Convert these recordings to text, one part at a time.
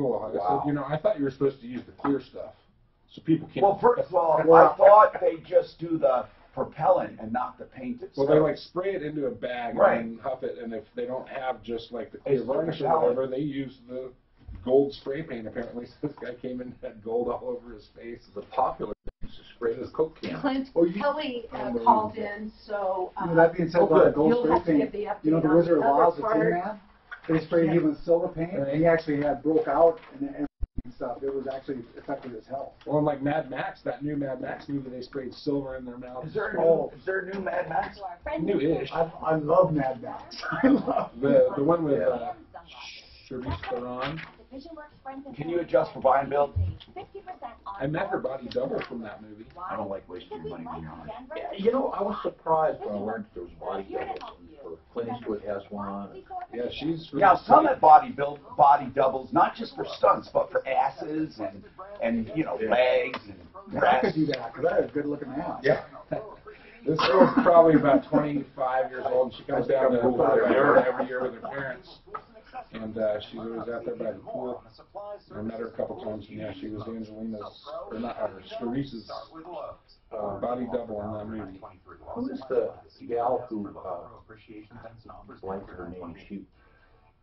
fuel. I said, you know, I thought you were supposed to use the clear stuff, so people can't. Well, first of all, I thought they just do the propellant and not the paint itself. Well, they like spray it into a bag and huff it, and if they don't have just like the clear varnish or whatever, they use the gold spray paint. Apparently, so this guy came in and had gold all over his face. The popular thing is to spray his Coke can. Clint Kelly called in, so that being said, about the gold spray paint, you know, the Wizard of Oz, the Tin Man, they sprayed him with silver paint, and he actually had broke out and stuff. It was actually effective as hell. Well, like Mad Max, that new Mad Max movie, they sprayed silver in their mouth. Is there a new Mad Max? New-ish. I love Mad Max. I love the one with Charlize Theron. Can you adjust for buy and build? I met her body double from that movie. I don't like wasting your money when you're on it. You know, I was surprised when I learned there was body doubles. Clint Eastwood has one. Yeah, she's. Yeah, some have body doubles, not just for stunts, but for asses and you know, legs and I could do that because I have a good looking ass. Yeah. This girl's probably about 25 years old, and she comes down to Florida every year with her parents. And she was out there by the pool. I met her a couple times, and yeah, she was Angelina's, or not, Clarice's body double in that movie. Who is the gal who, blanked her name, she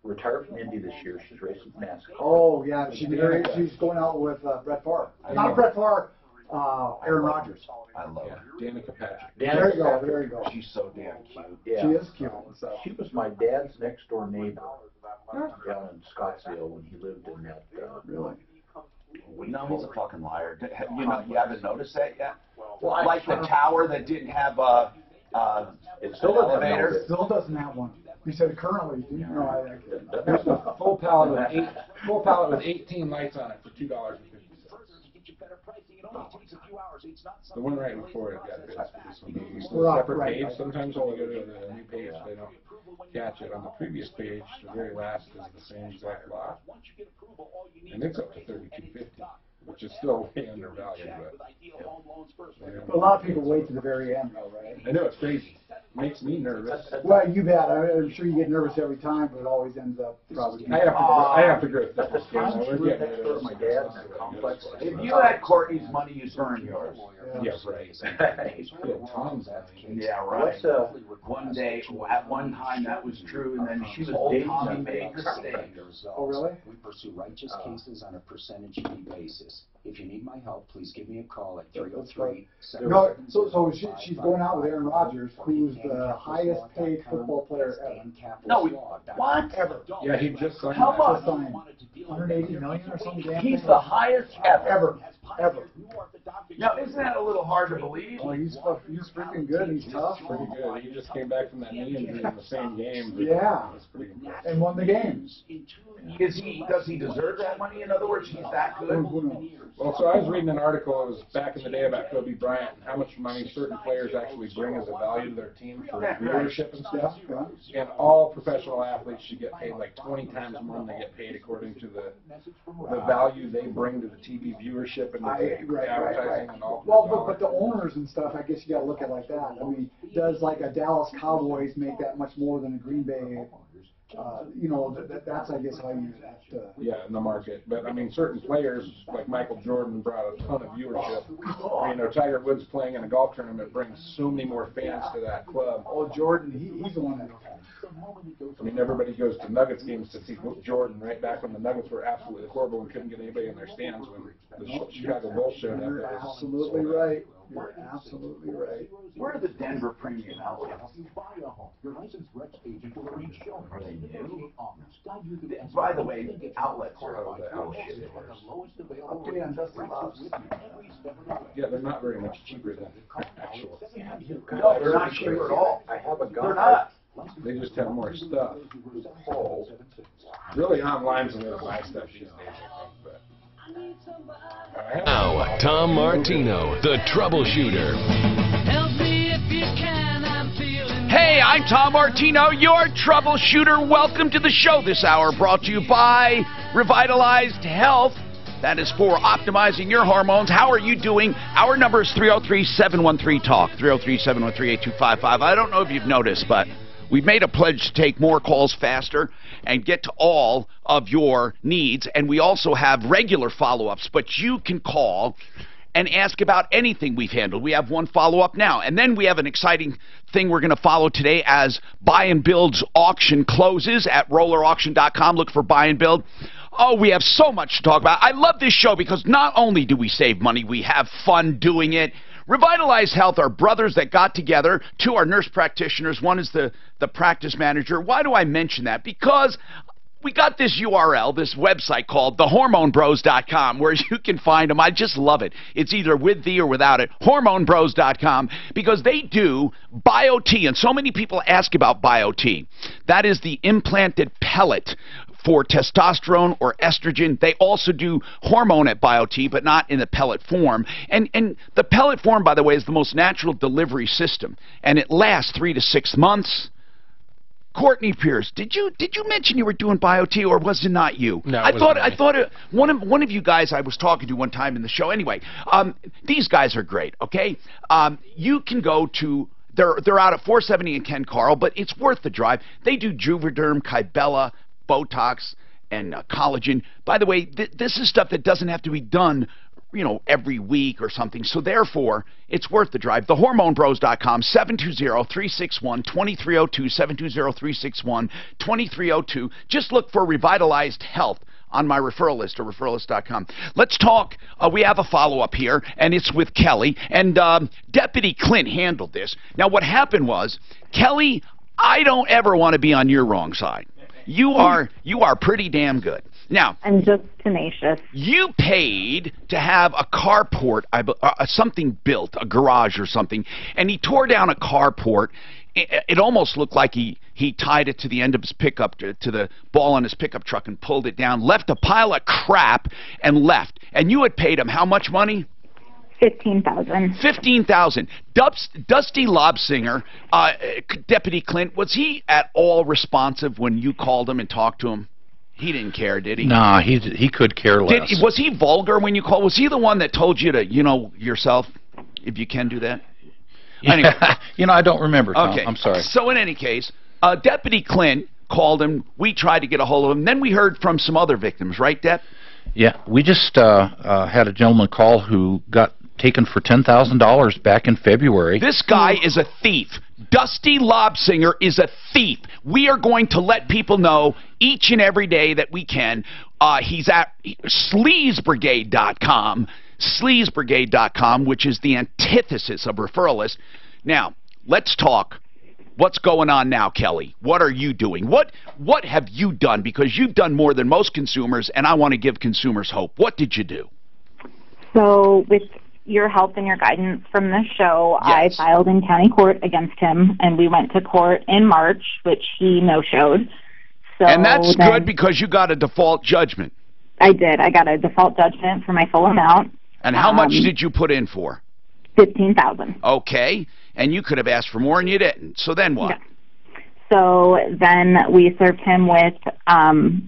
retired from Indy this year, she's racing NASCAR. Oh, yeah, she's going out with Brett Favre. Not Brett Favre, Aaron Rodgers. I love her. Danica Patrick. There you go, there you go. She's so damn cute. Yeah. She is cute. So. She was my dad's next door neighbor down in Scottsdale when he lived in that. Really? No, he's a fucking liar. You know, you haven't noticed that yet? Well, like the tower that didn't have it still doesn't elevator. have Still doesn't have one. You said currently. No, There's a full pallet with 18 lights on it for $2.50. The one right before it got this one. Separate page. Sometimes when you go to the new page, they don't catch it. On the previous page, the very last is the same exact lot, and it's up to $32.50, which is still way undervalued. But a lot of people wait to the very end, though, right? I know, it's crazy. It makes me nervous. Well, you bet. I'm sure you get nervous every time, but it always ends up probably. I have to go That's the time she lived next door to my dad in a complex. If you had Courtney's money, you'd burn yours. Yeah, right. Tom's Yeah, right. One day, at one time, that was true, and then she was dating Tommy made mistakes. Oh, really? We pursue righteous cases on a percentage fee basis. If you need my help, please give me a call at 303. No, so she's going out with Aaron Rodgers, who's the highest paid football player ever. No, what? Ever. Yeah, he just signed. How much? 180 million or something. He's the highest ever. Ever. Now, isn't that a little hard to believe? Well, he's freaking good. He's tough. Pretty good. He just came back from that knee injury in the same game. Yeah. And won the game. Does he deserve that money? In other words, he's that good? Well, so I was reading an article, it was back in the day about Kobe Bryant and how much money certain players actually bring as a value to their team for viewership and stuff. And all professional athletes should get paid like 20 times more than they get paid according to the value they bring to the TV viewership and the advertising and all. Well, but the owners and stuff, I guess you got to look at it like that. I mean, does like a Dallas Cowboys make that much more than a Green Bay? You know, that's, I guess, how you have to... Yeah, in the market. But, I mean, certain players, like Michael Jordan, brought a ton of viewership. You know, Tiger Woods playing in a golf tournament brings so many more fans to that club. Oh, Jordan, he's the one that... I mean, everybody goes to Nuggets games to see Jordan, right back when the Nuggets were absolutely horrible and couldn't get anybody in their stands when the Chicago Bulls showed up. You're absolutely right. You're absolutely right. Where are the Denver premium outlets? Are they new? By the way, the outlets are bullshit. Update on Dustin Loves. Yeah, they're not very much cheaper than actual. No, they're not cheaper at all. I have a gun. They're not. They just have more stuff. Really, online's a little nice stuff these days, I think. But now, Tom Martino, the Troubleshooter. Hey, I'm Tom Martino, your Troubleshooter. Welcome to the show this hour, brought to you by Revitalized Health. That is for optimizing your hormones. How are you doing? Our number is 303-713-TALK, 303-713-8255. I don't know if you've noticed, but We've made a pledge to take more calls faster and get to all of your needs. And we also have regular follow-ups, but you can call and ask about anything we've handled. We have one follow-up now. And then we have an exciting thing we're going to follow today as Buy and Build's auction closes at rollerauction.com. Look for Buy and Build. Oh, we have so much to talk about. I love this show because not only do we save money, we have fun doing it. Revitalize Health are brothers that got together. Two are nurse practitioners. One is the practice manager. Why do I mention that? Because we got this URL, this website called thehormonebros.com, where you can find them. I just love it. It's either with thee or without it. Hormonebros.com, because they do BioT, and so many people ask about BioT. That is the implanted pellet for testosterone or estrogen. They also do hormone at BioT, but not in the pellet form. And the pellet form, by the way, is the most natural delivery system, and it lasts 3 to 6 months. Courtney Pierce, did you mention you were doing BioT, or was it not you? No, I thought one of you guys I was talking to one time in the show. Anyway, these guys are great. Okay, you can go to. They're out at 470 and Ken Carl, but it's worth the drive. They do Juvederm, Kybella, Botox, and collagen. By the way, this is stuff that doesn't have to be done, every week or something. So therefore, it's worth the drive. TheHormoneBros.com, 720-361-2302, 720-361-2302. Just look for Revitalized Health on my referral list or referralist.com. Let's talk. We have a follow-up here, and it's with Kelly. And Deputy Clint handled this. Now, what happened was, Kelly, I don't ever want to be on your wrong side. You are pretty damn good. Now, I'm just tenacious. You paid to have a carport, something built, a garage or something, and he tore down a carport. It almost looked like he tied it to the end of his pickup, to the ball on his pickup truck, and pulled it down, left a pile of crap, and left. And you had paid him how much money? $15,000. $15,000. Dusty Lobsinger, Deputy Clint, was he at all responsive when you called him and talked to him? He didn't care, did he? Nah, he could care less. Was he vulgar when you called? Was he the one that told you to, yourself, if you can do that? Anyway. I don't remember, Tom. Okay. I'm sorry. So in any case, Deputy Clint called him. We tried to get a hold of him. Then we heard from some other victims, right, Dep? Yeah, we just had a gentleman call who got taken for $10,000 back in February. This guy is a thief. Dusty Lobsinger is a thief. We are going to let people know each and every day that we can. He's at sleazbrigade.com, sleazbrigade.com, which is the antithesis of referralist. Now, let's talk. What's going on now, Kelly? What are you doing? What have you done? Because you've done more than most consumers, and I want to give consumers hope. What did you do? So with your help and your guidance from this show, Yes. I filed in county court against him, and we went to court in March, which he no-showed. So And that's good because you got a default judgment. I did. I got a default judgment for my full amount. And how much did you put in for? $15,000. Okay. And you could have asked for more and you didn't. So then what? Yeah. So then we served him with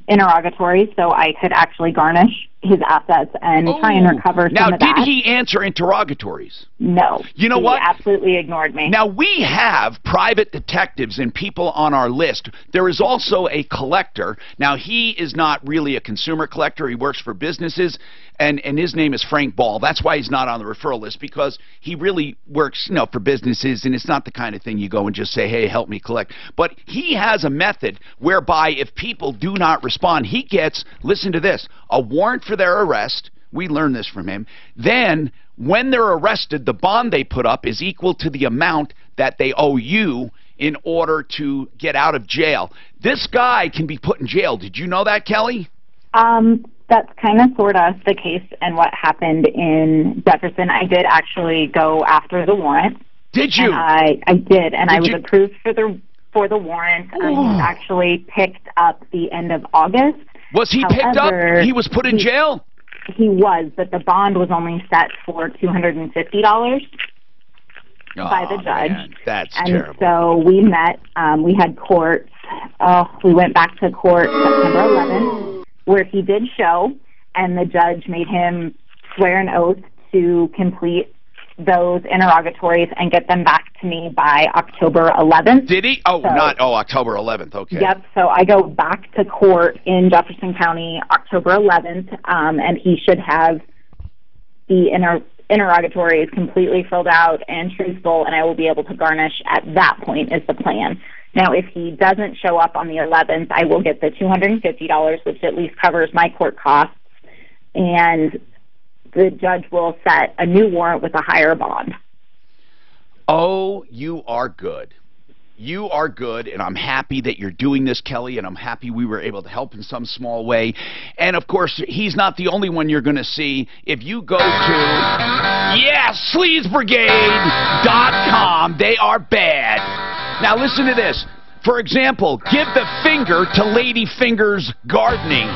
interrogatories so I could actually garnish his assets and try and recover some of that. Now, did he answer interrogatories? No. You know what? He absolutely ignored me. Now, we have private detectives and people on our list. There is also a collector. Now, he is not really a consumer collector. He works for businesses, and his name is Frank Ball. That's why he's not on the referral list, because he really works, for businesses, and it's not the kind of thing you go and just say, hey, help me collect. But he has a method whereby if people do not respond, he gets, listen to this, a warrant for their arrest. We learned this from him. Then, when they're arrested, the bond they put up is equal to the amount that they owe you in order to get out of jail. This guy can be put in jail. Did you know that, Kelly? That's kind of sort of the case and what happened in Jefferson. I did actually go after the warrant. Did you? I did, and I was approved for the warrant. He was actually picked up the end of August. Was he picked up? He was put in jail? He was, but the bond was only set for $250 by the judge. Man, that's and terrible. So we met. We had court. We went back to court September 11th, where he did show, and the judge made him swear an oath to complete those interrogatories and get them back to me by October 11th. Did he? Oh, October 11th. Okay. Yep. So I go back to court in Jefferson County October 11th, and he should have the interrogatories completely filled out and truthful, and I will be able to garnish at that point is the plan. Now, if he doesn't show up on the 11th, I will get the $250, which at least covers my court costs, and the judge will set a new warrant with a higher bond. Oh, you are good. You are good, and I'm happy that you're doing this, Kelly, and I'm happy we were able to help in some small way. And, of course, he's not the only one you're going to see. If you go to, sleazebrigade.com, they are bad. Now, listen to this. For example, give the finger to Lady Fingers Gardening.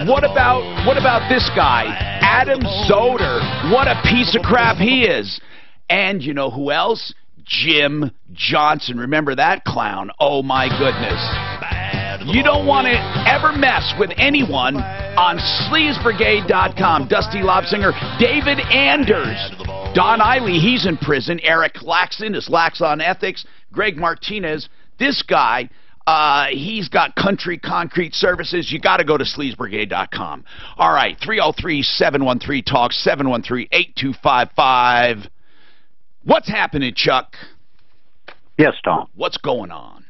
What about this guy, Adam Zoder? What a piece of crap he is. And you know who else? Jim Johnson. Remember that clown? Oh, my goodness. You don't want to ever mess with anyone on sleazebrigade.com. Dusty Lobsinger, David Anders, Don Eiley, he's in prison. Eric Laxon is Lax on Ethics. Greg Martinez, this guy, he's got Country Concrete Services. You got to go to sleazebrigade.com. All right, 303-713-TALK, 713-8255. What's happening, Chuck? Yes, Tom. What's going on?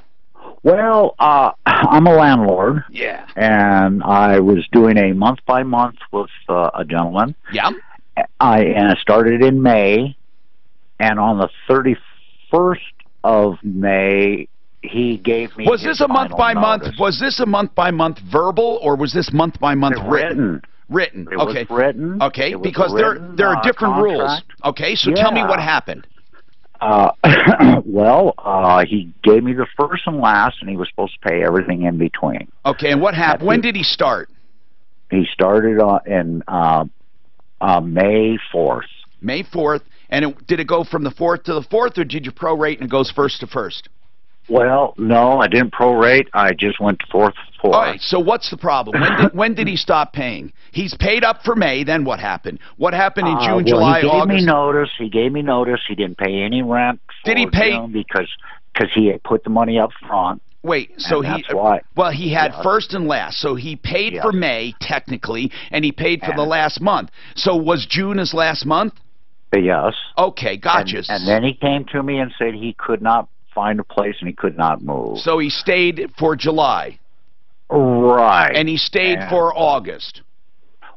Well, I'm a landlord. Yeah. And I was doing a month-by-month with a gentleman. Yeah. I started in May, and on the 31st of May, he gave me. Was this a month-by-month? Was this a month-by-month verbal, or was this month-by-month written? Written. It okay. was written. Okay, was because written, there are different contract. rules. Okay, so tell me what happened. Well, he gave me the first and last, and he was supposed to pay everything in between. Okay, and what happened? When did he start? He started in May 4th. May 4th, and did it go from the 4th to the 4th, or did you prorate and it goes first to first? Well, no, I didn't prorate. I just went to 4th to 4th. All right, so what's the problem? When did he stop paying? He's paid up for May, then what happened? What happened in June, July, he gave August? He gave me notice. He didn't pay any rent. Did he pay? June because he had put the money up front. Wait, so that's why. Well, he had first and last, so he paid for May, technically, and he paid for the last month. So was June his last month? Yes. Okay, gotcha. And then he came to me and said he could not find a place and he could not move. So he stayed for July. Right. And he stayed for August.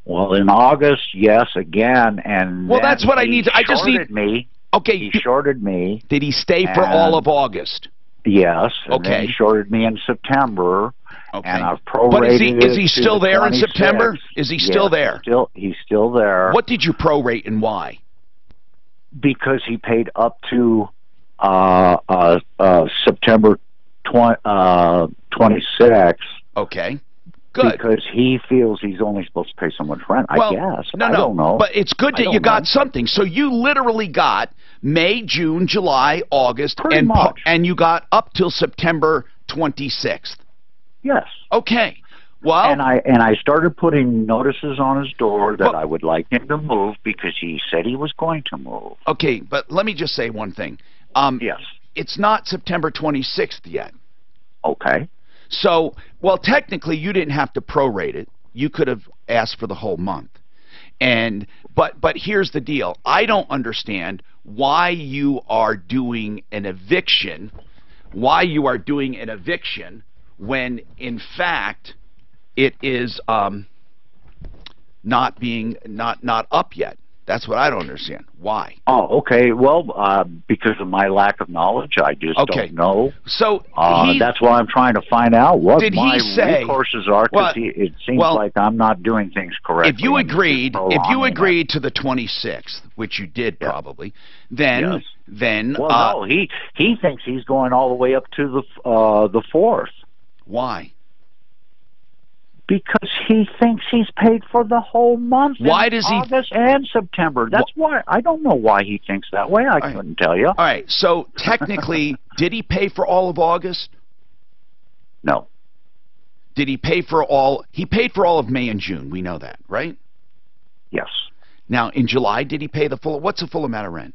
Well, in August, yes, again, and well, that's what I need. I just need me. Okay. He shorted me. Did he stay for all of August? Yes. And okay. Then he shorted me in September. Okay. And I've prorated. But is he still there in September? Is he still there? He's still there. What did you prorate and why? Because he paid up to September 26th. Okay. Good. Because he feels he's only supposed to pay so much rent, I guess. No, I don't know. But it's good that you got something. So you literally got May, June, July, August, and you got up till September 26th. Yes. Okay. Well, and I started putting notices on his door that I would like him to move because he said he was going to move. Okay, but let me just say one thing. Yes. It's not September 26th yet. Okay. So, well, technically, you didn't have to prorate it. You could have asked for the whole month. But here's the deal. I don't understand why you are doing an eviction. Why you are doing an eviction when, in fact, it is not up yet. That's what I don't understand. Why? Oh, okay. Well, because of my lack of knowledge, I just don't know. So that's why I'm trying to find out what my recourses are. Because it seems like I'm not doing things correctly. If you agreed to the 26th, which you did probably, then no, he thinks he's going all the way up to the 4th. Why? Because he thinks he's paid for the whole month. Why does he? August and September. That's why. I don't know why he thinks that way. I couldn't tell you. All right. So technically, did he pay for all of August? No. Did he pay for all? He paid for all of May and June. We know that, right? Yes. Now, in July, did he pay the full? What's the full amount of rent?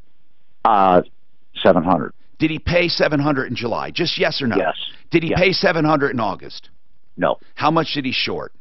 $700. Did he pay $700 in July? Just yes or no? Yes. Did he Yes. pay $700 in August? No. How much did he short?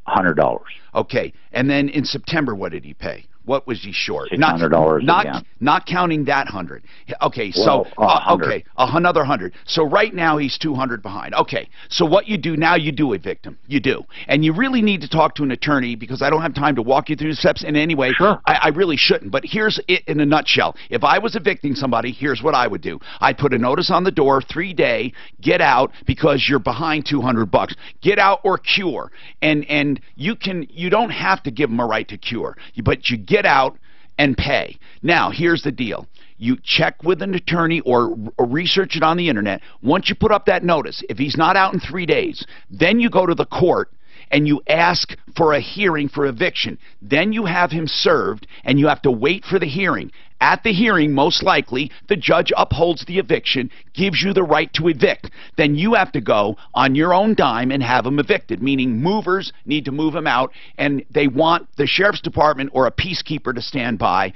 $100. Okay, and then in September, what did he pay? What was he short? $600 again. Not counting that 100. Okay, Well, so 100. okay, another 100. So right now he's 200 behind. Okay, so what you do now, you do evict him. You do, and you really need to talk to an attorney because I don't have time to walk you through the steps in any way. Sure. I really shouldn't. But here's it in a nutshell. If I was evicting somebody, here's what I would do. I'd put a notice on the door, 3-day, get out because you're behind $200. Get out or cure, and you don't have to give them a right to cure, but you get out and pay. Now, here's the deal. You check with an attorney or research it on the internet. Once you put up that notice, if he's not out in 3 days, then you go to the court and you ask for a hearing for eviction. Then you have him served and you have to wait for the hearing. At the hearing, most likely, the judge upholds the eviction, gives you the right to evict. Then you have to go on your own dime and have him evicted, meaning movers need to move him out, and they want the sheriff's department or a peacekeeper to stand by,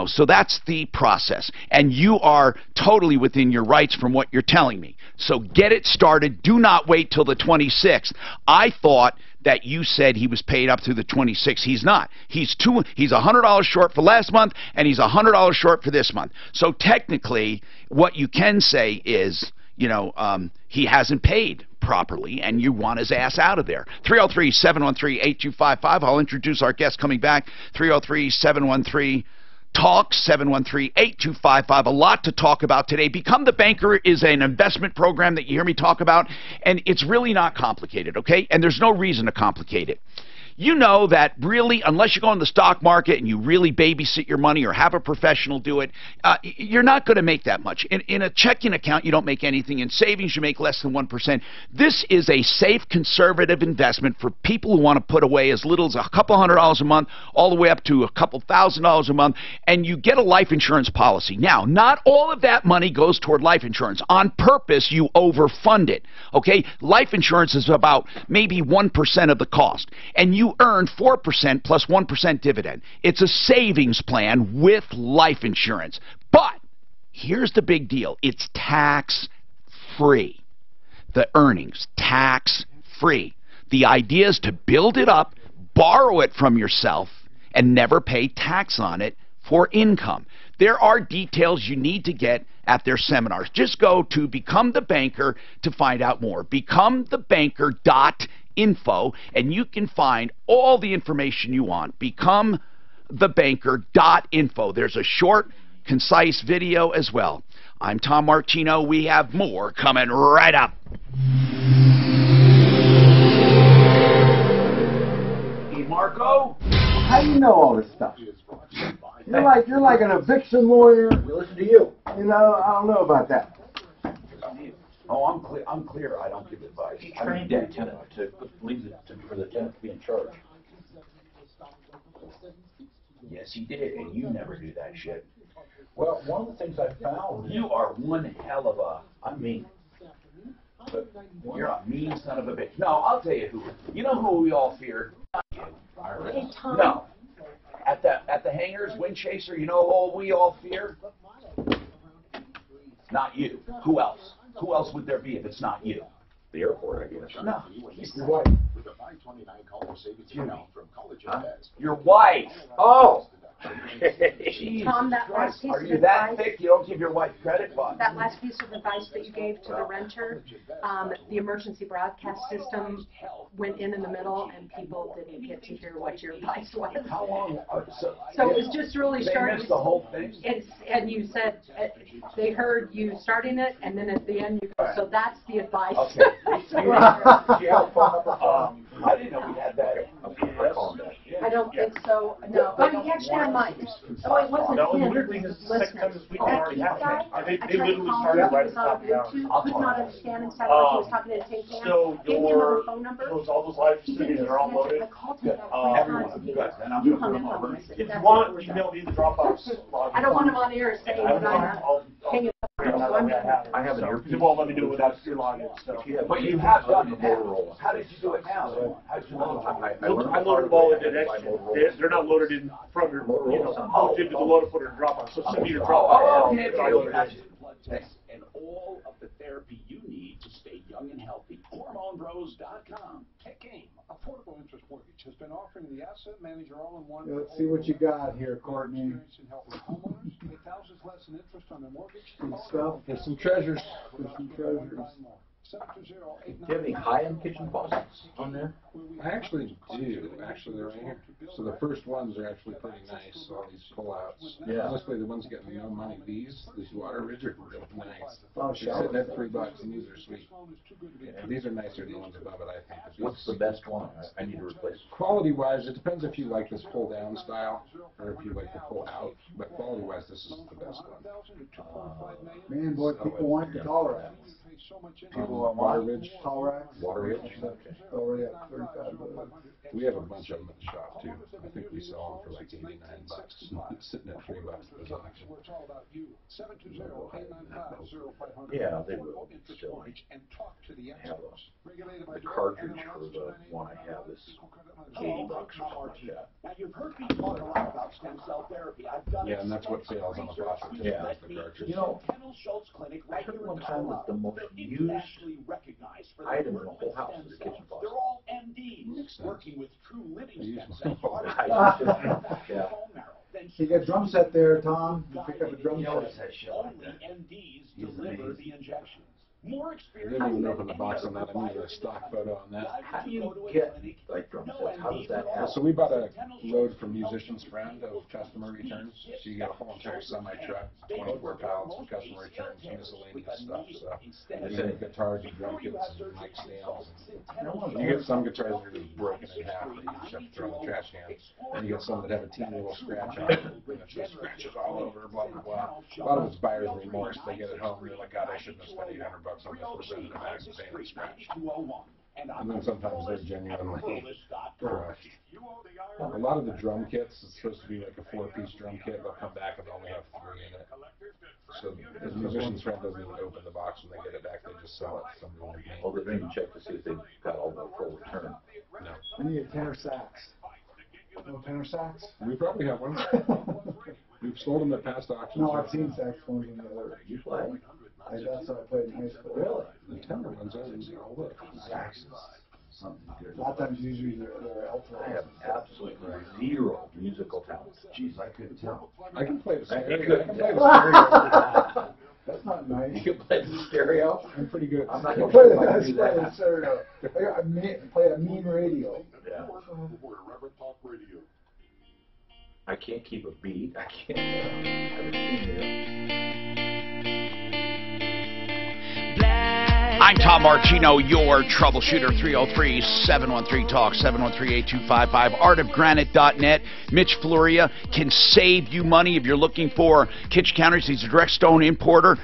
so that's the process. And you are totally within your rights from what you're telling me. So get it started. Do not wait till the 26th. I thought that you said he was paid up through the 26th. He's not. He's $100 short for last month, and he's $100 short for this month. So technically, what you can say is, he hasn't paid properly, and you want his ass out of there. 303-713-8255. I'll introduce our guest coming back. 303-713 Talk, 713-8255. A lot to talk about today. Become the Banker is an investment program that you hear me talk about, and it's really not complicated, okay? And there's no reason to complicate it. You know that really, unless you go in the stock market and you really babysit your money or have a professional do it, you're not going to make that much. In a checking account, you don't make anything. In savings, you make less than 1%. This is a safe, conservative investment for people who want to put away as little as a couple $100 a month all the way up to a couple $1,000 a month, and you get a life insurance policy. Now, not all of that money goes toward life insurance. On purpose, you overfund it, okay? Life insurance is about maybe 1% of the cost, and you earn 4% plus 1% dividend. It's a savings plan with life insurance. But here's the big deal. It's tax-free. The earnings, tax-free. The idea is to build it up, borrow it from yourself, and never pay tax on it for income. There are details you need to get at their seminars. Just go to Become the Banker to find out more. BecomeTheBanker.info, and you can find all the information you want. BecomeTheBanker.info. There's a short, concise video as well. I'm Tom Martino. We have more coming right up. Hey, Marco. How do you know all this stuff? You're like an eviction lawyer. We listen to you. I don't know about that. Oh, I'm clear. I don't give advice. He trained that tenant for the tenant to be in charge. Yes, he did, and you never do that shit. Well, one of the things I found, you are one hell of a, but you're a mean son of a bitch. No, I'll tell you who. You know who we all fear? Not you. Hey, Tom. No. At the hangars, Wind Chaser, you know who we all fear? Not you. Who else? Who else would there be if it's not you? The airport, I guess. No. Your wife. Your wife. Oh. Jesus Tom, that Christ. last piece Are of you that advice- thick you don't give your wife credit? But That last piece of advice that you gave to the renter, the emergency broadcast system went in the middle, and people didn't get to hear what your advice was. how long? So it was just really They starting. missed the whole thing? And you said they heard you starting it, and then at the end you go. So that's the advice. Okay. I didn't know we had that. I don't think so. No. Oh, you actually had mine. Oh, it wasn't No, him. the weird thing is the second time this week they already have guy, it. They I tried literally to call started him. right He at was the on top now. Bluetooth, could not understand him. Sounded like he was talking to a tin can. So Gave me another phone number. all those lives He sitting didn't they're all answer. loaded. I called him about 3 times and he Good. And I'm you gonna hung put up on them me. I said, If that's you want, what we're email doing. me the Dropbox log. I don't want him on air saying that I'm hanging up. I'll So I'm have it. I have an So, earpiece. it won't let me do it without your login, so. But you have done the Motorola. How did you do it now? How did you learn? I loaded them all into Next. They're not loaded in from your, hooked into the loader footer and drop off. So send me your drop off. And all of the therapy you need to stay young and healthy. HormoneBros.com. Game, Affordable Interest Mortgage has been offering the asset manager all-in-one. Let's see what you got here, Courtney. Experience in helping homeowners pay thousands less in interest on their mortgage. Good stuff. There's some treasures. There's some treasures. Do you have any high-end kitchen faucets on there? I actually do. Actually, they're right here. So the first ones are actually pretty nice. All these pull-outs. Yeah. Honestly, the ones getting no money, these water ridge are really nice. Oh, They're sitting at $3, and these are sweet. Yeah, these are nicer than the ones above it, I think. What's the best one? I need to replace. Quality-wise, it depends if you like this pull-down style or if you like the pull-out. But quality-wise, this is the best one. Man, boy, people want the tall racks. People want Water Ridge. tall racks. Water Ridge? Okay. Already at $35. We have a bunch of them at the shop too. I think we sell them for like $89. Sitting at $3 at the auction. Yeah, they will still have those. The cartridge for the one I have is $80 or something like that. Now you've heard me talk a lot about stem cell therapy. I've done Yeah, and that's what fails on the faucet too. Yeah. Is the cartridge. You know, Kennel Schultz Clinic I heard one time that the most used item in the whole house is a kitchen faucet. They're all MDs working with true living stem cells. Yeah. You got a drum set there, Tom. You pick up a drum set. Only MDs deliver the injections. More I experience. didn't even open the box on that. I needed a stock photo on that. How do you get like drum sets? How does that happen? So we bought a load from Musician's Friend of customer returns. So you get a whole entire semi-truck, 24 pallets of customer returns, miscellaneous stuff. So and then guitars and drum kits and mic stands. And you get some guitars that are just broken in half that you just have to throw in the trash can. And you get some that have a teeny little scratch on it, and it just scratches all over, blah, blah, blah. A lot of it's buyer's remorse. They get it home and they're like, God, I shouldn't have spent $800 on this for sending it back and paying the scratch. And then sometimes they're genuinely crushed. A lot of the drum kits, it's supposed to be like a 4-piece drum kit. They'll come back and they only have 3 in it. So the Musician's Friend doesn't even open the box when they get it back. They just sell it to somebody like me. Well, they're going to check to see if they've got all the full return. No. I need a tenor sax. No tenor sax? We probably have one. We've sold them at past auctions. No, I've seen saxophones in the other. You play? That's what I played in high school. Really? The tenor ones are all the saxes. A lot of times usually they're alto. I have absolutely zero musical talent. Jeez, I couldn't tell. I can play the stereo. I can play the stereo. That's not nice. You can play the stereo? I'm pretty good. I'm not I going play to the stereo. I play a mean radio. Yeah. I can't keep a beat. I can't. I haven't seen it. I'm Tom Martino, your troubleshooter. 303-713-TALK, 713-8255, artofgranite.net. Mitch Floria can save you money if you're looking for kitchen counters. He's a direct stone importer,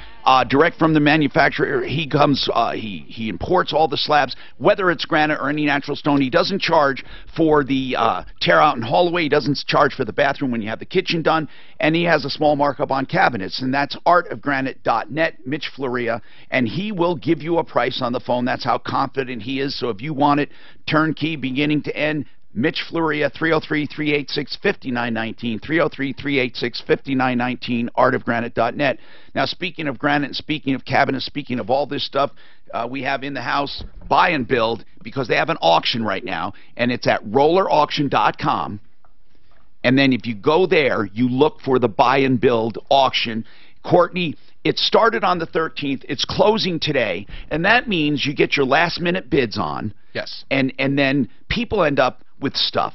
direct from the manufacturer. He comes, he imports all the slabs, whether it's granite or any natural stone. He doesn't charge for the tear out and haul away. He doesn't charge for the bathroom when you have the kitchen done, and he has a small markup on cabinets, and that's artofgranite.net, Mitch Floria, and he will give you a price on the phone. That's how confident he is. So if you want it turnkey, beginning to end, Mitch Floria, 303-386-5919, 303-386-5919, artofgranite.net. Now, speaking of granite, speaking of cabinets, speaking of all this stuff, we have in the house Buy and Build, because they have an auction right now, and it's at rollerauction.com. And then if you go there, you look for the Buy and Build auction. Courtney, it started on the 13th. It's closing today, and that means you get your last-minute bids on. Yes. And then people end up with stuff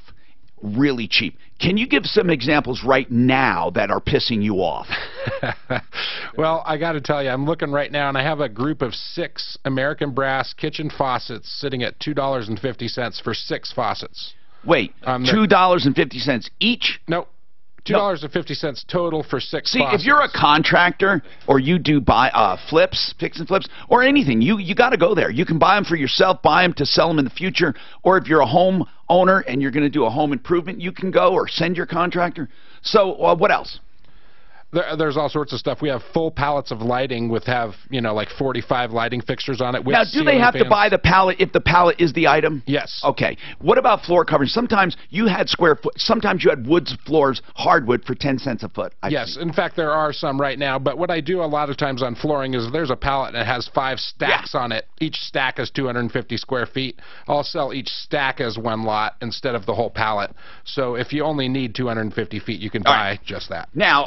really cheap. Can you give some examples right now that are pissing you off? Well, I got to tell you, I'm looking right now, and I have a group of 6 American brass kitchen faucets sitting at $2.50 for 6 faucets. Wait, $2.50 each? Nope. $2.50 total for 6 See, faucets. if you're a contractor or you do buy flips, fix and flips, or anything, you got to go there. You can buy them for yourself, buy them to sell them in the future, or if you're a home owner and you're going to do a home improvement, you can go or send your contractor. So what else? There's all sorts of stuff. We have full pallets of lighting with like 45 lighting fixtures on it. With now, do they have to buy the pallet if the pallet is the item? Yes. Okay. What about floor coverings? Sometimes you had sometimes you had wood floors, hardwood for 10 cents a foot. Yes. In fact, there are some right now. But what I do a lot of times on flooring is there's a pallet and it has 5 stacks on it. Each stack is 250 square feet. I'll sell each stack as one lot instead of the whole pallet. So if you only need 250 feet, you can buy just that. Now,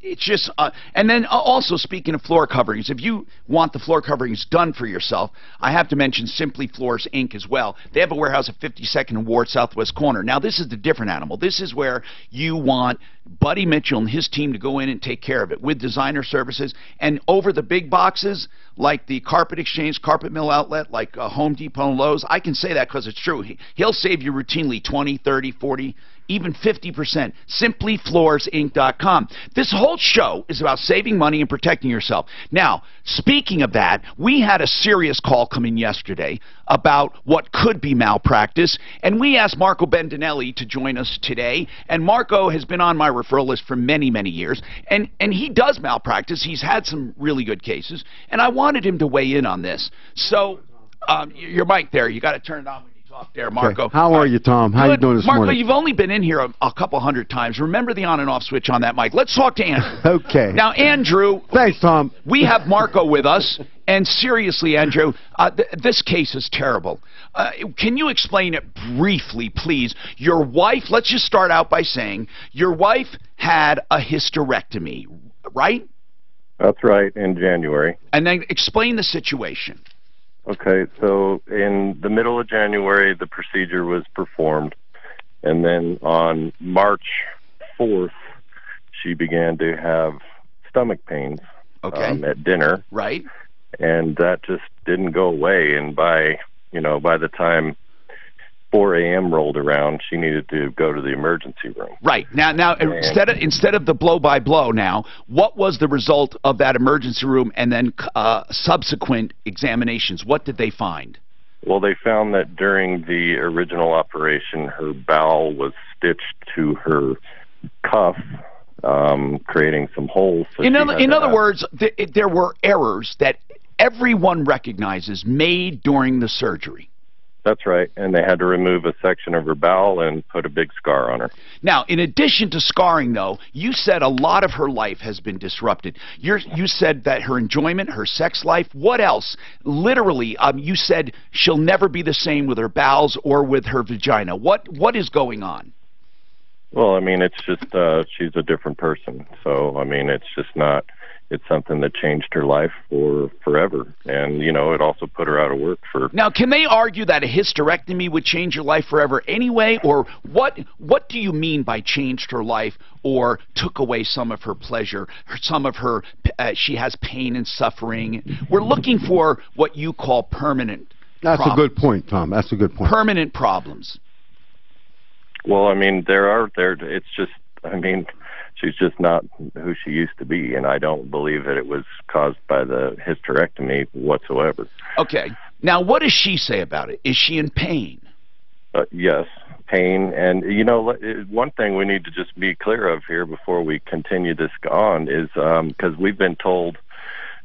it's just, and then also speaking of floor coverings, if you want the floor coverings done for yourself, I have to mention Simply Floors Inc. as well. They have a warehouse at 52nd and Ward Southwest Corner. Now, this is the different animal. This is where you want Buddy Mitchell and his team to go in and take care of it with designer services. And over the big boxes, like the Carpet Exchange, Carpet Mill Outlet, like Home Depot and Lowe's, I can say that because it's true. He'll save you routinely 20, 30, 40, even 50%. SimplyFloorsInc.com. This whole show is about saving money and protecting yourself. Now, speaking of that, we had a serious call come in yesterday about what could be malpractice, and we asked Marco Bendinelli to join us today. And Marco has been on my referral list for many, many years, and he does malpractice. He's had some really good cases, and I wanted him to weigh in on this. So, your mic there, you got to turn it on. There, Marco. Okay. How are you, Tom? How are you doing this morning? Marco, you've only been in here a couple hundred times. Remember the on and off switch on that mic. Let's talk to Andrew. Okay. Now, Andrew. Thanks, Tom. We have Marco with us, and seriously, Andrew, this case is terrible. Can you explain it briefly, please? Your wife, let's just start out by saying, your wife had a hysterectomy, right? That's right, in January. And then explain the situation. Okay, so in the middle of January, the procedure was performed, and then on March 4th, she began to have stomach pains at dinner. Right. And that just didn't go away, and by the time 4 a.m. rolled around, she needed to go to the emergency room. Right. Now instead of the blow-by-blow now, what was the result of that emergency room and then subsequent examinations? What did they find? Well, they found that during the original operation, her bowel was stitched to her cuff, creating some holes. So in other words, there were errors that everyone recognizes made during the surgery. That's right, and they had to remove a section of her bowel and put a big scar on her. Now, in addition to scarring, though, you said a lot of her life has been disrupted. You said that her enjoyment, her sex life, what else? Literally, you said she'll never be the same with her bowels or with her vagina. What is going on? Well, I mean, it's just she's a different person. So, I mean, it's just not... It's something that changed her life for forever. And, it also put her out of work for... Now, can they argue that a hysterectomy would change your life forever anyway? Or what do you mean by changed her life or took away some of her pleasure, some of her... she has pain and suffering. We're looking for what you call permanent That's a good point, Tom. That's a good point. Permanent problems. Well, I mean, it's just... I mean... She's just not who she used to be, and I don't believe that it was caused by the hysterectomy whatsoever. Okay. Now, what does she say about it? Is she in pain? Yes, pain. And, one thing we need to just be clear of here before we continue this on is because we've been told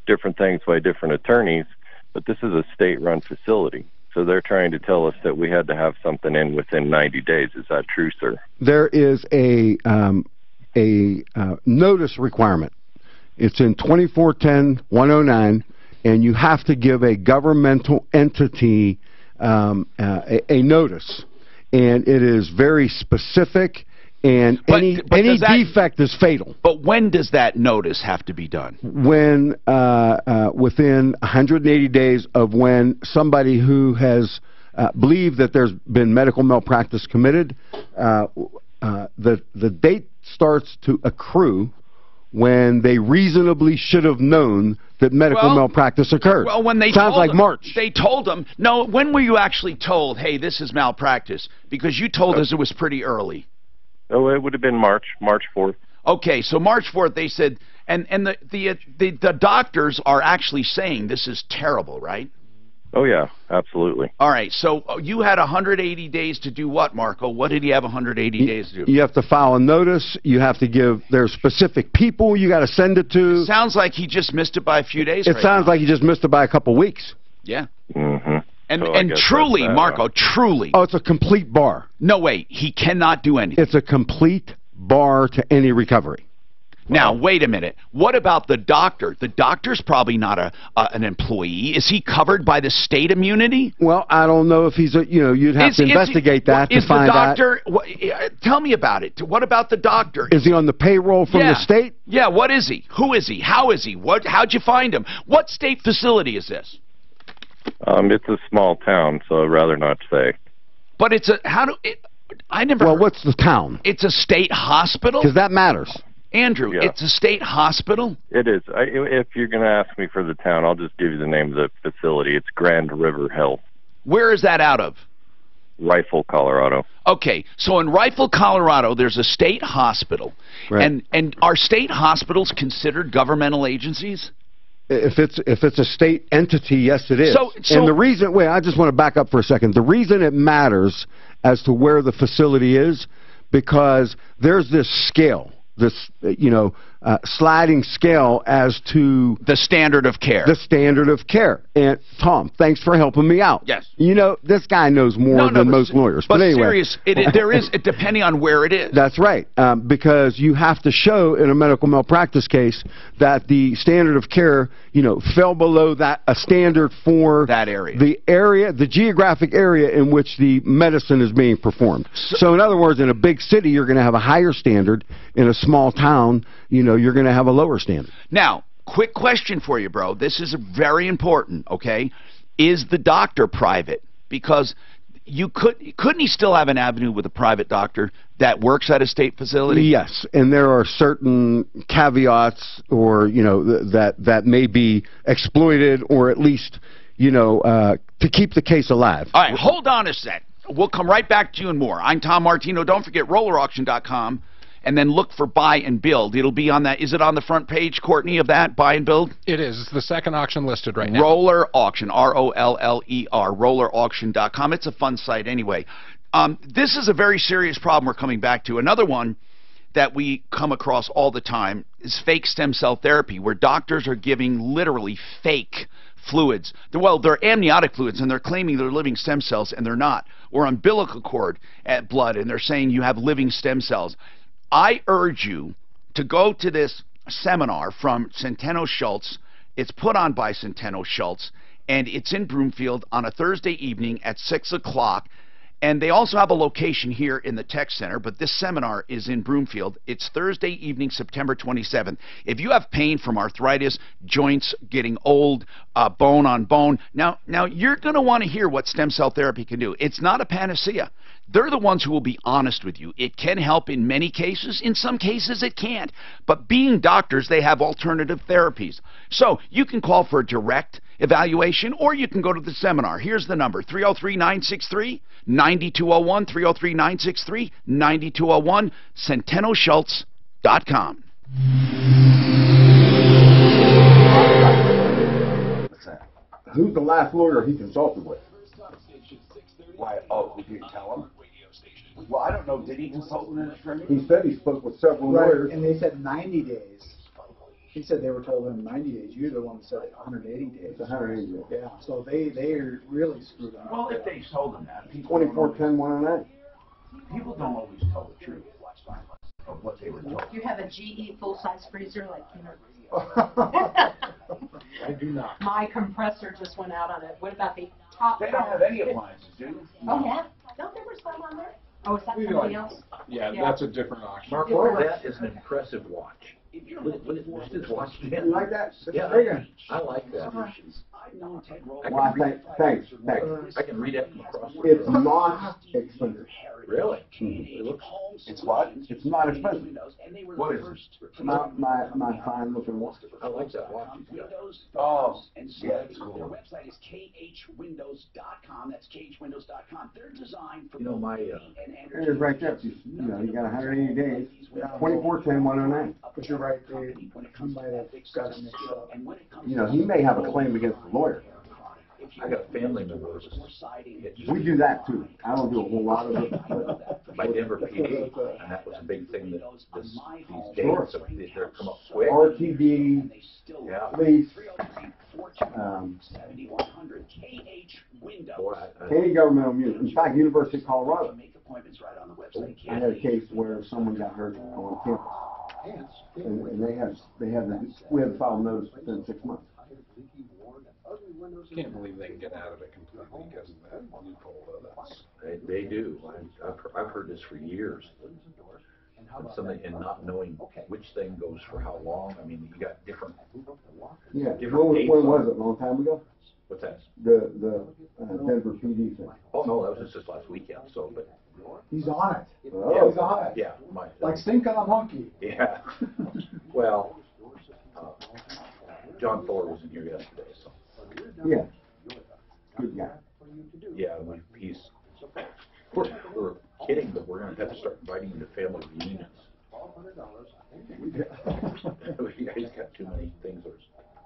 different things by different attorneys, but this is a state-run facility. So they're trying to tell us that we had to have something in within 90 days. Is that true, sir? There is a notice requirement. It's in 2410-109, and you have to give a governmental entity a notice, and it is very specific, and any defect is fatal. But when does that notice have to be done? When within 180 days of when somebody who has believed that there's been medical malpractice committed, the date starts to accrue when they reasonably should have known that medical malpractice occurred. Well, when they sounds like March. They told them. No, when were you actually told, hey, this is malpractice? Because you told us it was pretty early. Oh, it would have been March 4th. Okay, so March 4th they said, and the doctors are actually saying this is terrible, right? Oh, yeah, absolutely. All right, so you had 180 days to do what, Marco? What did he have 180 days to do? You have to file a notice. You have to give, there's specific people you got to send it to. It sounds like he just missed it by a few days. It sounds like he just missed it by a couple weeks. Yeah. Mm-hmm. And truly, Marco, truly. Oh, it's a complete bar. No, wait, he cannot do anything. It's a complete bar to any recovery. Now, wait a minute. What about the doctor? The doctor's probably not an employee. Is he covered by the state immunity? Well, I don't know if he's a, you'd have to investigate that to find out. Is the doctor, tell me about it. What about the doctor? Is he on the payroll from the state? Yeah, what is he? Who is he? How is he? How'd you find him? What state facility is this? It's a small town, so I'd rather not say. But it's a, I never. Well, what's the town? It's a state hospital? Because that matters. Andrew, it's a state hospital? It is. If you're going to ask me for the town, I'll just give you the name of the facility. It's Grand River Health. Where is that out of? Rifle, Colorado. Okay, so in Rifle, Colorado, there's a state hospital. Right. And are state hospitals considered governmental agencies? If it's a state entity, yes, it is. So and the reason, wait, I just want to back up for a second. The reason it matters as to where the facility is, because there's this scale, this, sliding scale as to the standard of care. The standard of care. And Tom, thanks for helping me out. Yes. This guy knows more than most lawyers. But anyway, serious, there is, depending on where it is. That's right, because you have to show in a medical malpractice case that the standard of care, fell below a standard for that area, the geographic area in which the medicine is being performed. So in other words, in a big city, you're going to have a higher standard. In a small town, you're going to have a lower standard. Now, quick question for you, bro. This is very important, okay? Is the doctor private? Because couldn't he still have an avenue with a private doctor that works at a state facility? Yes, and there are certain caveats or, that may be exploited or at least, to keep the case alive. All right, hold on a sec. We'll come right back to you and more. I'm Tom Martino. Don't forget rollerauction.com. And then look for buy and build. It'll be on that. Is it on the front page, Courtney, of that, buy and build? It is. It's the second auction listed right now. Roller Auction, R-O-L-L-E-R, rollerauction.com. It's a fun site anyway. This is a very serious problem we're coming back to. Another one that we come across all the time is fake stem cell therapy, where doctors are giving literally fake fluids. Well, they're amniotic fluids, and they're claiming they're living stem cells, and they're not. Or umbilical cord blood, and they're saying you have living stem cells. I urge you to go to this seminar from Centeno Schultz. It's put on by Centeno Schultz, and it's in Broomfield on a Thursday evening at 6 o'clock. And they also have a location here in the Tech Center, but this seminar is in Broomfield. It's Thursday evening, September 27th. If you have pain from arthritis, joints getting old, bone on bone, now you're going to want to hear what stem cell therapy can do. It's not a panacea. They're the ones who will be honest with you. It can help in many cases. In some cases, it can't. But being doctors, they have alternative therapies. So you can call for a direct evaluation, or you can go to the seminar. Here's the number, 303-963-9201, 303-963-9201, CentenoSchultz.com. Who's the last lawyer he consulted with? Why? Oh, did you tell him? Well, I don't know. Did he consult with an attorney? He said he spoke with several lawyers. And they said 90 days. He said they were told him 90 days. You're the one that said 180 days. It's 180 days. Yeah, so they're really screwed up. Well, if they told him that. 24-10-109. People don't always tell the truth of what they were told. You have a GE full-size freezer like I do not. My compressor just went out on it. What about the top? They don't have any appliances, do they? Oh, yeah? Don't there was some on there? Oh, is that somebody else? Yeah, that's a different auction. Mark, that is an impressive watch. What's this watch? You like that? Yeah, I like that. Well, thanks. I can read it from across. It's not expensive. Really? It's what? It's not expensive. What is it? My fine looking watch. I like that watch. Oh, yeah, it's cool. Their website is khwindows.com. That's khwindows.com. They're designed for my It's right there. You got 180 days. 24-10-109. But you're right, he might have got it mixed up. He may have a claim against the lawyer. I got family members. We do that too. I don't do a whole lot of it, but By Denver PD, and that was a big thing that these days, Sure. so they're come up quick. RTD, Yeah. police, any governmental unit. In fact, University of Colorado, I had a case where someone got hurt on campus, and we had to file notice within 6 months. Can't believe they can get out of it completely because of that loophole, though. They do. I've heard this for years. And something, and not knowing which thing goes for how long. I mean, you got different. Yeah. Different When dates was on it? A long time ago? What's that? The Denver PD thing. Oh no, that was just last weekend. So, but He's on it. Oh. He's on it. yeah, Like stink on a monkey. Yeah. Well, John Thor was in here yesterday, so. Yeah. Good guy. Yeah, we're kidding, but we're gonna have to start inviting him to family reunions. He's got too many things. Of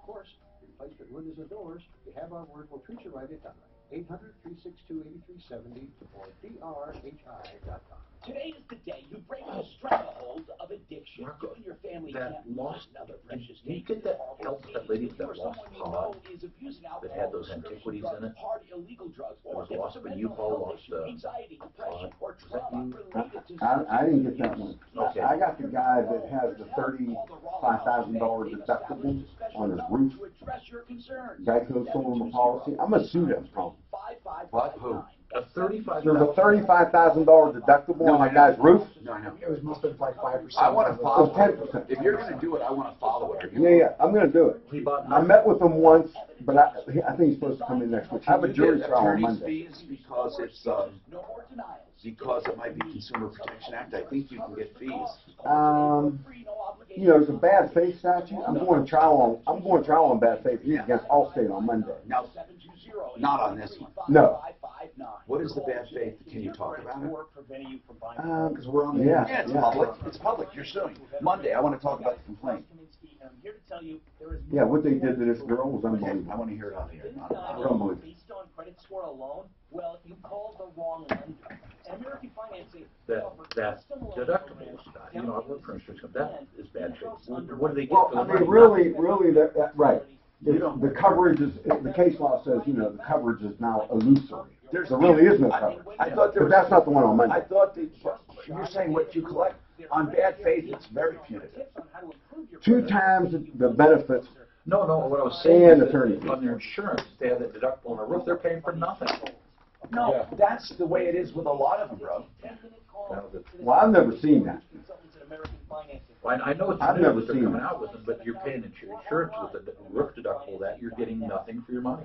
course, replacement windows and doors. If you have our word, we'll treat you right at 800-362-8370 or drhi.com. Today is the day you break the stranglehold of addiction. You and your family That can't lost, lose another precious did you day. get that help that lady that lost pod Is abusing that had those antiquities in it? hard illegal drugs, It was lost when U-Haul lost the pod. or Is that you? I didn't get that one. Okay. I got the guy that has the $35,000 deductible on his roof. Geico sold him a policy. I'm gonna sue them, probably. What? Who? A $35,000. There's a $35,000 deductible on that guy's roof. No, I know. It was must have been like 5%. I want to follow it. 10%. If you're going to do it, I want to follow it. Yeah, I'm gonna do it. He bought I met with him once, but I think he's supposed to come in next week. I have a Can you jury get trial on attorney's Monday. fees because it's because it might be Consumer Protection Act? I think you can get fees. There's a bad faith statute. I'm going to trial on bad faith against Allstate on Monday. Now, not on this one. No. What is the bad faith? Can you talk about it? Because we're on the Yeah, it's public. It's public. You're suing. Monday, I want to talk about the complaint. Yeah, what they did to this girl was unbelievable. I want to hear it on here. Unbelievable. Based on credit score alone, well, you called the wrong lender. And American Financing That deductible stuff. You know, I work for insurance company. That is bad faith. What do they get Well, for the I money? mean, really, that right. The coverage is, the case law says, the coverage is now illusory. There really is no coverage. I thought there But was, that's not the one on Monday. I thought that you're saying what you collect on bad faith, it's very punitive. 2 times the benefits. No, what I was saying And is attorney that fees. on their insurance, they have that deductible on their roof, they're paying for nothing. No, that's the way it is with a lot of them, bro. Well, I've never seen that. Well, I know it's I've new never that they're seen coming that. out with them, but you're paying insurance with the roof deductible that you're getting nothing for your money.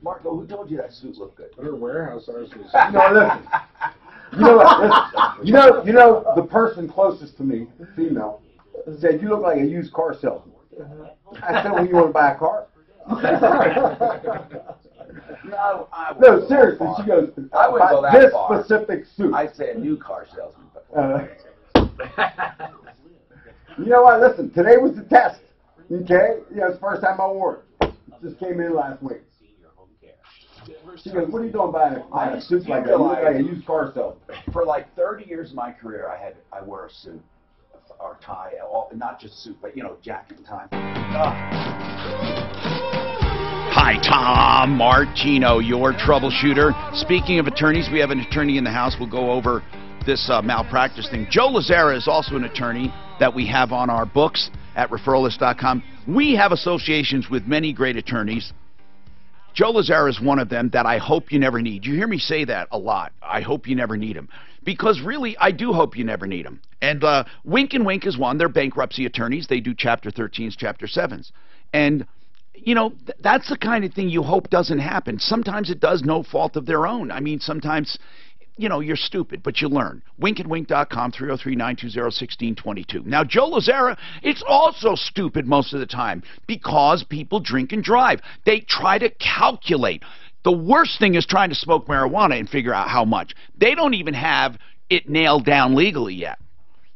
Marco, who told you that suit looked good? Her warehouse ours was. Listen. You know, the person closest to me, female, said, "You look like a used car salesman." I said, "Well, you want to buy a car?" No, seriously. She goes, I wouldn't go that this far. specific suit. I'd say a new car salesman. You know what? Listen, today was the test. Okay? It's the first time I wore it. Just came in last week. She goes, "What are you doing buying a suit like that? You look like a used car salesman." For like 30 years of my career, I wore a suit or tie, not just suit, but jacket and tie. Hi, Tom Martino, your troubleshooter. Speaking of attorneys, we have an attorney in the house. We'll go over this malpractice thing. Joe Lazara is also an attorney that we have on our books at referralist.com. We have associations with many great attorneys. Joe Lazara is one of them that I hope you never need. You hear me say that a lot. I hope you never need him. Because really, I do hope you never need him. And Wink and Wink is one. They're bankruptcy attorneys. They do Chapter 13s, Chapter 7s. And that's the kind of thing you hope doesn't happen. Sometimes it does, no fault of their own. I mean, sometimes, you're stupid, but you learn. Winkandwink.com, 303-920-1622. Now, Joe Lazara, it's also stupid most of the time because people drink and drive. They try to calculate. The worst thing is trying to smoke marijuana and figure out how much. They don't even have it nailed down legally yet.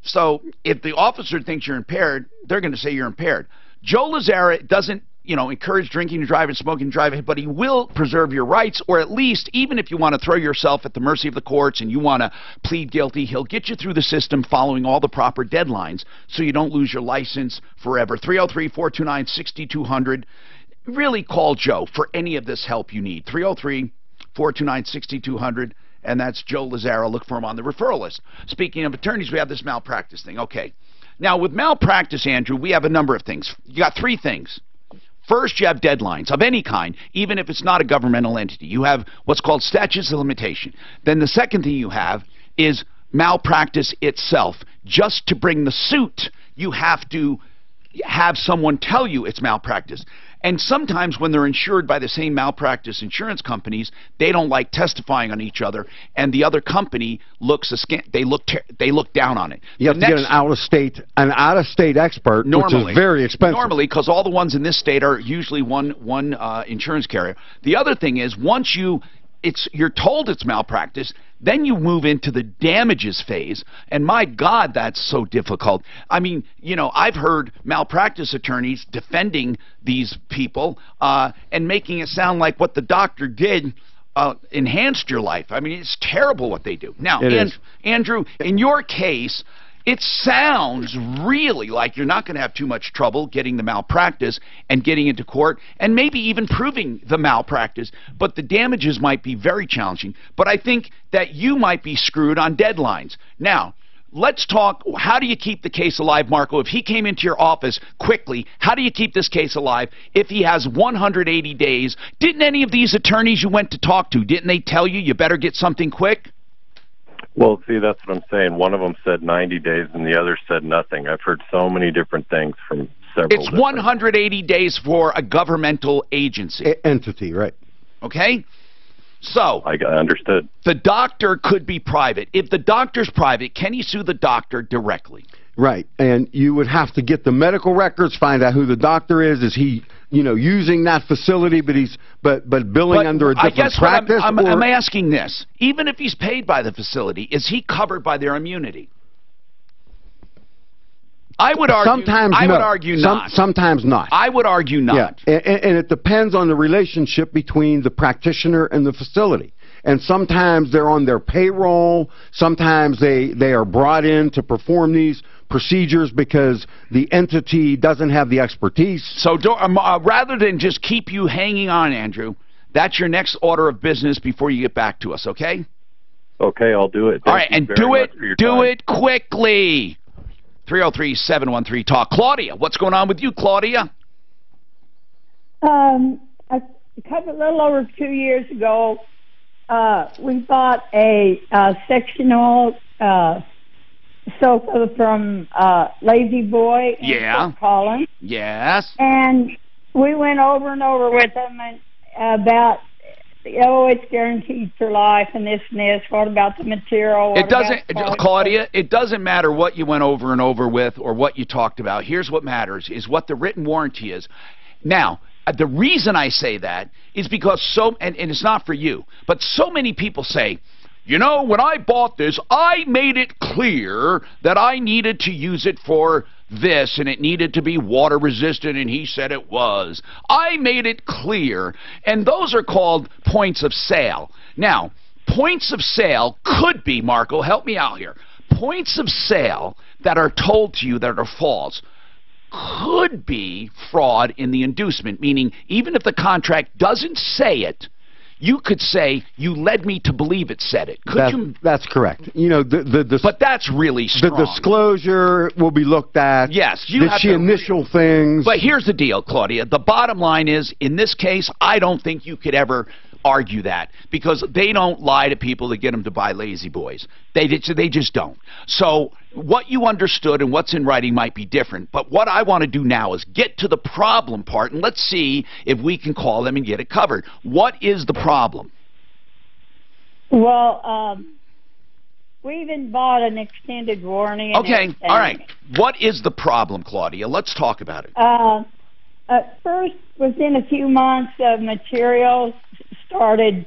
So if the officer thinks you're impaired, they're going to say you're impaired. Joe Lazara doesn't encourage drinking and driving, smoking and driving, but he will preserve your rights, or at least, even if you want to throw yourself at the mercy of the courts and you want to plead guilty, he'll get you through the system following all the proper deadlines so you don't lose your license forever. 303-429-6200. Really call Joe for any of this help you need. 303-429-6200, and that's Joe Lazaro. Look for him on the referral list. Speaking of attorneys, we have this malpractice thing. Okay. Now, with malpractice, Andrew, we have a number of things. You got three things. First, you have deadlines of any kind, even if it's not a governmental entity. You have what's called statutes of limitation. Then the second thing you have is malpractice itself. Just to bring the suit, you have to have someone tell you it's malpractice. And sometimes when they're insured by the same malpractice insurance companies, they don't like testifying on each other, and the other company looks they look down on it. You have to get an out-of-state expert, normally, which is very expensive. Normally, because all the ones in this state are usually one insurance carrier. The other thing is, once you're told it's malpractice, then you move into the damages phase, and my God, that's so difficult. I mean, I've heard malpractice attorneys defending these people and making it sound like what the doctor did enhanced your life. I mean, it's terrible what they do. Now, Andrew, in your case, it sounds really like you're not going to have too much trouble getting the malpractice and getting into court and maybe even proving the malpractice, but the damages might be very challenging. But I think that you might be screwed on deadlines. Now, let's talk, how do you keep the case alive, Marco? If he came into your office quickly, how do you keep this case alive if he has 180 days? Didn't any of these attorneys you went to talk to, didn't they tell you you better get something quick? Well, see, that's what I'm saying. One of them said 90 days and the other said nothing. I've heard so many different things from several. It's 180 days for a governmental agency. Entity, right. Okay? So, I understood. The doctor could be private. If the doctor's private, can he sue the doctor directly? Right, and you would have to get the medical records, find out who the doctor is. Is he, using that facility, but billing under a different practice? I'm asking this: even if he's paid by the facility, is he covered by their immunity? I would argue. Sometimes I no. would argue not. Sometimes not. I would argue not. Yeah, and it depends on the relationship between the practitioner and the facility. And sometimes they're on their payroll. Sometimes they are brought in to perform these procedures because the entity doesn't have the expertise. So rather than just keep you hanging on, Andrew, that's your next order of business before you get back to us, okay? Okay, I'll do it. All right, and do it quickly. 303-713-TALK. Claudia, what's going on with you, Claudia? A little over 2 years ago, we bought a sectional sofa from Lazy Boy in Fort Collins. Yes. And we went over and over with them about, it's guaranteed for life and this and this. What about the material? Claudia, it doesn't matter what you went over and over with or what you talked about. Here's what matters, is what the written warranty is. Now, the reason I say that is because and it's not for you, but so many people say, when I bought this, I made it clear that I needed to use it for this, and it needed to be water resistant, and he said it was. I made it clear, and those are called points of sale. Now, points of sale could be, Marco, help me out here, points of sale that are told to you that are false could be fraud in the inducement, meaning even if the contract doesn't say it, you could say, you led me to believe it said it. That's correct. But that's really strong. The disclosure will be looked at. Yes. Did she initial things? But here's the deal, Claudia. The bottom line is, in this case, I don't think you could ever argue that, because they don't lie to people to get them to buy Lazy Boys. They just don't. So what you understood and what's in writing might be different, but what I want to do now is get to the problem part, and let's see if we can call them and get it covered. What is the problem? Well, we even bought an extended warranty. Okay, all right. What is the problem, Claudia? Let's talk about it. At first, within a few months, materials started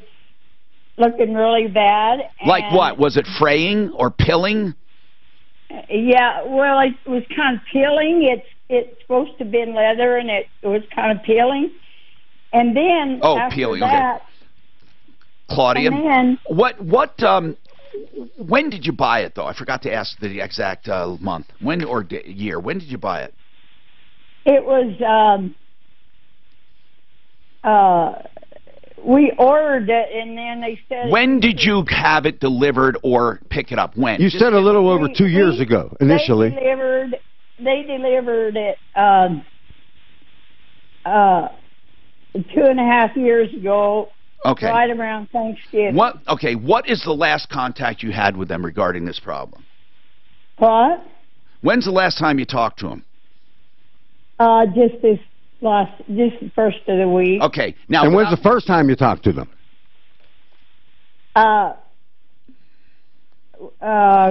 looking really bad. Like what? Was it fraying or pilling? Yeah, well, it was kind of peeling. it's supposed to have been leather, and it was kind of peeling. And then after peeling. that, Okay. Claudia, and then, when did you buy it though? I forgot to ask the exact month. When or year? When did you buy it? it was we ordered it, and then they said. When did you have it delivered or pick it up? When? You said a little over 2 years ago, initially. They delivered it 2.5 years ago. Okay. Right around Thanksgiving. What is the last contact you had with them regarding this problem? What? When's the last time you talked to them? Just the first of the week. Okay. Now. And when's the first time you talked to them?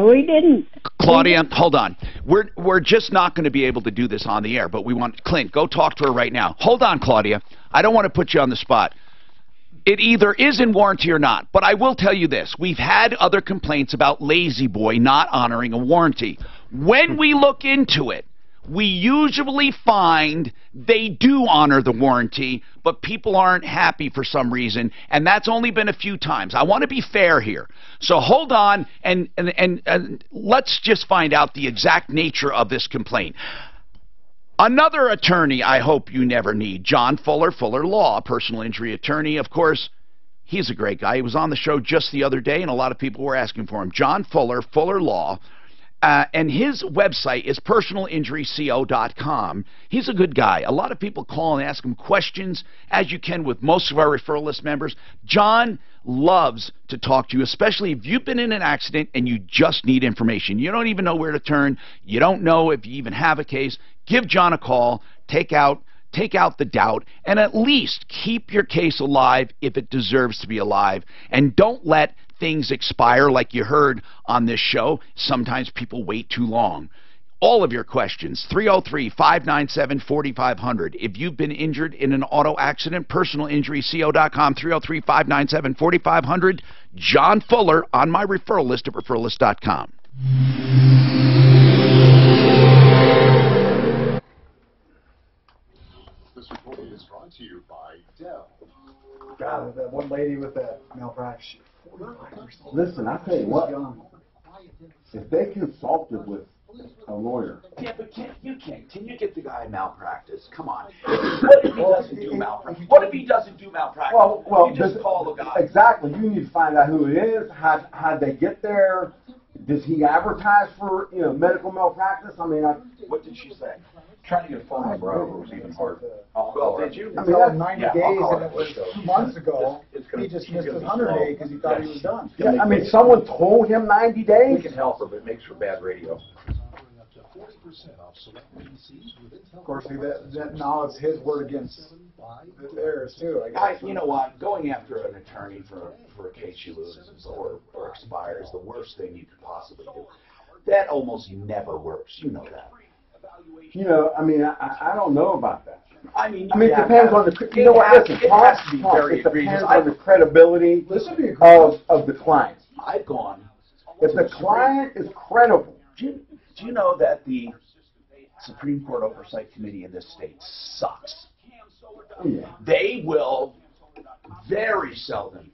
We didn't. Claudia, hold on. We're just not going to be able to do this on the air, but we want Clint, go talk to her right now. Hold on, Claudia. I don't want to put you on the spot. It either is in warranty or not, but I will tell you this. We've had other complaints about Lazy Boy not honoring a warranty. When we look into it, we usually find they do honor the warranty, but people aren't happy for some reason, and that's only been a few times. I want to be fair here. So hold on, and let's just find out the exact nature of this complaint. Another attorney I hope you never need, John Fuller, Fuller Law, personal injury attorney. Of course, he's a great guy. He was on the show just the other day, and a lot of people were asking for him. John Fuller, Fuller Law. And his website is personalinjuryco.com. He's a good guy. A lot of people call and ask him questions, as you can with most of our referral list members. John loves to talk to you, especially if you've been in an accident and you just need information. You don't even know where to turn. You don't know if you even have a case. Give John a call. Take out the doubt, and at least keep your case alive if it deserves to be alive. And don't let things expire like you heard on this show. Sometimes people wait too long. All of your questions, 303-597-4500. If you've been injured in an auto accident, personalinjuryco.com, 303-597-4500. John Fuller on my referral list at referrallist.com. This report is brought to you by Dell. God, that one lady with that malpractice. 45%. Listen, I tell you what. If they consulted with a lawyer. Yeah, but can you get the guy malpractice? Come on. What if he doesn't do malpractice? What if he doesn't do malpractice? Well, you just call the guy. Exactly. You need to find out who it is. How'd they get there? Does he advertise for medical malpractice? I mean, what did she say? Trying to get a phone number over was even harder. Well, did you? I mean, that's 90 days, and it was 2 months ago. He just missed his 100 day because he thought he was done. Yeah, I mean, someone told him 90 days? We can help her, but it makes for bad radio. Of course, see, that now it's his word against theirs, too. You know what? Going after an attorney for a case you lose or expires is the worst thing you could possibly do. That almost never works. You know that. I mean, I don't know about that. I mean, it depends on the. You know what? Listen, it has to be very egregious. It depends on the credibility of the client. I've gone. If the client is credible. Do you know that the Supreme Court Oversight Committee in this state sucks? Yeah. They will very seldom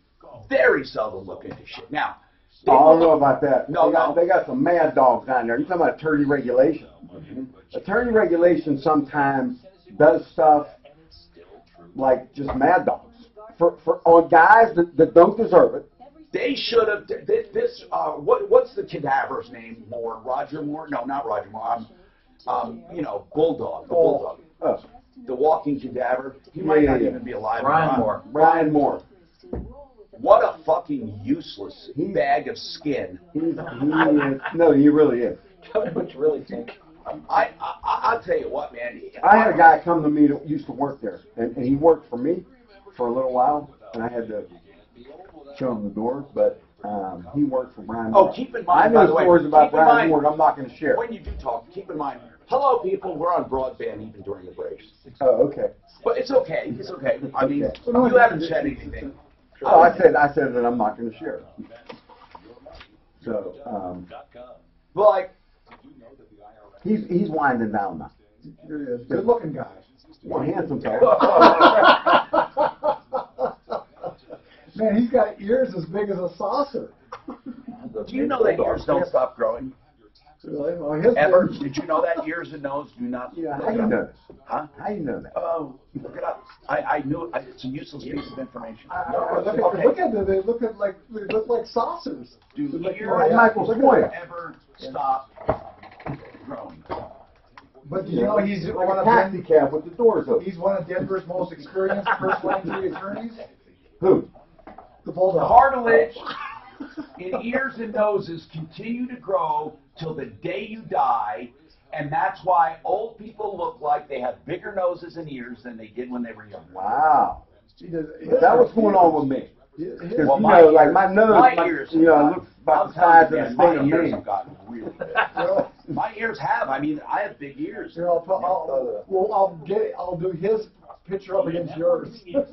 look into shit. Now, I don't know about that. No, they got some mad dogs down there. You're talking about attorney regulation. Attorney regulation sometimes does stuff like just mad dogs on guys that don't deserve it. They should have this. What's the cadaver's name? Roger Moore? No, not Roger Moore. Bulldog. The Bulldog. The walking cadaver. He might not even be alive. Brian Moore. What a fucking useless bag of skin. No, he really is. Tell me what you really think. I'll tell you what, man. I had a guy come to me that used to work there, and he worked for me for a little while, and I had to show him the door, but he worked for Brian Moore. Oh, keep in mind, I know stories about Brian Moore I'm not going to share. When you do talk, keep in mind, hello, people, we're on broadband even during the breaks. Oh, okay. But it's okay. It's okay. I mean, you haven't said anything. Oh, I said that I'm not going to share. So, he's winding down now. Good looking guy. One handsome fellow. Man, he's got ears as big as a saucer. Do you know that ears don't stop growing? Really? Well, his Ever? Did you know that ears and nose do not? Yeah, how you know that? Huh? How you know that? Oh, look it up. I knew it. It's a useless piece of information. Look at them. They look like saucers. Do like ears ever stop growing? But you know he's like one a of taxi cab with the doors open. He's one of Denver's most experienced first-line attorneys. Who? The Bulldog. Cartilage in ears and noses continue to grow till the day you die, and that's why old people look like they have bigger noses and ears than they did when they were young. Wow. That was going on with me. Because, Well, you my know, like ears- my nose, my like, ears you know, have looks about the gotten- size of the man, state my of ears Maine. have gotten really big. My ears have. I mean, I have big ears. Here, I'll do his picture up against yours. Who's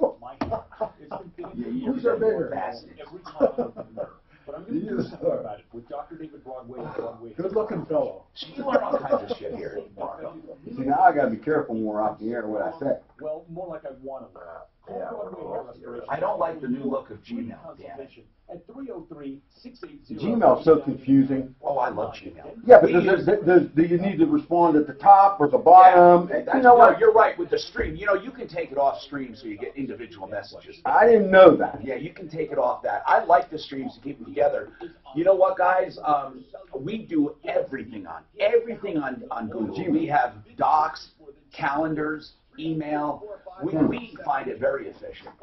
are bigger? But I'm going to do something about it with Dr. David Broadway and Broadway. Good looking fellow. You learn all kinds of shit here. See, now I gotta be careful when we're off the air what I say. Well, more like I want to learn. Yeah. I don't like the new look of Gmail. Damn it. At 303-680. Gmail's so confusing. Oh, I love Gmail. Yeah, but do you need to respond at the top or the bottom? That's, You know what? You're right with the stream. You know, you can take it off stream so you get individual messages. I didn't know that. Yeah, you can take it off that. I like the streams to keep them together. You know what, guys? We do everything on Google. We have docs, calendars, email. We find it very efficient.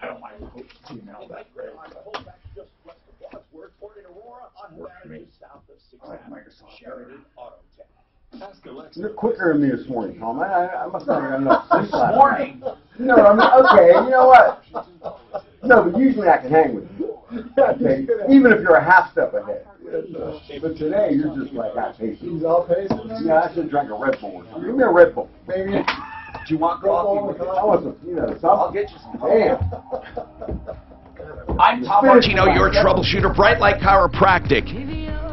I don't mind email that great. You're quicker than me this morning, Tom. I must not have got enough sleep last morning? night. No, I mean, okay, you know what? No, but usually I can hang with you. Okay, even if you're a half step ahead. But today, you're just like outpacing. He's outpacing. Yeah, I should drink a Red Bull. Give me a Red Bull. Maybe. Do you want coffee? I want some, you know, something. I'll get you some. Damn. I'm Tom Martino, your troubleshooter, Bright Light Chiropractic.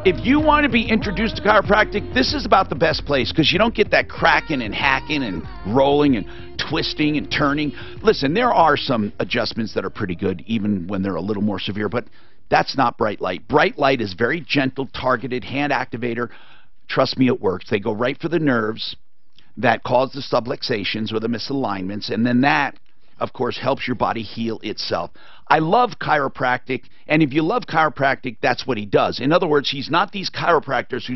If you want to be introduced to chiropractic, this is about the best place because you don't get that cracking and hacking and rolling and twisting and turning. Listen, there are some adjustments that are pretty good even when they're a little more severe, but that's not Bright Light. Bright Light is very gentle, targeted hand activator. Trust me, it works. They go right for the nerves that cause the subluxations or the misalignments, and then that, of course, helps your body heal itself. I love chiropractic, and if you love chiropractic, that's what he does. In other words, he's not these chiropractors who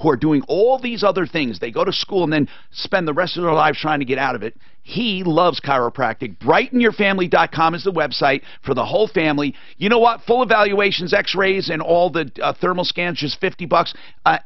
are doing all these other things. They go to school and then spend the rest of their lives trying to get out of it. He loves chiropractic. BrightenYourFamily.com is the website for the whole family. You know what? Full evaluations, x-rays, and all the thermal scans, just $50,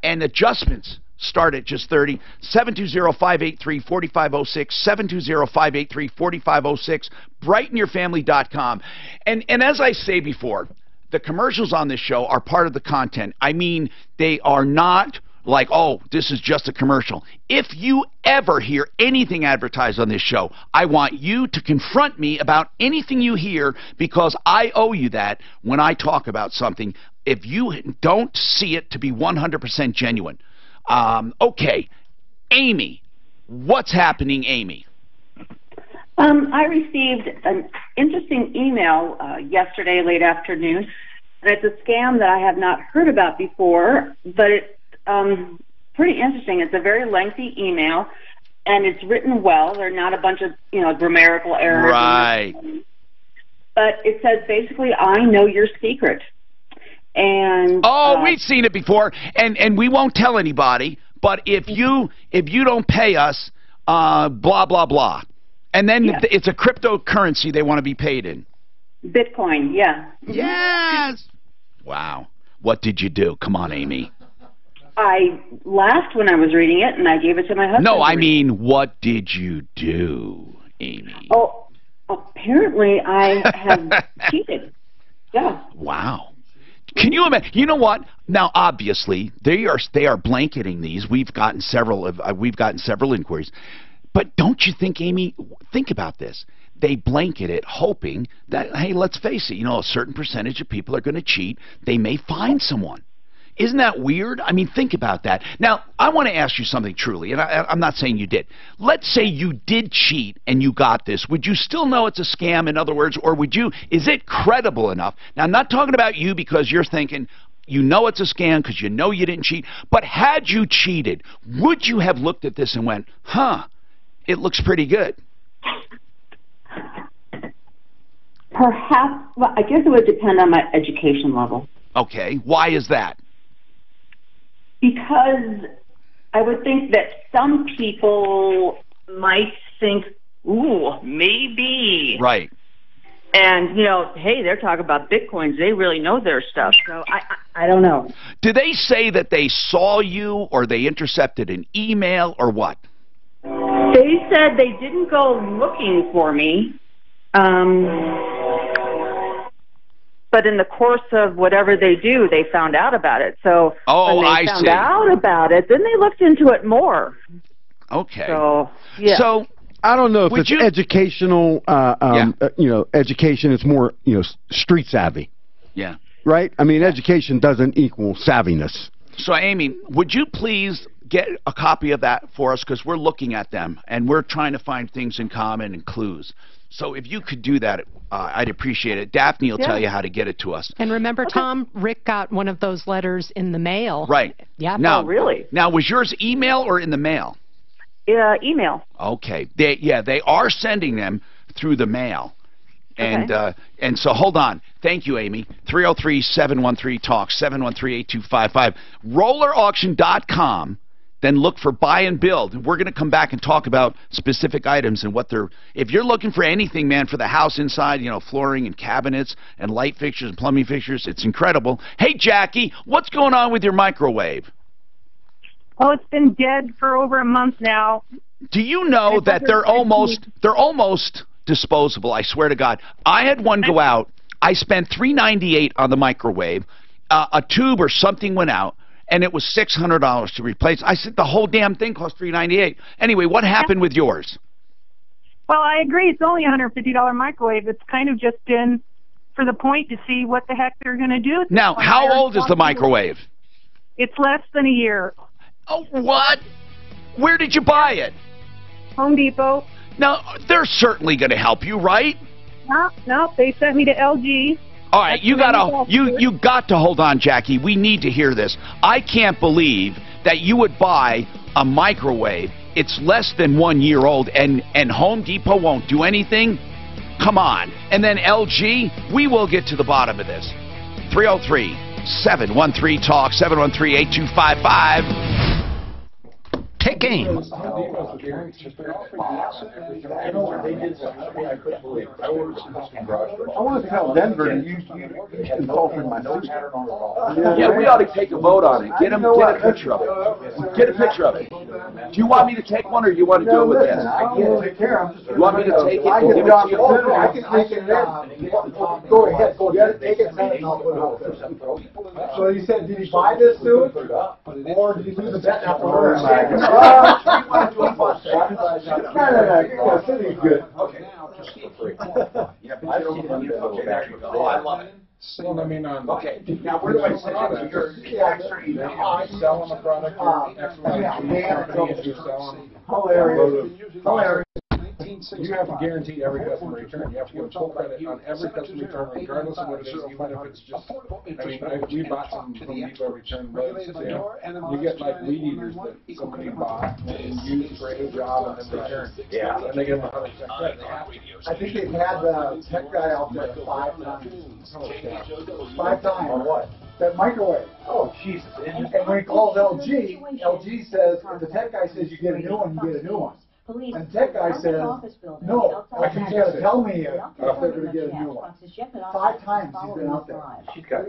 and adjustments start at just $30. 720-583-4506, 720-583-4506, BrightenYourFamily.com. And as I say before, the commercials on this show are part of the content. I mean, they are not like, oh, this is just a commercial. If you ever hear anything advertised on this show, I want you to confront me about anything you hear because I owe you that when I talk about something if you don't see it to be 100% genuine. Okay, Amy, what's happening, Amy? I received an interesting email yesterday late afternoon, and it's a scam that I have not heard about before, but it's pretty interesting. It's a very lengthy email, and it's written well. There are not a bunch of, grammatical errors. Right. But it says basically, I know your secret. And we've seen it before, and we won't tell anybody. But if you don't pay us, blah blah blah, and then it's a cryptocurrency they want to be paid in. Bitcoin, yeah. Yes. Wow. What did you do? Come on, Amy. I laughed when I was reading it, and I gave it to my husband. No, I mean, what did you do, Amy? Oh, apparently I have cheated. Yeah. Wow. Can you imagine? You know what? Now, obviously, they are blanketing these. We've gotten several inquiries, but don't you think, Amy? Think about this. They blanket it, hoping that, hey, let's face it. A certain percentage of people are going to cheat. They may find someone. Isn't that weird? I mean, think about that. Now, I want to ask you something truly, and I'm not saying you did. Let's say you did cheat and you got this. Would you still know it's a scam, in other words, or is it credible enough? Now, I'm not talking about you because you're thinking, you know it's a scam because you know you didn't cheat, but had you cheated, would you have looked at this and went, huh, it looks pretty good? Perhaps, well, I guess it would depend on my education level. Okay, why is that? Because I would think that some people might think, ooh, maybe. Right. And, you know, hey, they're talking about Bitcoins. They really know their stuff. So I don't know. Do they say that they saw you or they intercepted an email or what? They said they didn't go looking for me. But in the course of whatever they do, they found out about it. So when they found out about it, then they looked into it more. Okay. So, yeah. So I don't know if it's educational, you know, education. It's more, you know, street savvy. Yeah. Right? I mean, education doesn't equal savviness. So, Amy, would you please get a copy of that for us? Because we're looking at them, and we're trying to find things in common and clues. So if you could do that, I'd appreciate it. Daphne will tell you how to get it to us. And remember, Tom, Rick got one of those letters in the mail. Right. Yeah. Now, oh, really? Now, was yours email or in the mail? Email. Okay. They are sending them through the mail. And and so hold on. Thank you, Amy. 303-713-TALK, 713-8255. RollerAuction.com. Then look for buy and build. We're going to come back and talk about specific items and what they're... If you're looking for anything, man, for the house inside, you know, flooring and cabinets and light fixtures and plumbing fixtures, it's incredible. Hey, Jackie, what's going on with your microwave? Oh, it's been dead for over a month now. Do you know that they're almost disposable? I swear to God. I had one go out. I spent $398 on the microwave. A tube or something went out. And it was $600 to replace. I said the whole damn thing cost $398. Anyway, what happened with yours? Well, I agree. It's only a $150 microwave. It's kind of just been for the point to see what the heck they're going to do. Now, how old is the microwave? It's less than a year. Oh, what? Where did you buy it? Home Depot. Now, they're certainly going to help you, right? No, they sent me to LG. All right, you got to hold on, Jackie. We need to hear this. I can't believe that you would buy a microwave. It's less than 1 year old, and Home Depot won't do anything. Come on. And then LG, we will get to the bottom of this. 303-713-TALK, 713-8255. Take aim. I want to tell Denver that you insulted my sister. Yeah, we ought to take a vote on it. Get a picture of it. Get a picture of it. Do you want me to take one, or do you want to do it with this? I can't take care of it. You want me to take it and give it to you? I can take it there. Go ahead. Go ahead. Take it. So you said, did he buy this suit? Or did he lose a bet after order? No, city's good. Okay. Yeah, but I don't want you to there you go. Oh, I love it. Well, I mean, okay. Now, where do I send it to your extra email? Selling the product, you're selling. Hilarious. You have to guarantee every customer return. You have to give full credit on every customer return, regardless of what it is, even if it's just... I mean, we bought some Home Depot return loads. You get like weed eaters that somebody bought and used for a job and then returned. Yeah. And they give them 100% credit. I think they've had the tech guy out there 5 times. 5 times. On what? That microwave. Oh, Jesus. And when he calls LG, LG says, the tech guy says you get a new one, you get a new one. And the tech guy says, no, you got to tell me if they're going to get a new one. 5 times he's been out there.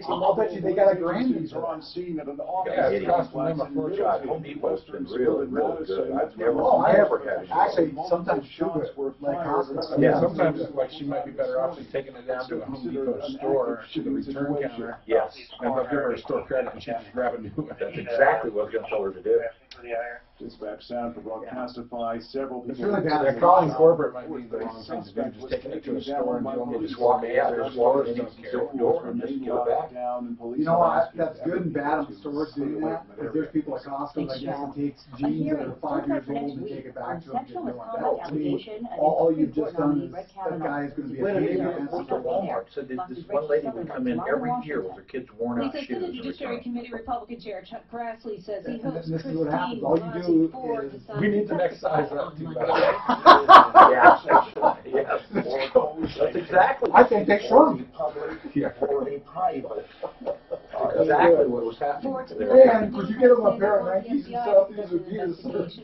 I'll bet you they got a grand these on scene at an office. Yeah, it's costing them a fortune. Home Depot's been really good. I've never had it. Actually, sometimes sugar, like hospitals. Yeah, sometimes it's like she might be better off just taking it down to a Home Depot store, to the return counter. Yes. And they'll give her a store credit and she can grab a new one. That's exactly what I was going to tell her to do. for the IR. Dispatch sound for Broadcastify. Several people. It's really bad. They're calling corporate might be the wrong thing to do, just taking it to a store and telling them to walk in. Their stores don't care. You know what? That's good and bad on stores doing that. Because there's people at Costco that guess it takes jeans that are 5 years old and take it back to them. To me, all you've just done is that guy is going to be a pain in the ass. Walmart said that this one lady would come in every year with her kids worn out Lisa, shoes. Senate Judiciary Committee Republican Chair Chuck Grassley says he hopes This is what happens. Christine All you do is We need to excise that too bad. Yes. That's exactly. I think they shrunk. For a private. Exactly what was happening. And could you get them a pair of Nikes and stuff? These would be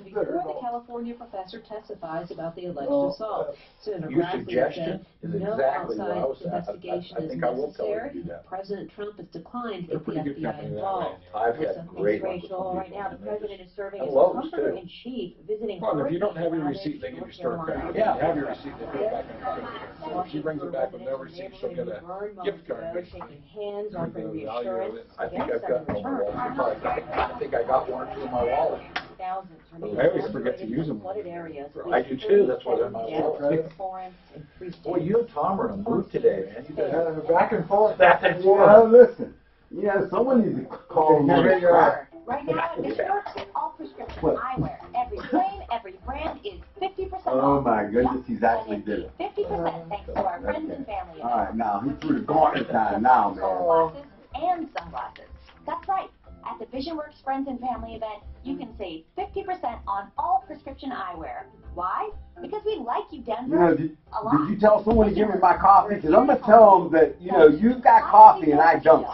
before the California professor testifies about the alleged assault. Senator Your Grassley suggestion said is no exactly what I outside was saying. investigation I is think I will tell her to necessary. do that. President Trump has declined to They're get the pretty good FBI company that involved. I've had Listen, great thanks, luck with Rachel. some Right now, the people. president is serving as And the Lowe's, commander too. in chief, visiting Well, if you don't have your hurricane receipt, they give you North store credit. Carolina. If you have your receipt, they put it back in the refrigerator. So if she brings it back with no receipt, she'll get a gift card. Shaking hands, The offering value of reassurance. it. I think I've got one more. I think I got one or two in my wallet. I always forget to use them. I do too. That's why they're in my wallet. Boy, you and Tom are in a mood today, man. You guys Back and forth. back and Well, forth. listen. Yeah, someone needs to call me. Right now, at Bishop all prescription What? eyewear, every frame, every brand is 50% Oh off. my goodness, he's actually did it. 50% thanks to our friends and family. All right, now he threw the gauntlet time now, man. Glasses and sunglasses. That's right. At the VisionWorks Friends and Family event, you can save 50% on all prescription eyewear. Why? Because we like you, Denver. You know, did a lot. you tell someone to give me my coffee? Because I'm going to tell them that, you know, you've got coffee and I don't.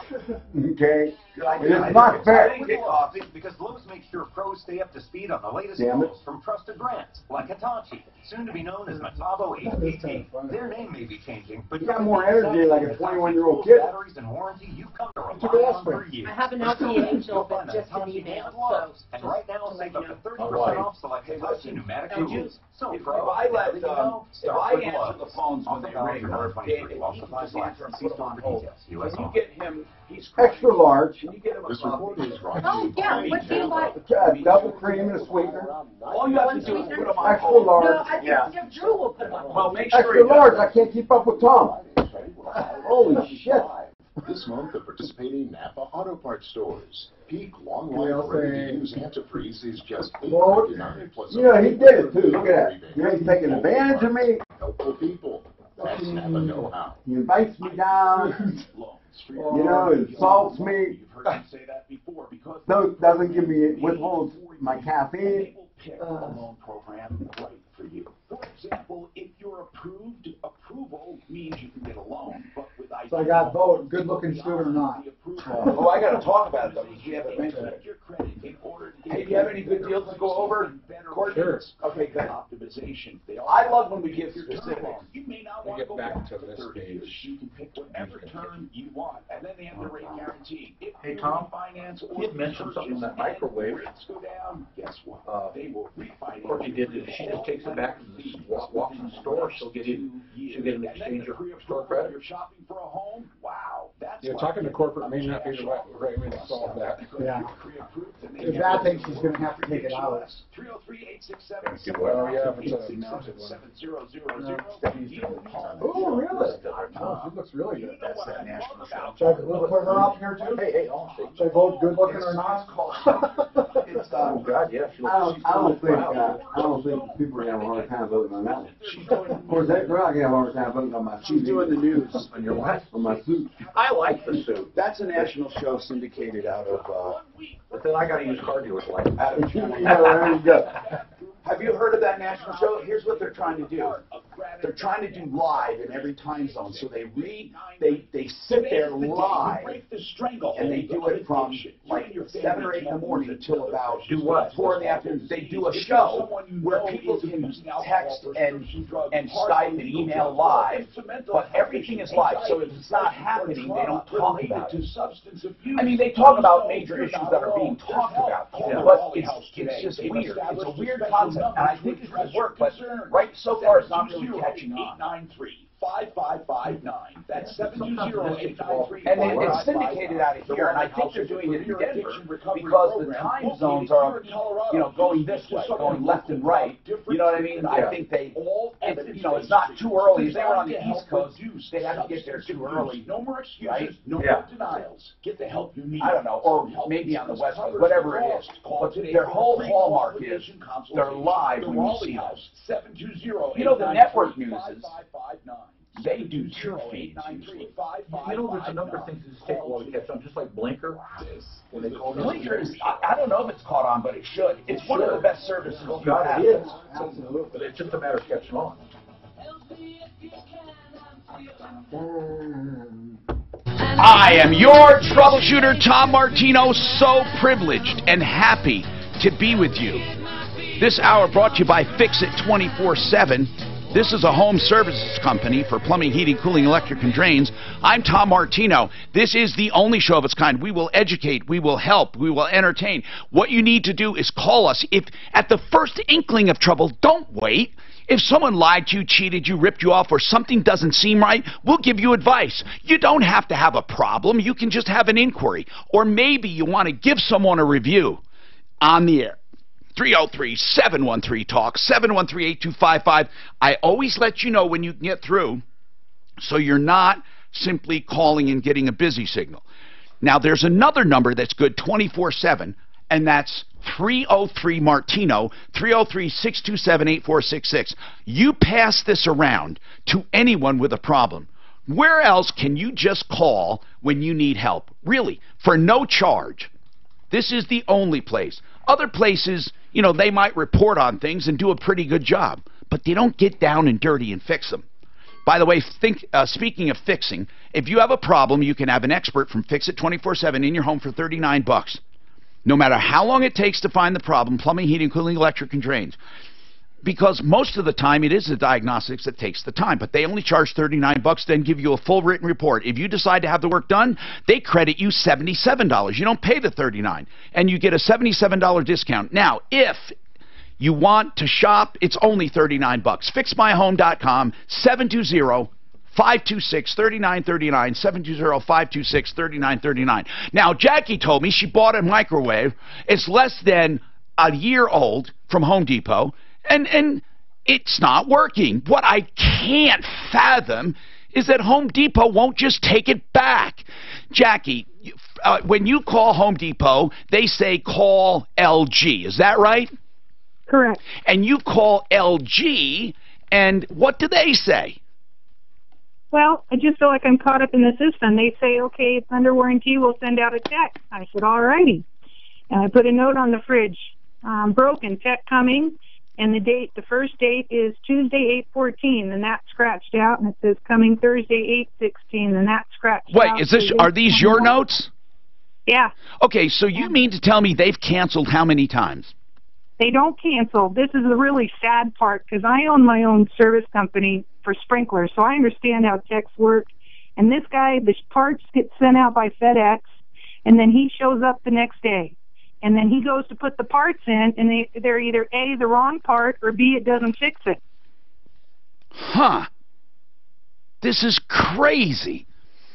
Okay? And it's not fair. I didn't get coffee because Lowe's makes sure pros stay up to speed on the latest Damn it. models from trusted brands like Hitachi, soon to be known as Metabo HPT. Their name may be changing, but You got more energy like a 21-year-old kid. batteries and warranty you've come to rely on for years. I have an LP Angel, but just an email. So And right now, save up to 30% off select Hitachi pneumatic Could you- tools. So, If pro, I let, if I answer the phones when they ring, Dave, if he can just answer and put them on hold, can you get him, he's Extra large. Can you get him a This coffee? report is brought to Oh, you yeah, by what do you like? Double cream and a sweetener. All you have to do is put them on Extra hold. large. No, I think Drew will put one on. Well, make sure he Extra does large. that. I can't keep up with Tom. Holy shit. this month at participating Napa Auto Parts stores. Peak long They'll life ready to say- use antifreeze is just Well, $8.99 plus you know, he did it too. Look at that. You ain't taking advantage of me. helpful people. That's Napa know-how. He invites me down. You know, insults me. You've heard me say that before because Doesn't give me, withholds my caffeine. pick a loan program right for you. For example, if you're approved, approval means you can get a loan, but with So I got both, good looking student or not. Oh, I gotta talk about it though, because we haven't mentioned it. Hey, do you have any good deals to go over? Courtney? Sure. Okay, good. Optimization. I love when we give specifics. You may not We want to get go back back to to this 30 page. years. You can pick whatever term you want, and then they have the rate guarantee. If Hey, you Tom, refinance he had mentioned something in that microwave. rates go down, guess what? They will refinance. Courtney did this, she just takes it back and just walks in the store, she'll get an exchange of store credit. You're shopping for a home? Wow, that's Yeah, talking to corporate may not be the right way to solve that. Yeah. If that thing, she's gonna have to take it out. 303-867. Well, yeah, if it's a mounted one. 7000. Oh, really? Oh, she looks really good. That's that national show. Should I put her up here too? Hey, I'll see. Should I vote good looking or not? It's, oh God, yeah. I don't think people are gonna have a hard time voting on that one. Of course, that girl gonna have a hard time voting on my suit. She's doing the news. On your what? On my suit. I like the suit, That's a national show syndicated out of, but then I gotta use car dealers like out of Yeah, there you go. Have you heard of that national show? Here's what they're trying to do. They're trying to do live in every time zone. So they sit there live, and they do it from like 7 or 8 in the morning until about 4 in the afternoon. They do a show where people can text and Skype and email live, but everything is live. So if it's not happening, they don't talk about it. I mean, they talk about major issues that are being talked about, but it's just weird. It's a weird concept, and I think it could work, but right so far it's not really catching on. 5559. That's 720-893. And it's syndicated out of here, and I think they're doing it in Denver because the time zones are, going this way, going left and right. You know what I mean? I think it's not too early. If they were on the East Coast, they have to get there too early. No more excuses, right? no more denials. Get the help you need. I don't know, or maybe on the West Coast, whatever it is. But their whole hallmark is they're live when you see us. The network news is they do two feeds usually. There's a number of things that just take a while to catch on, just like Blinker. When they call Blinker is, I don't know if it's caught on, but it should. It's one of the best services you have. It is, absolutely. It's just a matter of catching on. I am your troubleshooter, Tom Martino, so privileged and happy to be with you. This hour brought to you by Fix It 24/7. This is a home services company for plumbing, heating, cooling, electric, and drains. I'm Tom Martino. This is the only show of its kind. We will educate, we will help, we will entertain. What you need to do is call us. If at the first inkling of trouble, don't wait. If someone lied to you, cheated you, ripped you off, or something doesn't seem right, we'll give you advice. You don't have to have a problem. You can just have an inquiry. Or maybe you want to give someone a review on the air. 303-713-TALK, 713-8255. I always let you know when you can get through, so you're not simply calling and getting a busy signal. Now, there's another number that's good 24/7, and that's 303-MARTINO, 303-627-8466. You pass this around to anyone with a problem. Where else can you just call when you need help? Really, for no charge. This is the only place. Other places, they might report on things and do a pretty good job, but they don't get down and dirty and fix them. By the way, speaking of fixing, if you have a problem, you can have an expert from Fix It 24/7 in your home for $39. No matter how long it takes to find the problem, plumbing, heating, cooling, electric, and drains. Because most of the time it is the diagnostics that takes the time, but they only charge $39, then give you a full written report. If you decide to have the work done, they credit you $77. You don't pay the $39, and you get a $77 discount. Now, if you want to shop, it's only $39. FixMyHome.com, 720-526-3939, 720-526-3939. Now, Jackie told me she bought a microwave. It's less than a year old from Home Depot, and it's not working. What I can't fathom is that Home Depot won't just take it back. Jackie, when you call Home Depot, they say call LG. Is that right? Correct. And you call LG, and what do they say? Well, I just feel like I'm caught up in the system. They say, okay, it's under warranty, we'll send out a check. I said, all righty. And I put a note on the fridge, broken, check coming, and the first date is Tuesday, 8/14, and that's scratched out, and it says coming Thursday, 8/16, and that's scratched out. Wait, are these your notes? Yeah. Okay, so you mean to tell me they've canceled how many times? They don't cancel. This is the really sad part, because I own my own service company for sprinklers, so I understand how techs work. And this guy, the parts get sent out by FedEx, and then he shows up the next day. And then he goes to put the parts in, and they're either A, the wrong part, or B, it doesn't fix it. Huh. This is crazy.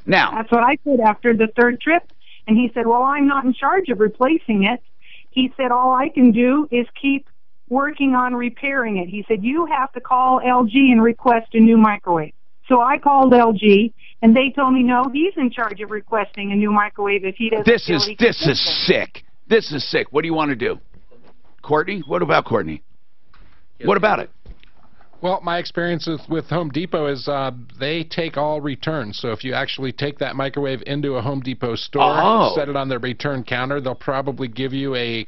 Now, that's what I said after the third trip. And he said, well, I'm not in charge of replacing it. He said, all I can do is keep working on repairing it. He said, you have to call LG and request a new microwave. So I called LG, and they told me, no, he's in charge of requesting a new microwave if he doesn't. This is sick. This is sick. What do you want to do? Courtney? What about Courtney? What about it? Well, my experiences with Home Depot is they take all returns. So if you actually take that microwave into a Home Depot store, set it on their return counter, they'll probably give you a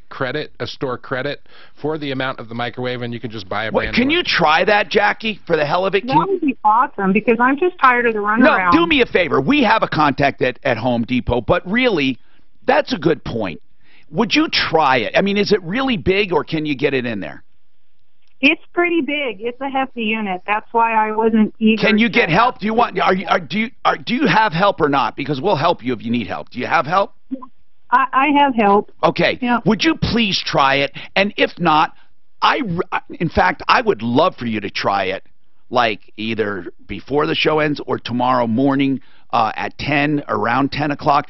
store credit for the amount of the microwave, and you can just buy a brand new one. Can you try that, Jackie, for the hell of it? That would be awesome, because I'm just tired of the runaround. No, do me a favor. We have a contact at Home Depot, but really, that's a good point. Would you try it? I mean, is it really big, or can you get it in there? It's pretty big. It's a hefty unit. That's why I wasn't eager. Can you get help? Do you want? Do you have help or not? Because we'll help you if you need help. Do you have help? I have help. Okay. Yeah. Would you please try it? And if not, in fact, I would love for you to try it like either before the show ends or tomorrow morning at 10, around 10 o'clock.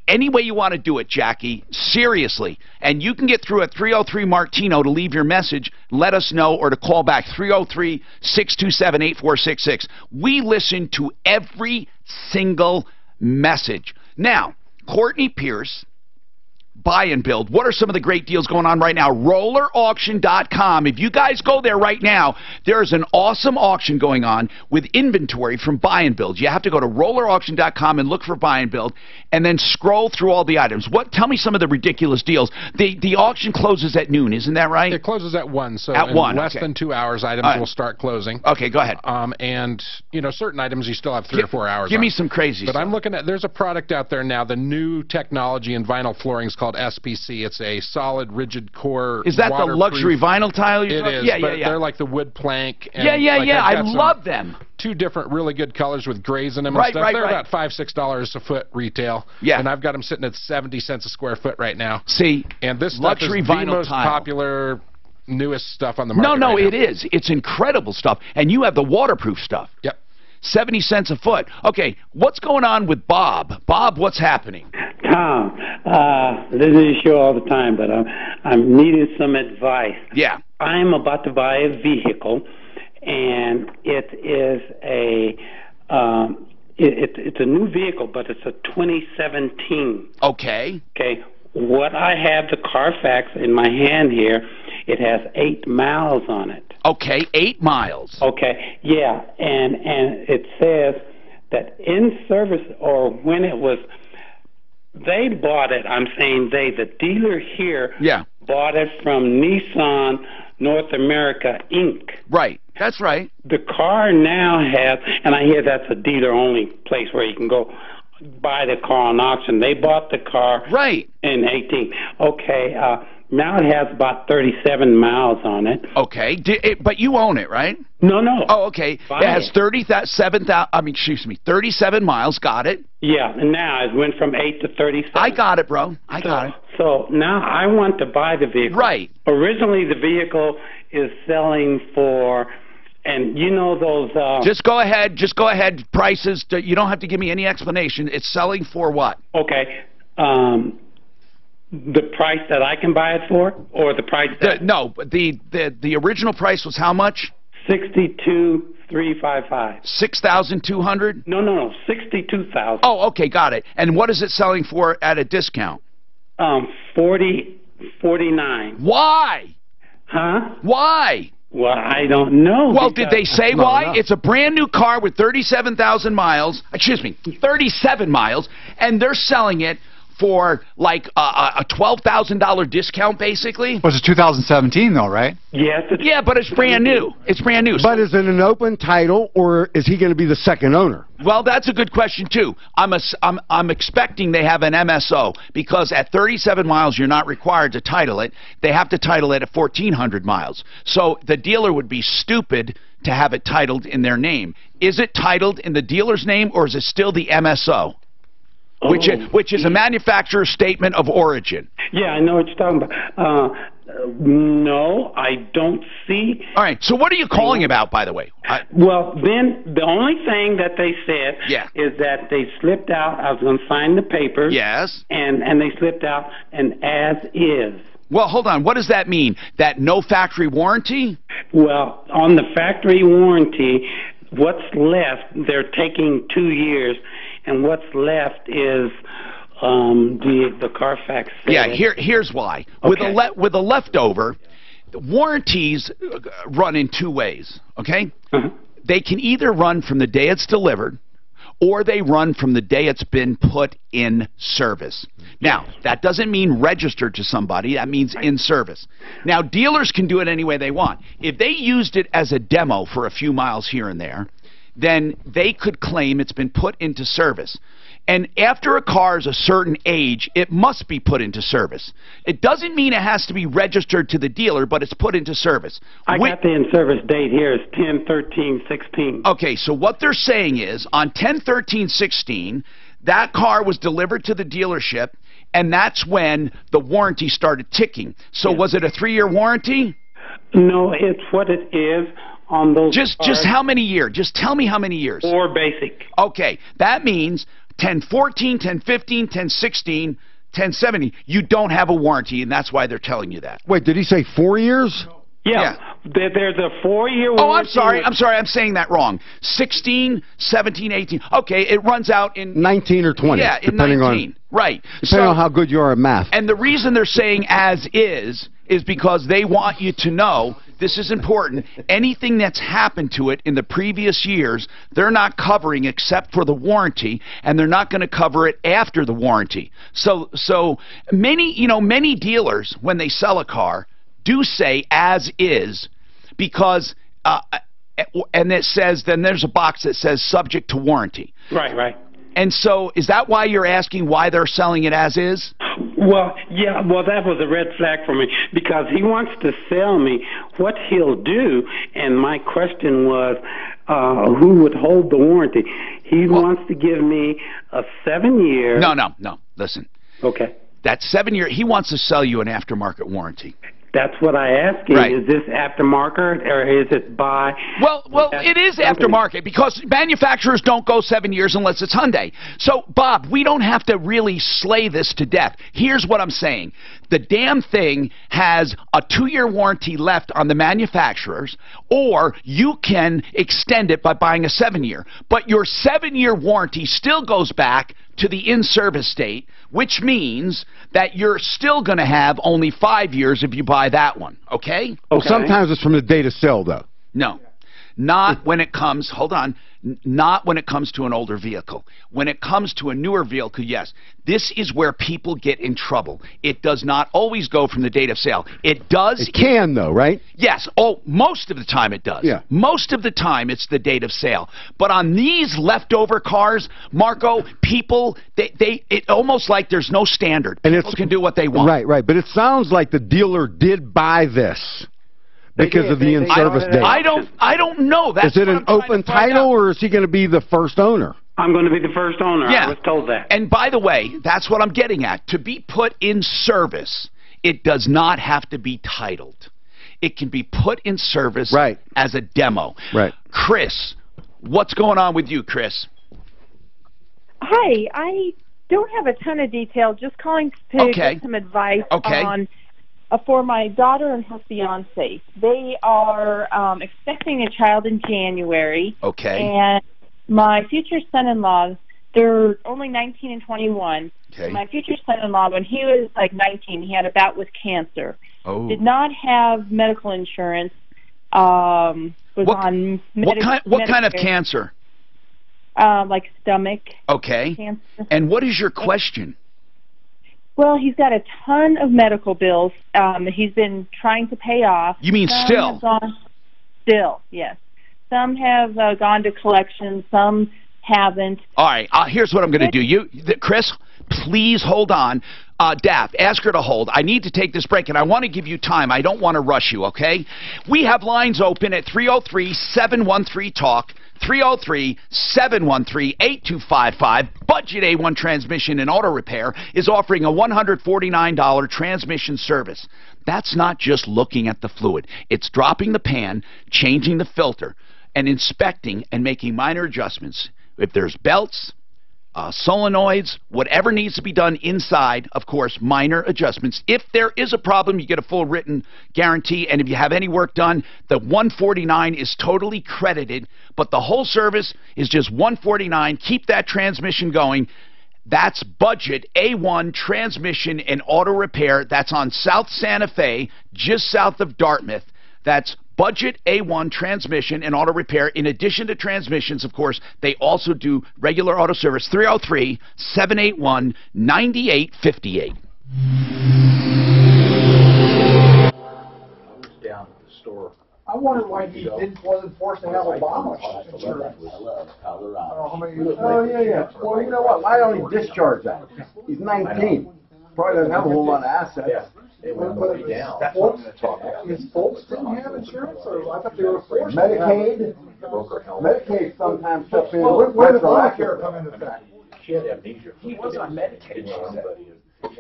Any way you want to do it, Jackie, seriously. And you can get through at 303-MARTINO to leave your message, let us know, or to call back 303-627-8466. We listen to every single message. Now, Courtney Pierce, Buy and Build. What are some of the great deals going on right now? RollerAuction.com. If you guys go there right now, there's an awesome auction going on with inventory from Buy and Build. You have to go to RollerAuction.com and look for Buy and Build, and then scroll through all the items. Tell me some of the ridiculous deals. The auction closes at noon, isn't that right? It closes at 1, so at in 1, less than 2 hours, items will start closing. Okay, go ahead. And, you know, certain items you still have 3 or 4 hours Give on. me some crazy But stuff. I'm looking at, there's a product out there now, the new technology in vinyl flooring is called SPC. It's a solid, rigid core. Is that the luxury vinyl tile? It is. Yeah, but they're like the wood plank. And I love them. 2 different really good colors with grays in them Right, and stuff. right, They're right. about $5-6 a foot retail. Yeah. And I've got them sitting at 70 cents a square foot right now. See, and this stuff luxury is the vinyl most tile. popular, newest stuff on the market. No, right it is. It's incredible stuff. And you have the waterproof stuff. Yep. 70 cents a foot. Okay, what's going on with Bob? Bob, what's happening? Tom, listen to your show all the time, but I'm needing some advice. Yeah. I'm about to buy a vehicle, and it is it's a new vehicle, but it's a 2017. Okay. Okay. What I have the Carfax in my hand here, it has 8 miles on it. Okay, 8 miles. Okay, yeah, and it says that in service, or when it was, they bought it, I'm saying the dealer here bought it from Nissan North America, Inc. Right, that's right. The car now has, and I hear that's a dealer-only place where you can go buy the car on auction. They bought the car in 18. Okay, now it has about 37 miles on it. Okay, but you own it, right? No. Oh, okay. It has 37 miles. Got it. Yeah, and now it went from 8 to 37. I got it, bro. I got it. So now I want to buy the vehicle. Right. Originally, the vehicle is selling for, and you know those... Just go ahead. Prices. You don't have to give me any explanation. It's selling for what? Okay. The price that I can buy it for, or the price that... the original price was how much? $62,355. 6,200? No, 62,000. Oh, okay, got it. And what is it selling for at a discount? 49. Why? Huh? Why? Well, I don't know. Well, did they say why? It's a brand new car with 37,000 miles. Excuse me, 37 miles, and they're selling it for like a $12,000 discount, basically. Was it 2017 though, right? Yes. Yeah, but it's brand new. It's brand new. But is it an open title, or is he going to be the second owner? Well, that's a good question too. I'm expecting they have an MSO, because at 37 miles you're not required to title it. They have to title it at 1,400 miles. So the dealer would be stupid to have it titled in their name. Is it titled in the dealer's name, or is it still the MSO? Which is a manufacturer's statement of origin. Yeah, I know what you're talking about. No, I don't see. All right, so what are you calling about, by the way? Well, then the only thing that they said is that they slipped out. I was going to sign the papers. Yes. And they slipped out an as is. Well, hold on. What does that mean? That no factory warranty? Well, on the factory warranty, what's left, they're taking 2 years. And what's left is the Carfax sale. Yeah, here's why. Okay. With a leftover, warranties run in 2 ways, okay? They can either run from the day it's delivered, or they run from the day it's been put in service. Now, that doesn't mean registered to somebody. That means in service. Now, dealers can do it any way they want. If they used it as a demo for a few miles here and there, then they could claim it's been put into service. And after a car is a certain age, it must be put into service. It doesn't mean it has to be registered to the dealer, but it's put into service. I got the in-service date here. It's 10/13/16. Okay, so what they're saying is, on 10/13/16, that car was delivered to the dealership, and that's when the warranty started ticking. So was it a 3-year warranty? No, it's what it is on those Just how many years? Just tell me how many years. 4 basic. Okay, that means 1014, 1015, 1016, 1017. You don't have a warranty, and that's why they're telling you that. Wait, did he say 4 years? Yeah. There's a 4-year warranty. Oh, I'm sorry. I'm saying that wrong. 16, 17, 18. Okay, it runs out in 19 or 20. Yeah, in depending 19. Right. Depending on how good you are at math. And the reason they're saying as is because they want you to know, this is important, anything that's happened to it in the previous years, they're not covering except for the warranty, and they're not going to cover it after the warranty. So many dealers, when they sell a car, do say as is, because and it says, then there's a box that says subject to warranty. Right. And so is that why you're asking why they're selling it as is? Well, yeah, that was a red flag for me, because he wants to sell me what he'll do, and my question was, who would hold the warranty? He wants to give me a 7-year... No, listen. Okay. That 7-year, he wants to sell you an aftermarket warranty. That's what I asked him. Right. Is this aftermarket or is it by... Well, it is aftermarket, because manufacturers don't go 7 years unless it's Hyundai. So, Bob, we don't have to really slay this to death. Here's what I'm saying. The damn thing has a 2-year warranty left on the manufacturers, or you can extend it by buying a 7-year. But your 7-year warranty still goes back to the in-service date, which means that you're still going to have only 5 years if you buy that one, okay? Well, sometimes it's from the date of sale, though. No. Not when it comes, hold on, not when it comes to an older vehicle. When it comes to a newer vehicle, yes. This is where people get in trouble. It does not always go from the date of sale. It does. It can, though, right? Yes. Oh, most of the time it does. Yeah. Most of the time it's the date of sale. But on these leftover cars, Marco, people, it almost like there's no standard. And people can do what they want. Right. But it sounds like the dealer did buy this. Because of the in-service date. I don't know. That's is it an open title, or is he going to be the first owner? I'm going to be the first owner. Yeah. I was told that. And by the way, that's what I'm getting at. To be put in service, it does not have to be titled. It can be put in service as a demo. Right. Chris, what's going on with you, Chris? Hi. I don't have a ton of detail. Just calling to get some advice on... for my daughter and her fiance. They are expecting a child in January. Okay. And my future son-in-law, they're only 19 and 21. Okay. My future son-in-law, when he was like 19, he had a bout with cancer. Oh. Did not have medical insurance. Was on what kind of cancer? Like stomach cancer. And what is your question? Well, he's got a ton of medical bills he's been trying to pay off. You mean still? Still, yes. Some have gone to collections, some haven't. All right, here's what I'm going to do. Chris, please hold on. Daff, ask her to hold. I need to take this break, and I want to give you time. I don't want to rush you, okay? We have lines open at 303-713-TALK. 303-713-8255. Budget A1 Transmission and Auto Repair is offering a $149 transmission service. That's not just looking at the fluid. It's dropping the pan, changing the filter, and inspecting and making minor adjustments. If there's belts, solenoids, whatever needs to be done inside, of course, minor adjustments. If there is a problem, you get a full written guarantee, and if you have any work done, the $149 is totally credited, but the whole service is just $149. Keep that transmission going. That's Budget A1 Transmission and Auto Repair. That's on South Santa Fe, just south of Dartmouth. That's Budget A1 Transmission and Auto Repair. In addition to transmissions, of course, they also do regular auto service. 303-781-9858. Down at the store. I wonder why he wasn't forced to have Obama insurance. Oh, yeah. Well, you know what? Why don't he discharge that? He's 19. Probably doesn't have a whole lot of assets. Yeah. It went way down. His folks didn't have insurance, or I thought they were forced. Medicaid sometimes steps in. When did Obamacare come into effect? She had amnesia. He was on medication.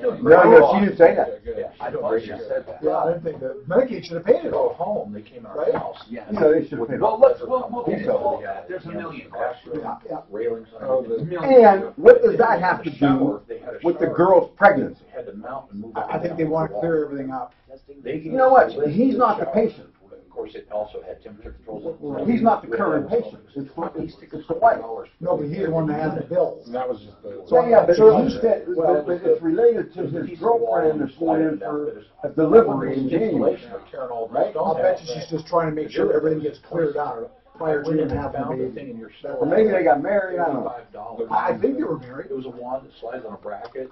No, she didn't say that. Yeah, I don't think she said that. Yeah, I didn't think that. Medicaid should have paid it. Go home, they came to our house. Yeah. No, they should have paid Well, it. we'll get into that. There's a million questions. Yeah. Railings. And what does that have to do with the girl's pregnancy? Had to mount and move I think they want to clear everything up. You know what? He's not the patient. Of course, it also had temperature controls. He's not the current patient. It's the wife. No, but he's the one that has the bills. And that was just the. Yeah, but it's related to his girlfriend that's going in for a delivery in January. Right? I'll bet you she's just trying to make sure everything gets cleared out prior to him having a baby. Or maybe they got married, I don't know. I think they were married. It was a wand that slides on a bracket.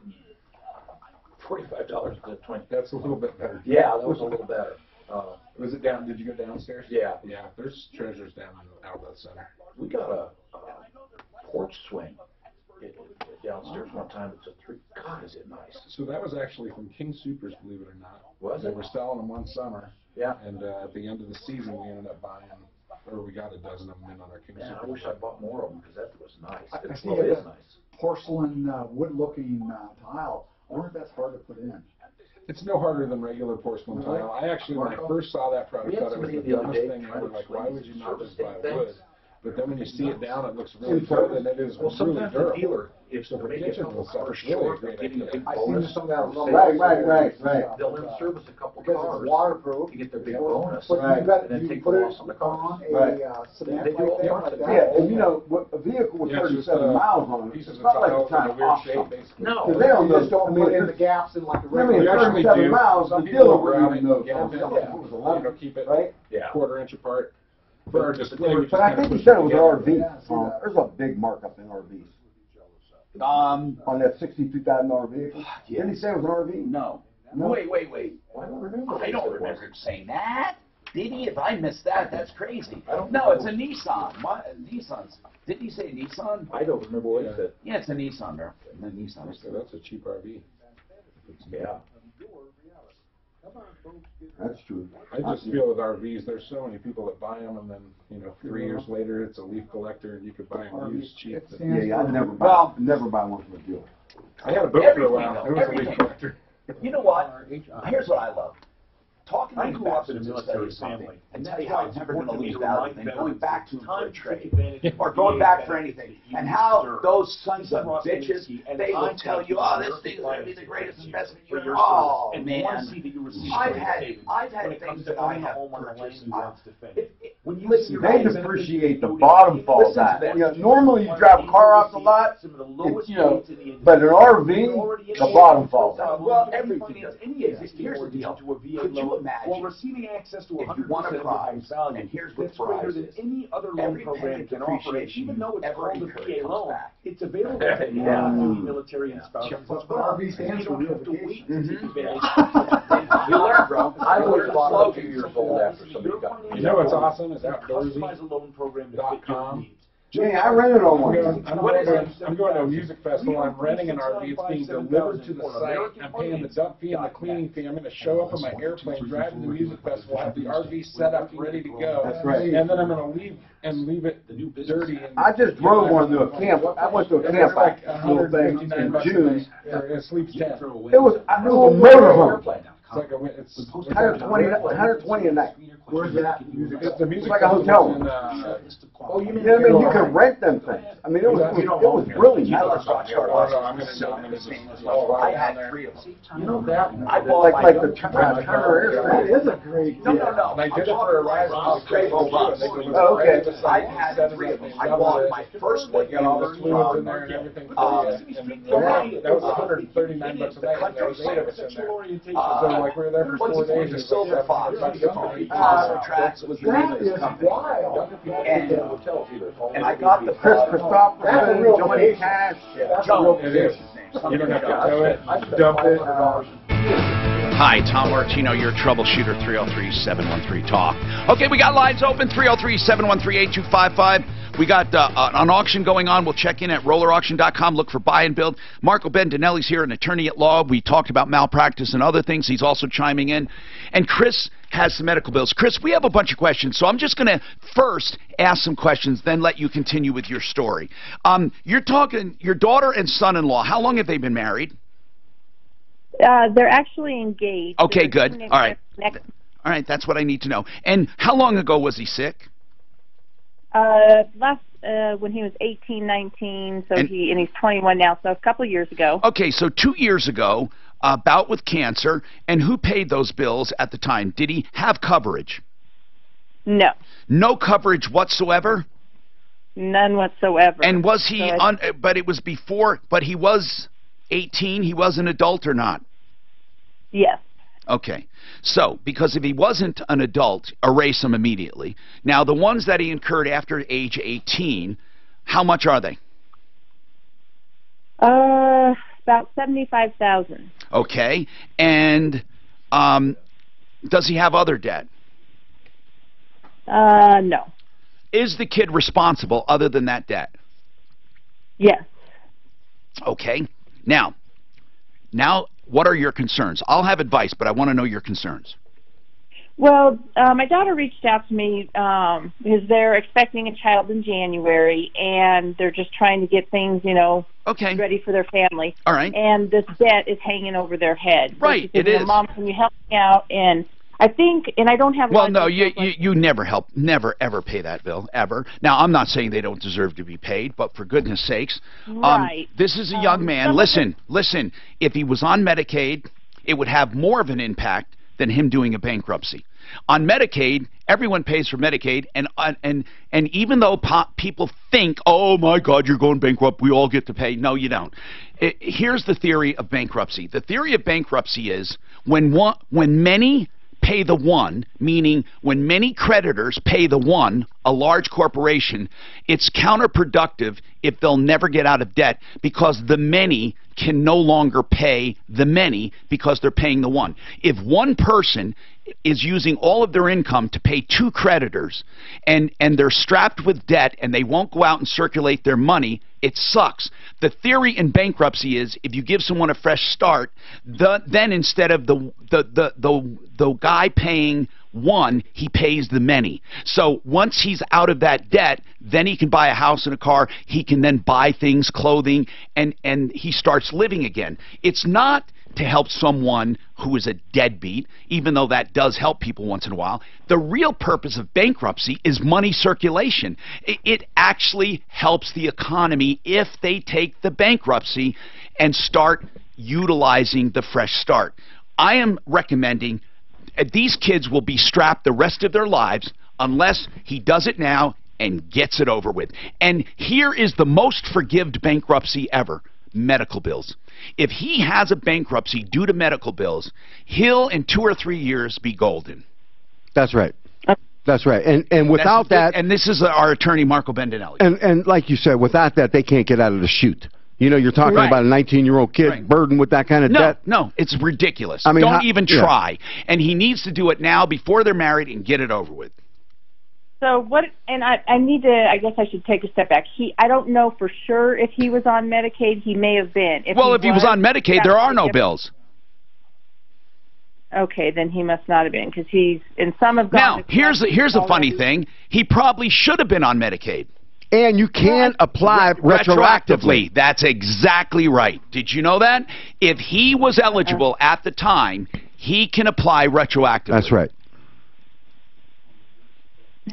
$45 to 20. That's a little bit better. Yeah, that was a little better. Was it down? Did you go downstairs? Yeah. Yeah. There's treasures down in the outlet center. We got a porch swing downstairs one time. It's a three. God, is it nice? So that was actually from King Soopers, believe it or not. Was They it? were selling them one summer. Yeah. And at the end of the season, we ended up buying, or we got a dozen of them in on our King Man, I Soopers. wish I bought more of them because that was nice. I It see really it is nice. porcelain, wood-looking tile. I wonder if that's hard to put in. It's no harder than regular porcelain tile. I actually, when I first saw that product, thought it was the dumbest thing ever. Like, why would you not just buy wood? But then when you see it down, it looks really good, and it is really durable. So for kitchens and stuff, it's really a great idea. I seen some of that. Right. They'll in-service a couple Because cars it's waterproof. to get their big bonus. But Right. you got, And then you take put the it loss on the car. on Right. a cement They do right all there sorts like of that. Yeah, and you know, what a vehicle with Yeah, it's just 37 miles on it, pieces it's of not like tile you're trying in a to weird off shape, something. basically. No. Because they don't You just know, don't put in the gaps in like a I mean, regular. We actually 37 do. miles, Some the people dealer will wouldn't route even it, know. yeah, Some yeah. it was 11, Keep it right? Yeah. quarter-inch apart. For our display, we just But I kinda think you push said it was an together. RV. Yeah, I see that. There's a big markup in RVs. Um, On that $62,000 vehicle. yeah. Didn't he say it was an RV? No. No? Wait. I don't remember. I don't remember him saying that. Did he? If I missed that, that's crazy. I don't No, know. it's a Nissan. What? Nissan's. Didn't he say Nissan? I don't remember what he said. Yeah, it's a Nissan, bro. The Nissan. So that's a cheap RV. Yeah. That's true. I just feel with RVs, there's so many people that buy them, and then, 3 years later, it's a leaf collector, and you could buy them used cheap. Yeah, I'd never buy one from a dealer. I had a boat for a while. It was a leaf collector. You know what? Here's what I love. Talking I to grew up in a veterans military is something. family, And and tell that's you how why it's it's never going to important to me lose to value remind than going veterans back that to time a to take trade. advantage Or of going VA back for benefits anything. that you And how deserve. those sons of Cross bitches, Ministry, and they I will thank tell you you, for oh, your this thing's going to lives be the greatest for investment your you're service. Oh, And we want to man. see that you receive I've great had savings things when it comes that to I owning a have home on the land purchased. you want to defend. When you Listen, They depreciate the bottom fall of that. Normally you drive a car off the lot, some of the it's, lowest rates in the industry. but an RV, the bottom falls out. Well, everything does. Here's the deal. To a VA Could you loan imagine while receiving access to if you 100% want of a the home's prize, value, and here's what that's greater prize than is. any other loan Every program penny can offer. And depreciation even though it's ever called a incurred VA comes loan, back. it's available to Yeah. military and spouses Sure. as That's well. what RV stands And you for, don't have to wait to take advantage of You learn, bro. I learned was the bought slogan. a few years old after somebody got me. You know what's awesome is customize a loan program to fit your outdoorsy.com. needs. Yeah, I rented on one. I'm going to a music festival. I'm renting an RV. It's being delivered to the site. I'm paying the dump fee and the cleaning fee. I'm going to show up on my airplane, drive to the music festival, have the RV set up, ready to go. That's right. And then I'm going to leave it dirty. And I just drove one to a camp. I went to a camp like little thing $159 in a June. night. It sleeps 10. It was a motorhome. It's like it's 120 a night. Where's that? It's the music It's like a hotel. festival in, Oh, you mean? I mean, you can rent them things. I mean, it was really nice. I'm going to I had 3 of them. You know that? I bought Like the Turner Airstream. That is a great No, deal. no, no. And I did it for a ride on the Crazy Bus. Oh, okay. I've had 3 of them. I bought my first one. They got all the fluids in there and everything. That was $139 a night, and there was 8 of us in there. So like we were there for 4 days. The Silver Fox. Tracks was the name That of this is company. wild. And I got the Chris first Christopher, That's a real Johnny vacation. Cash. That's a real It is. You don't have to tow it, dump it. Hi, Tom Martino, your troubleshooter, 303-713-TALK. Okay, we got lines open, 303-713-8255. We got an auction going on. We'll check in at rollerauction.com, look for buy and build. Marco Bendinelli's here, an attorney at law. We talked about malpractice and other things. He's also chiming in. And Chris has some medical bills. Chris, we have a bunch of questions, so I'm just going to first ask some questions, then let you continue with your story. You're talking your daughter and son-in-law. How long have they been married? They're actually engaged. Okay, good. All right. All right, that's what I need to know. And how long ago was he sick? When he was 18, 19, and he's 21 now, so a couple of years ago. Okay, so 2 years ago, bout with cancer, and who paid those bills at the time? Did he have coverage? No. No coverage whatsoever? None whatsoever. And was he but it was before, but he was 18, he was an adult or not? Yes. Okay. So, because if he wasn't an adult, erase him immediately. Now, the ones that he incurred after age 18, how much are they? About $75,000. Okay. And does he have other debt? No. Is the kid responsible other than that debt? Yes. Okay. Now, what are your concerns? I'll have advice, but I want to know your concerns. Well, my daughter reached out to me because they're expecting a child in January, and they're just trying to get things, ready for their family. All right. And this debt is hanging over their head. Right, it is. Mom, can you help me out? And I think, and I don't have. Well, no, you never ever pay that bill, ever. Now, I'm not saying they don't deserve to be paid, but for goodness sakes, right. This is a young man. Listen. If he was on Medicaid, it would have more of an impact than him doing a bankruptcy. On Medicaid, everyone pays for Medicaid, and even though people think, oh my God, you're going bankrupt, we all get to pay. No, you don't. Here's the theory of bankruptcy. The theory of bankruptcy is when many pay the one, meaning when many creditors pay the one, a large corporation, it's counterproductive if they'll never get out of debt because the many can no longer pay the many because they're paying the one. If one person is using all of their income to pay two creditors and they're strapped with debt and they won't go out and circulate their money, it sucks. The theory in bankruptcy is if you give someone a fresh start, then instead of the guy paying one, he pays the many. So once he's out of that debt, then he can buy a house and a car. He can then buy things, clothing, and he starts living again. It's not to help someone who is a deadbeat, even though that does help people once in a while. The real purpose of bankruptcy is money circulation. It actually helps the economy if they take the bankruptcy and start utilizing the fresh start. I am recommending these kids will be strapped the rest of their lives unless he does it now and gets it over with. And here is the most forgived bankruptcy ever: medical bills. If he has a bankruptcy due to medical bills, he'll in 2 or 3 years be golden. That's right. That's right. And without that... And this is our attorney, Marco Bendinelli. And like you said, without that, they can't get out of the chute. You're talking about a 19-year-old kid burdened with that kind of debt. No, it's ridiculous. I mean, don't even try. Yeah. And he needs to do it now before they're married and get it over with. So what? And I need to. I guess I should take a step back. I don't know for sure if he was on Medicaid. He may have been. If he was on Medicaid, there are no bills. Okay, then he must not have been because he's in some of. Now here's a funny thing. He probably should have been on Medicaid. And you can apply retroactively. That's exactly right. Did you know that? If he was eligible at the time, he can apply retroactively. That's right.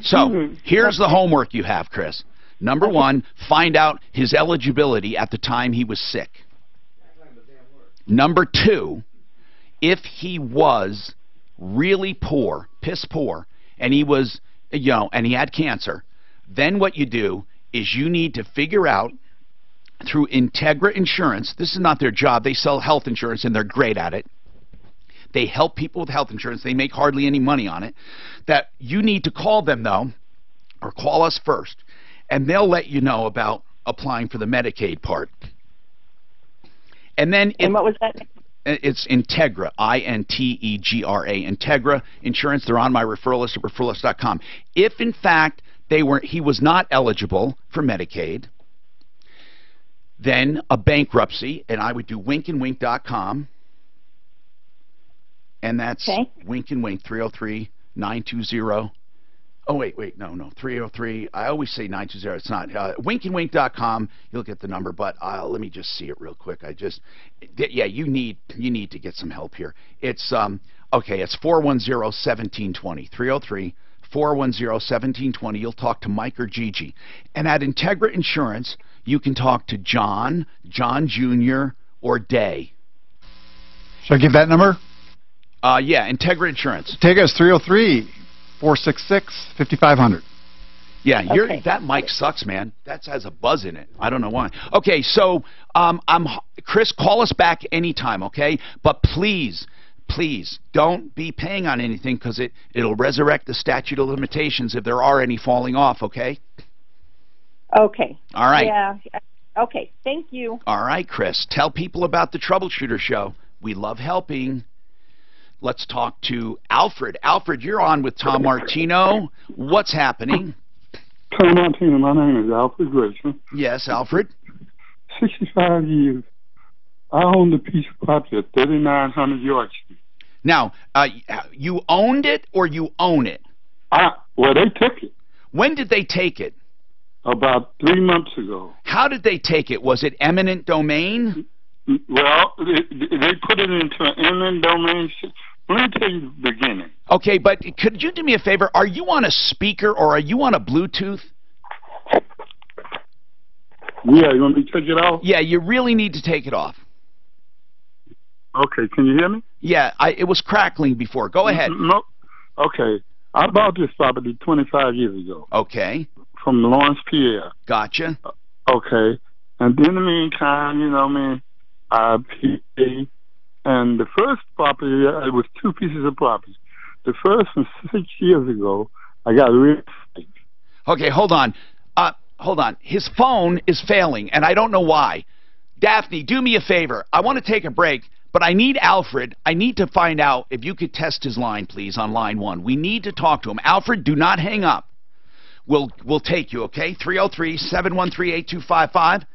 So, here's the homework you have, Chris. Number one, find out his eligibility at the time he was sick. Number two, if he was really poor, piss poor, and he was, and he had cancer, then what you do is you need to figure out through Integra Insurance, this is not their job, they sell health insurance and they're great at it. They help people with health insurance. They make hardly any money on it. That you need to call them, though, or call us first, and they'll let you know about applying for the Medicaid part. And then... And what was that? It's Integra, I-N-T-E-G-R-A, Integra Insurance. They're on my referral list at referrallist.com. If, in fact, he was not eligible for Medicaid, then a bankruptcy, and I would do winkandwink.com. And that's Wink and Wink, 303-920-8888. Oh, wait, no, 303. I always say 920. It's not. Winkandwink.com. You'll get the number, but let me just see it real quick. Yeah, you need to get some help here. It's okay. It's 410-1720. 303. 410-1720. You'll talk to Mike or Gigi. And at Integra Insurance, you can talk to John Jr., or Day. Should I give that number? Yeah, Integra Insurance. Integra is 303-466-5500. Yeah, that mic sucks, man. That has a buzz in it. I don't know why. Okay, so Chris, call us back anytime, okay? But please don't be paying on anything because it'll resurrect the statute of limitations if there are any falling off, okay? Okay. All right. Yeah. Okay. Thank you. All right, Chris. Tell people about the Troubleshooter Show. We love helping. Let's talk to Alfred. Alfred, you're on with Tom Martino. What's happening? Tom Martino, my name is Alfred Grayson. Yes, Alfred. 65 years. I own the piece of property at 3900 York Street. Now, you owned it or you own it? Well, they took it. When did they take it? About 3 months ago. How did they take it? Was it eminent domain? Well, they put it into an eminent domain. Let me tell you the beginning. Okay, but could you do me a favor? Are you on a speaker or are you on a Bluetooth? Yeah, you want me to take it off? Yeah, you really need to take it off. Okay, can you hear me? Yeah, it was crackling before. Go ahead. No. Okay, I bought this property 25 years ago. Okay. From Lawrence, Pierre. Gotcha. Okay, and in the meantime, you know, I paid. And the first property, it was 2 pieces of property. The first one, 6 years ago, I got real estate. Okay, hold on. Hold on. His phone is failing, and I don't know why. Daphne, do me a favor. I want to take a break, but I need Alfred. I need to find out if you could test his line, please, on line 1. We need to talk to him. Alfred, do not hang up. We'll take you, okay? 303-713-8255.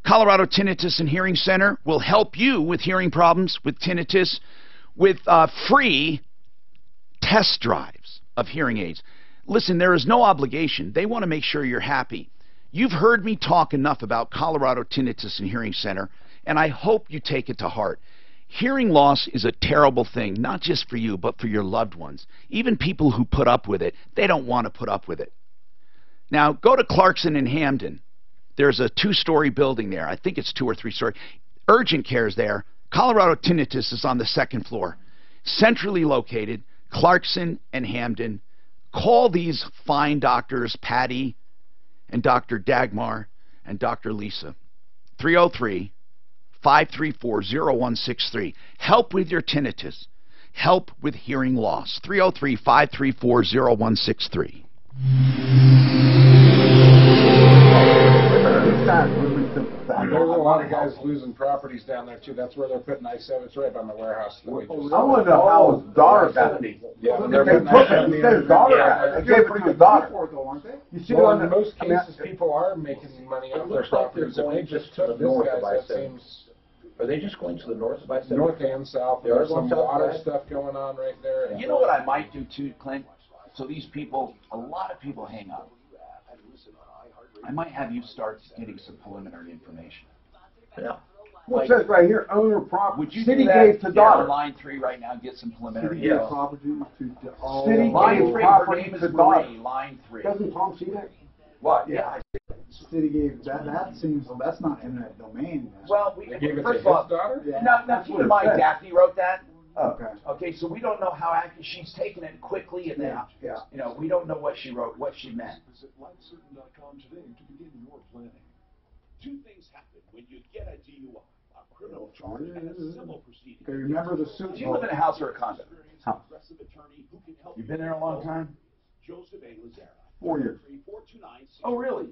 Colorado Tinnitus and Hearing Center will help you with hearing problems, with tinnitus, with free test drives of hearing aids. Listen, there is no obligation. They want to make sure you're happy. You've heard me talk enough about Colorado Tinnitus and Hearing Center, and I hope you take it to heart. Hearing loss is a terrible thing, not just for you, but for your loved ones. Even people who put up with it, they don't want to put up with it. Now, go to Clarkson and Hamden. There's a 2-story building there. I think it's 2 or 3 story. Urgent care is there. Colorado Tinnitus is on the 2nd floor. Centrally located, Clarkson and Hamden. Call these fine doctors, Patty and Dr. Dagmar and Dr. Lisa. 303-534-0163. Help with your tinnitus. Help with hearing loss. 303-534-0163. There's a lot of guys losing properties down there too. That's where they're putting I-7. It's right by my warehouse. I want to know how his daughter got it. Yeah, They said his daughter got it. They gave it to his daughter. You see, well, in most cases, people are making money off their properties. If they just took this guy's, that seems. Are they just going to the north of I-7? North and south. There's some water stuff going on right there. You know what I might do too, Clint? So these people, a lot of people hang up. I might have you start getting some preliminary information. Yeah. Well, it says right here, owner property. Would you City do that? gave to daughter. On line 3 right now, get some preliminary City info. property to City line gave 3 property property to to daughter. Marie, line 3. Doesn't Tom see that? What? Yeah. City gave that seems that's not eminent domain. Well, They gave it first to of all, his daughter? Yeah. now keep in mind, Daphne wrote that. Okay. Okay, so we don't know how accurate she's taken it quickly, and then you know we don't know what she wrote, what she meant. Visit lifecertain.com today to begin your planning. 2 things happen when you get a DUI: a criminal charge and a civil proceeding. Okay, remember the suit. Do you live in a house or a condo? House. You've been there a long time? Joseph A. Lazara. 4 years. Oh, really?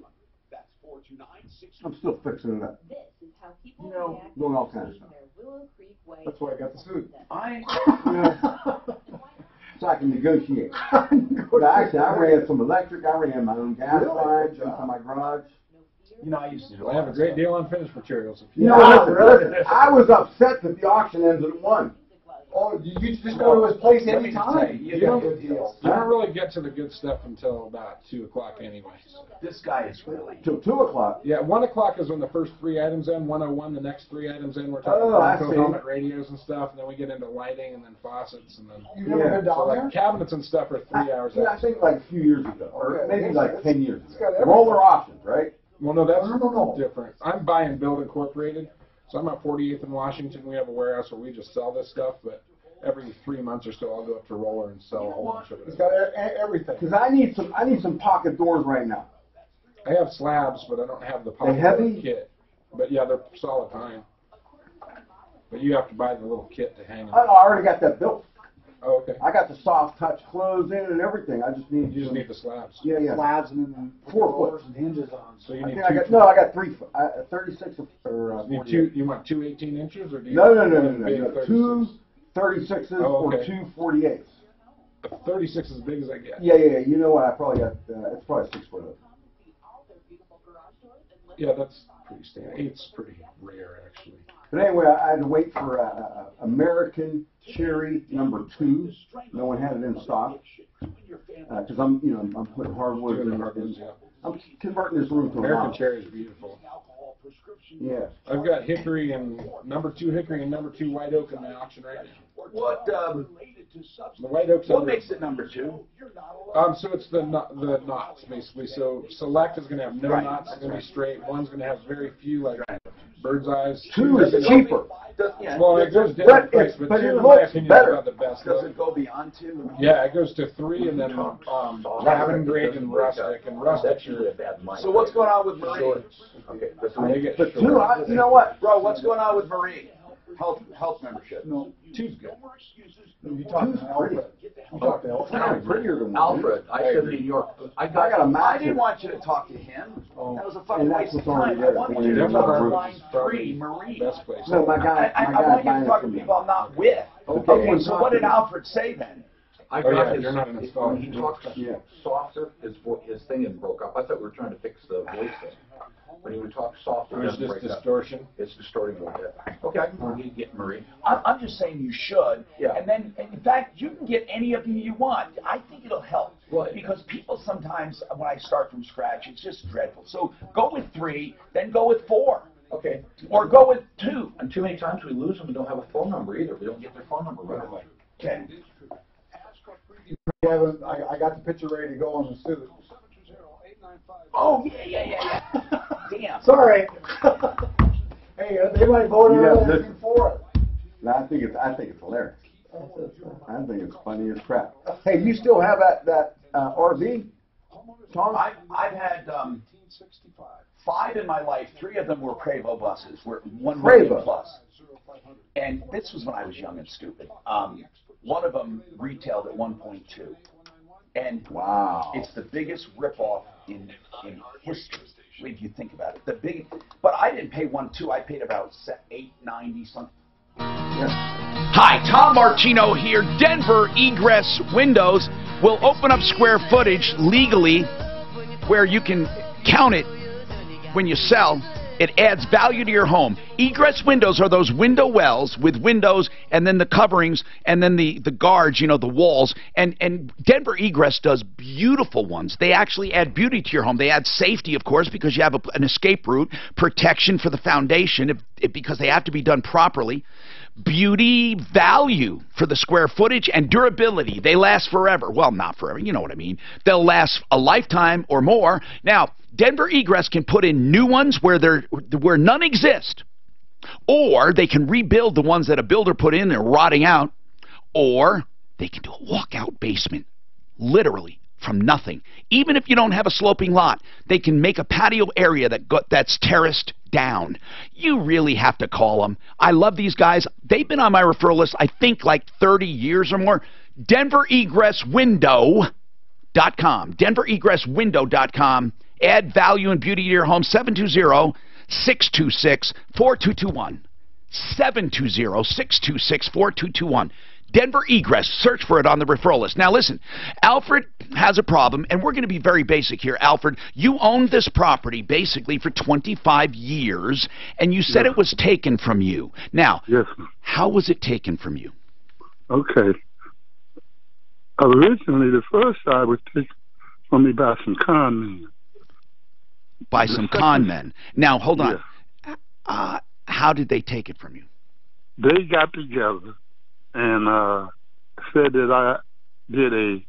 That's 429-6. I'm still fixing it up. This is how people Doing all kinds of stuff. Willow Creek Way. That's why I got the suit. So I can negotiate. But actually, I ran some electric. I ran my own gas lines into my garage. You know, I used to do I have a great deal on finished materials. You know, listen, I was upset that the auction ended at 1. Oh, you just go to his place anytime? You don't really get to the good stuff until about 2 o'clock anyway. This guy is really... Till 2 o'clock? Yeah, 1 o'clock is when the first 3 items end. 1:01, the next 3 items in. We're talking about helmet radios and stuff, and then we get into lighting and then faucets and then... You've never been down there? Cabinets and stuff are 3 hours. Yeah, I think like a few years ago, or maybe like 10 years ago. Roller options, right? Well, no, that's different. I'm Buy and Build Incorporated, so I'm at 48th in Washington. We have a warehouse where we just sell this stuff, but every 3 months or so, I'll go up to Roller and sell a whole bunch of it. It's got everything. Because I need some pocket doors right now. I have slabs, but I don't have the pocket door kit. But yeah, they're solid pine. But you have to buy the little kit to hang them. I already got that built. Oh, okay. I got the soft touch closed in and everything. I just need the slabs. Yeah, yeah. Slabs and then 4 doors foot and hinges on. So you need I got 3 foot. 36 or 48. You want 2 18 inches or do you? No. 2 36s or 2 48s. 36 is as big as I get. Yeah. You know what? I probably got. It's probably 6 foot. Yeah, that's pretty standard. 8's pretty rare, actually. But anyway, I had to wait for American Cherry #2. No one had it in stock because I'm putting hardwood in. I'm converting this room to American Cherry is beautiful. Yeah. I've got hickory and #2 hickory and #2 white oak in my auction right now. What? The white oak's what makes it #2? So it's the knots basically. So select is going to have no knots. It's going to be straight. One's going to have very few, like bird's eyes. 2 is cheaper. Well, it goes different price, but 2 in my opinion is about the best. Does it go beyond 2? Yeah, it goes to 3 and then cabin grade and rustic. And rustic, so what's going on with Marie? Okay, but 2, you know what, bro? What's going on with Marie? Health membership. No, 2's good. You talk to Alfred. You talk to Alfred. I'm prettier than Alfred. I said in New York. I didn't want you to talk to him. That was a fucking waste of time. I wanted you to talk to line 3, Marie. Best place. No, my guy. I want you to talk to people I'm not with. Okay, so what did Alfred say then? I got his, you're not an installer. when he talks softer, his thing had broke up. I thought we were trying to fix the voice thing. When he would talk softer, it's just distortion. It's distorting a little bit. Okay, I can get Marie. I'm just saying you should. Yeah. And then, in fact, you can get any of them you want. I think it'll help. Well, because people sometimes, when I start from scratch, it's just dreadful. So go with 3, then go with 4. Okay. Or go with 2. And too many times we lose them and don't have a phone number either. We don't get their phone number right away. Okay. I got the picture ready to go on the suit. Oh, yeah. Damn. Sorry. Hey, they might vote on for it. No, I think it's hilarious. I think it's funny as crap. Hey, you still have that RV, Tom? I've had 5 in my life. 3 of them were Prevost buses. One Prevost plus. And this was when I was young and stupid. One of them retailed at 1.2. And wow, it's the biggest ripoff in history, if you think about it. But I didn't pay 1.2. I paid about $8.90 something. Yeah. Hi, Tom Martino here. Denver Egress Windows will open up square footage legally where you can count it when you sell. It adds value to your home. Egress windows are those window wells with windows and then the coverings and then the guards, the walls. And Denver Egress does beautiful ones. They actually add beauty to your home. They add safety, of course, because you have an escape route, protection for the foundation because they have to be done properly. Beauty, value for the square footage, and durability. They last forever. Well, not forever. You know what I mean. They'll last a lifetime or more. Now, Denver Egress can put in new ones where none exist, or they can rebuild the ones that a builder put in. They're rotting out, or they can do a walkout basement, literally from nothing. Even if you don't have a sloping lot, they can make a patio area that's terraced down. You really have to call them. I love these guys. They've been on my referral list, I think, like 30 years or more. DenverEgressWindow.com. DenverEgressWindow.com. Add value and beauty to your home. 720-626-4221. 720-626-4221. Denver Egress. Search for it on the referral list. Now listen, Alfred has a problem, and we're going to be very basic here. Alfred, you owned this property basically for 25 years, and you said it was taken from you. Now, how was it taken from you? Okay. Originally, the first side was taken from me by some con men. By some con men. Now, hold on. How did they take it from you? They got together and said that I did a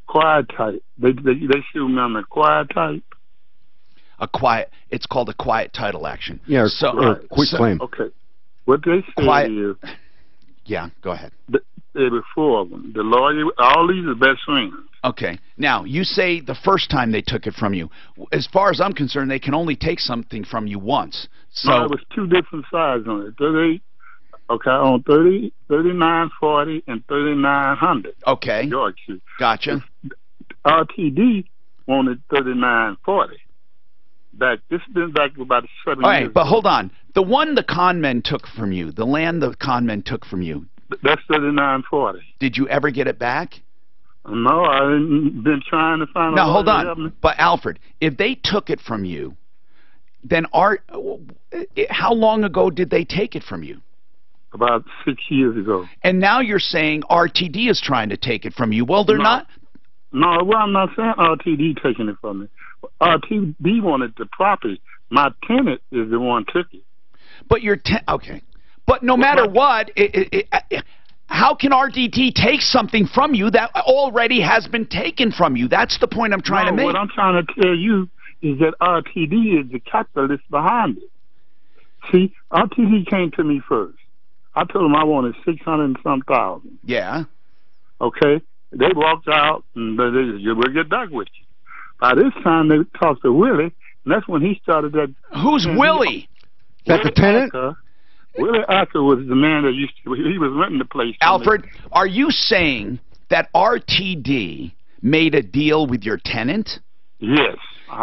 quiet type. They sued me on the quiet type. It's called a quiet title action. Yeah, so, quit claim. Okay. What they said is... Yeah, go ahead. There were four of them. The lawyer, all these are best friends. Okay. Now, you say the first time they took it from you. As far as I'm concerned, they can only take something from you once. So no, it was two different sides on it. 3940 and 3900. Okay. Yorkshire. Gotcha. RTD wanted 3940. This has been back about 7 years. All right, but hold on. The one the con men took from you, the land the con men took from you. That's 3940. Did you ever get it back? No, I've been trying to find out. Now, hold on. But, Alfred, if they took it from you, then how long ago did they take it from you? About 6 years ago. And now you're saying RTD is trying to take it from you. Well, they're not. No, well, I'm not saying RTD taking it from me. RTD wanted the property. My tenant is the one took it. But okay. But no matter what, how can RTD take something from you that already has been taken from you? That's the point I'm trying to make. What I'm trying to tell you is that RTD is the catalyst behind it. See, RTD came to me first. I told them I wanted 600 and some thousand. Yeah. Okay. They walked out and they said, we'll get back with you. By this time, they talked to Willie, and that's when he started that. Who's Willie? That's the tenant? Willie Acker was the man that he was renting the place. Alfred, are you saying that RTD made a deal with your tenant? Yes.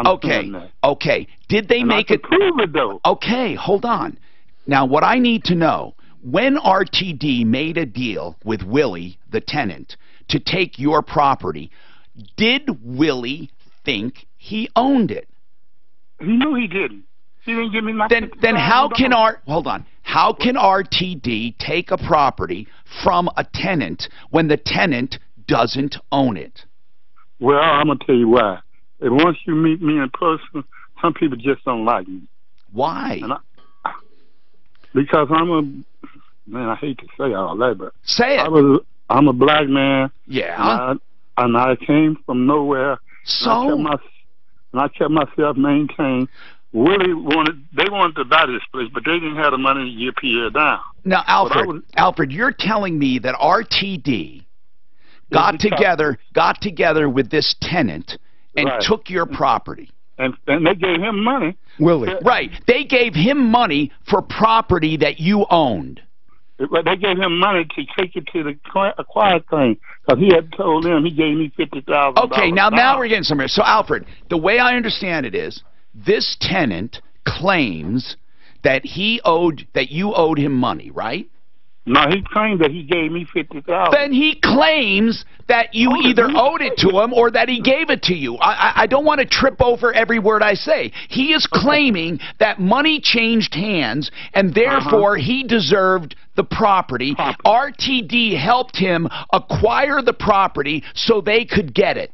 Okay. Did they make it? Prove it, though. Okay, hold on. Now, what I need to know, when RTD made a deal with Willie, the tenant, to take your property, did Willie think he owned it? He knew he didn't. He didn't give me nothing. Then how can how can RTD take a property from a tenant when the tenant doesn't own it? Well, I'm gonna tell you why. And once you meet me in person, some people just don't like me. Why? Because man, I hate to say all that, but say it. I'm a black man. Yeah. And I came from nowhere. So? And I kept myself maintained. Willie they wanted to buy this place, but they didn't have the money to pay it down. Now, Alfred, you're telling me that RTD got together with this tenant and took your property. And they gave him money. Willie. Right. They gave him money for property that you owned. They gave him money to take it to the quiet thing, because he had told them he gave me $50,000. Okay, now we're getting somewhere. So, Alfred, the way I understand it is, this tenant claims that you owed him money, right? No, he claimed that he gave me $50,000. Then he claims that you either owed it to him or that he gave it to you. I don't want to trip over every word I say. He is claiming that money changed hands, and therefore he deserved the property. RTD helped him acquire the property so they could get it.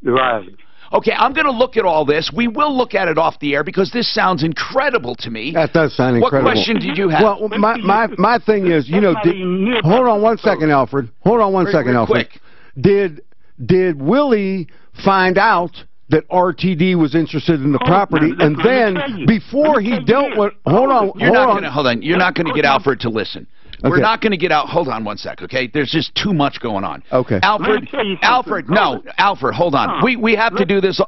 Right. Okay, I'm going to look at all this. We will look at it off the air because this sounds incredible to me. That does sound incredible. What question did you have? Well, my thing is, hold on one second, Alfred. Hold on one second, Alfred. Quick. Did Willie find out that RTD was interested in the property, and then before he dealt with... Hold on. You're not going to get Alfred to listen. Okay. We're not going to get out. Hold on one sec, okay? There's just too much going on. Okay. Alfred, hold on. We have to do this.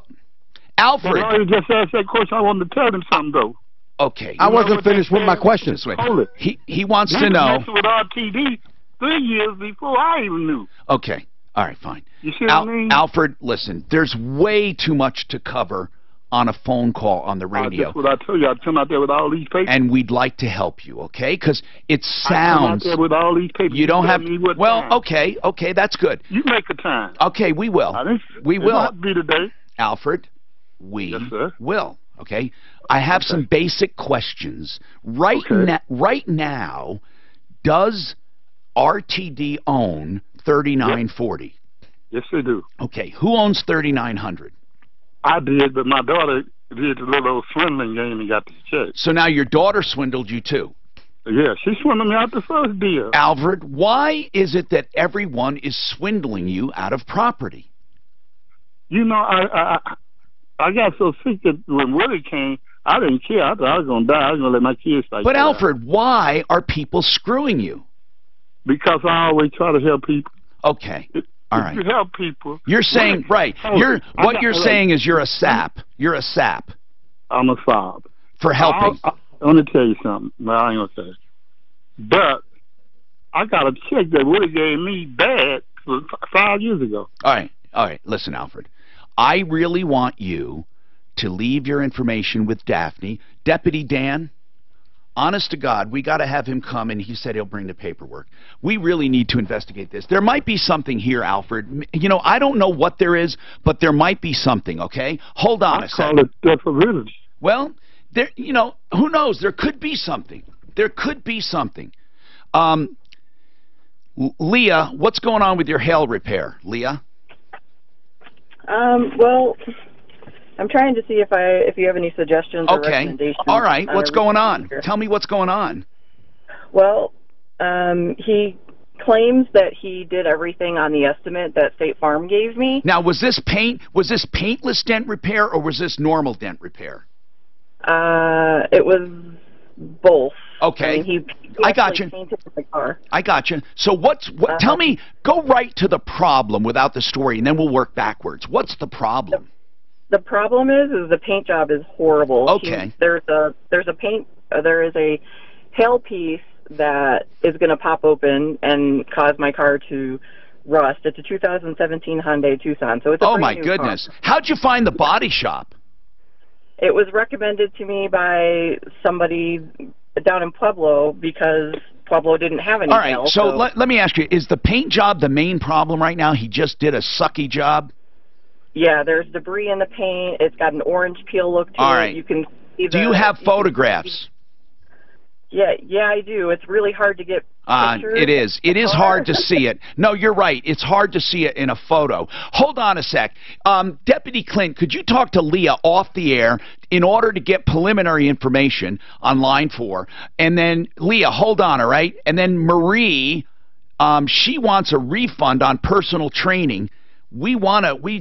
Alfred. I just asked that question. I wanted to tell him something, though. Okay. I wasn't finished with my question. He wants to know. He with RTD 3 years before I even knew. Okay. All right, fine. You see what I mean? Alfred, listen, there's way too much to cover on a phone call on the radio. That's what I tell you. I come out there with all these papers. And we'd like to help you, okay? Because it sounds... I come out there with all these papers. You don't have... Well, time. Okay, that's good. You make the time. Okay, we will. We will. It won't be today. Alfred, we will, okay? I have some basic questions. Right now, does RTD own 3940? Yes, they do. Okay, who owns 3900? I did, but my daughter did the little swindling game and got the check. So now your daughter swindled you too? Yeah, she swindled me out the first deal. Alfred, why is it that everyone is swindling you out of property? You know, I got so sick that when Willie came, I didn't care. I thought I was going to die. I was going to let my kids fight. But Alfred, why are people screwing you? Because I always try to help people. Okay. All right. You help people. You're saying, right. What you're saying is you're a sap. You're a sap. I'm a sob. For helping. I want to tell you something. Well, I ain't going to say it. But I got a check that Willie gave me bad 5 years ago. All right. All right. Listen, Alfred. I really want you to leave your information with Daphne. Deputy Dan, honest to God, we got to have him come, and he said he'll bring the paperwork. We really need to investigate this. There might be something here, Alfred. You know, I don't know what there is, but there might be something, okay? Hold on a second. I call it deference. Well, there, you know, who knows? There could be something. There could be something. Leah, what's going on with your hail repair? Leah? Well, I'm trying to see if you have any suggestions or recommendations. All right. What's going on? Tell me what's going on. Well, he claims that he did everything on the estimate that State Farm gave me. Now, was this paintless dent repair or was this normal dent repair? It was both. Okay. I mean, he I got you. painted the car. I got you. So tell me, go right to the problem without the story, and then we'll work backwards. What's the problem? The problem is the paint job is horrible. Okay. There is a hail piece that is going to pop open and cause my car to rust. It's a 2017 Hyundai Tucson, so it's a oh my brand new goodness! car. How'd you find the body shop? It was recommended to me by somebody down in Pueblo because Pueblo didn't have any. All right, hail, so let me ask you: is the paint job the main problem right now? He just did a sucky job. Yeah, there's debris in the paint. It's got an orange peel look to All it. right. You can see Do you have photographs? Yeah, I do. It's really hard to get pictures. It is. It is hard to see it. No, you're right. It's hard to see it in a photo. Hold on a sec. Deputy Clint, could you talk to Leah off the air in order to get preliminary information on line 4? And then, Leah, hold on, all right? And then Marie, she wants a refund on personal training. We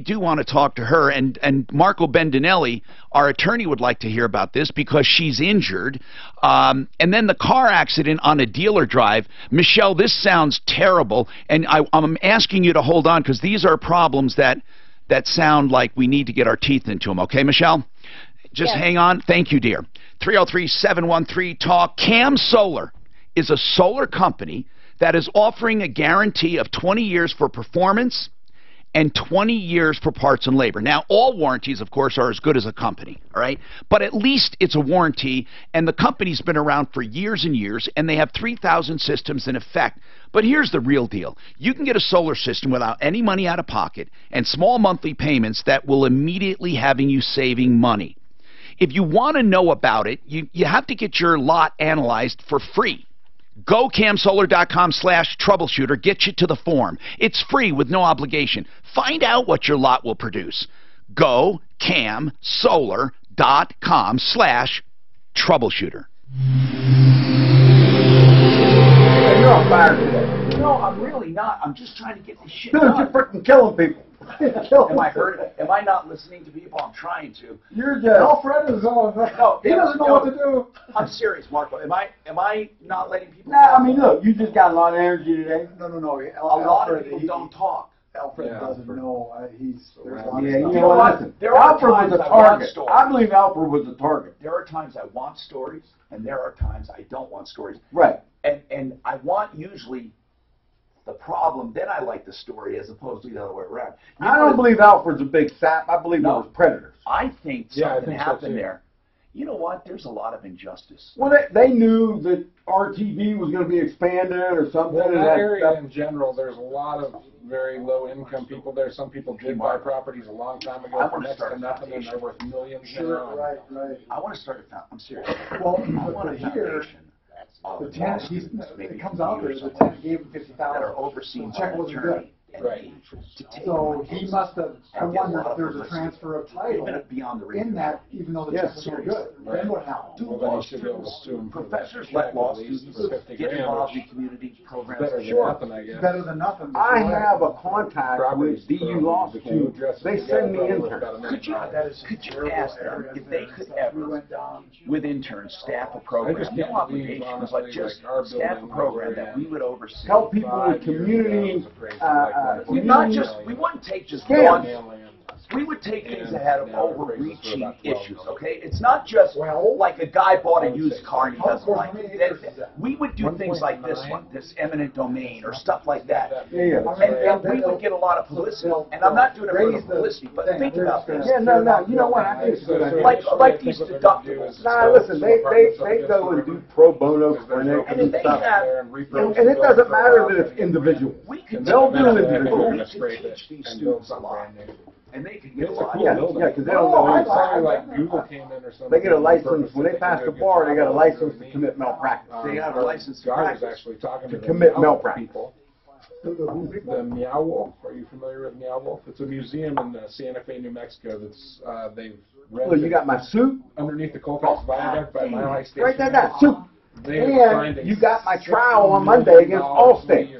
do want to talk to her, and Marco Bendinelli, our attorney, would like to hear about this because she's injured. And then the car accident on a dealer drive. Michelle, this sounds terrible, and I'm asking you to hold on because these are problems that sound like we need to get our teeth into them. Okay, Michelle? Just hang on. Thank you, dear. 303-713-TALK. Cam Solar is a solar company that is offering a guarantee of 20 years for performance and 20 years for parts and labor. Now, all warranties, of course, are as good as a company, all right? But at least it's a warranty, and the company's been around for years and years, and they have 3,000 systems in effect. But here's the real deal. You can get a solar system without any money out of pocket and small monthly payments that will immediately having you saving money. If you want to know about it, you have to get your lot analyzed for free. GoCamSolar.com/troubleshooter gets you to the form. It's free with no obligation. Find out what your lot will produce. GoCamSolar.com/troubleshooter. Hey, you're on fire today. No, I'm really not. I'm just trying to get this shit Dude, done. you're freaking killing people. Am I hurt? Am I not listening to people? I'm trying to. You're just Alfred is on. No, He doesn't know what to do. I'm serious, Marco. Am I not letting people? Nah, I mean, look, you just got a lot of energy today. No. A lot of people don't talk. Alfred doesn't know. There's a lot of Yeah, stuff. you know what? Listen, Alfred was a target. I believe Alfred was a target. There are times I want stories, and there are times I don't want stories. Right. And I want usually the problem, then I like the story as opposed to the other way around. I don't believe Alfred's a big sap. I believe it was predators. I think something so happened too. there. You know what? There's a lot of injustice. Well, they knew that RTV was going to be expanded or something. Well, in and that area in general, there's a lot of very low-income people there. Some people did buy properties a long time ago for next to nothing, and they're worth millions now. Right. I want to start a foundation. I'm serious. Well, I want a here, foundation The tenant, it comes out there, the tenant gave him $50,000. That are overseen The check by an wasn't attorney. good. Right. So he must have, I wonder if there's a transfer of title beyond the in that, even though the check was so good. Then what happened? Well, then you should be able to sue him. Professors let law students get involved in community programs. Better than nothing, I guess. Better than nothing. I have a contact with DU Law School. They send me interns. Could you ask them if they could ever, with interns, staff a program, no obligations, but just staff a program that we would oversee? Help people with community, we wouldn't take just scams. one. We would take things that had overreaching issues, okay? It's not just like a guy bought a used car and he doesn't like it. We would do things like this one, this eminent domain or stuff like that. And we would get a lot of publicity. And I'm not doing it for the publicity, but think about this. Yeah, no, you know what? I think it's a good idea. Like these deductibles. Nah, listen, they go and do pro bono clinics and stuff. And it doesn't matter that it's individual. They'll do individual. We could teach these students a lot. And they can get a lot. Yeah, because they don't know anything. Like Google came in or something. They get a license, when they pass the bar, they got a license to commit malpractice. They have a license to I was actually talking to commit malpractice. The Meow Wolf, are you familiar with Meow Wolf? It's a museum in Santa Fe, New Mexico that's, they've rented. Well, you got my suit? Underneath the Colfax Viaduct by Mile High Station. Write that down, suit. And you got my trial on Monday against Allstate.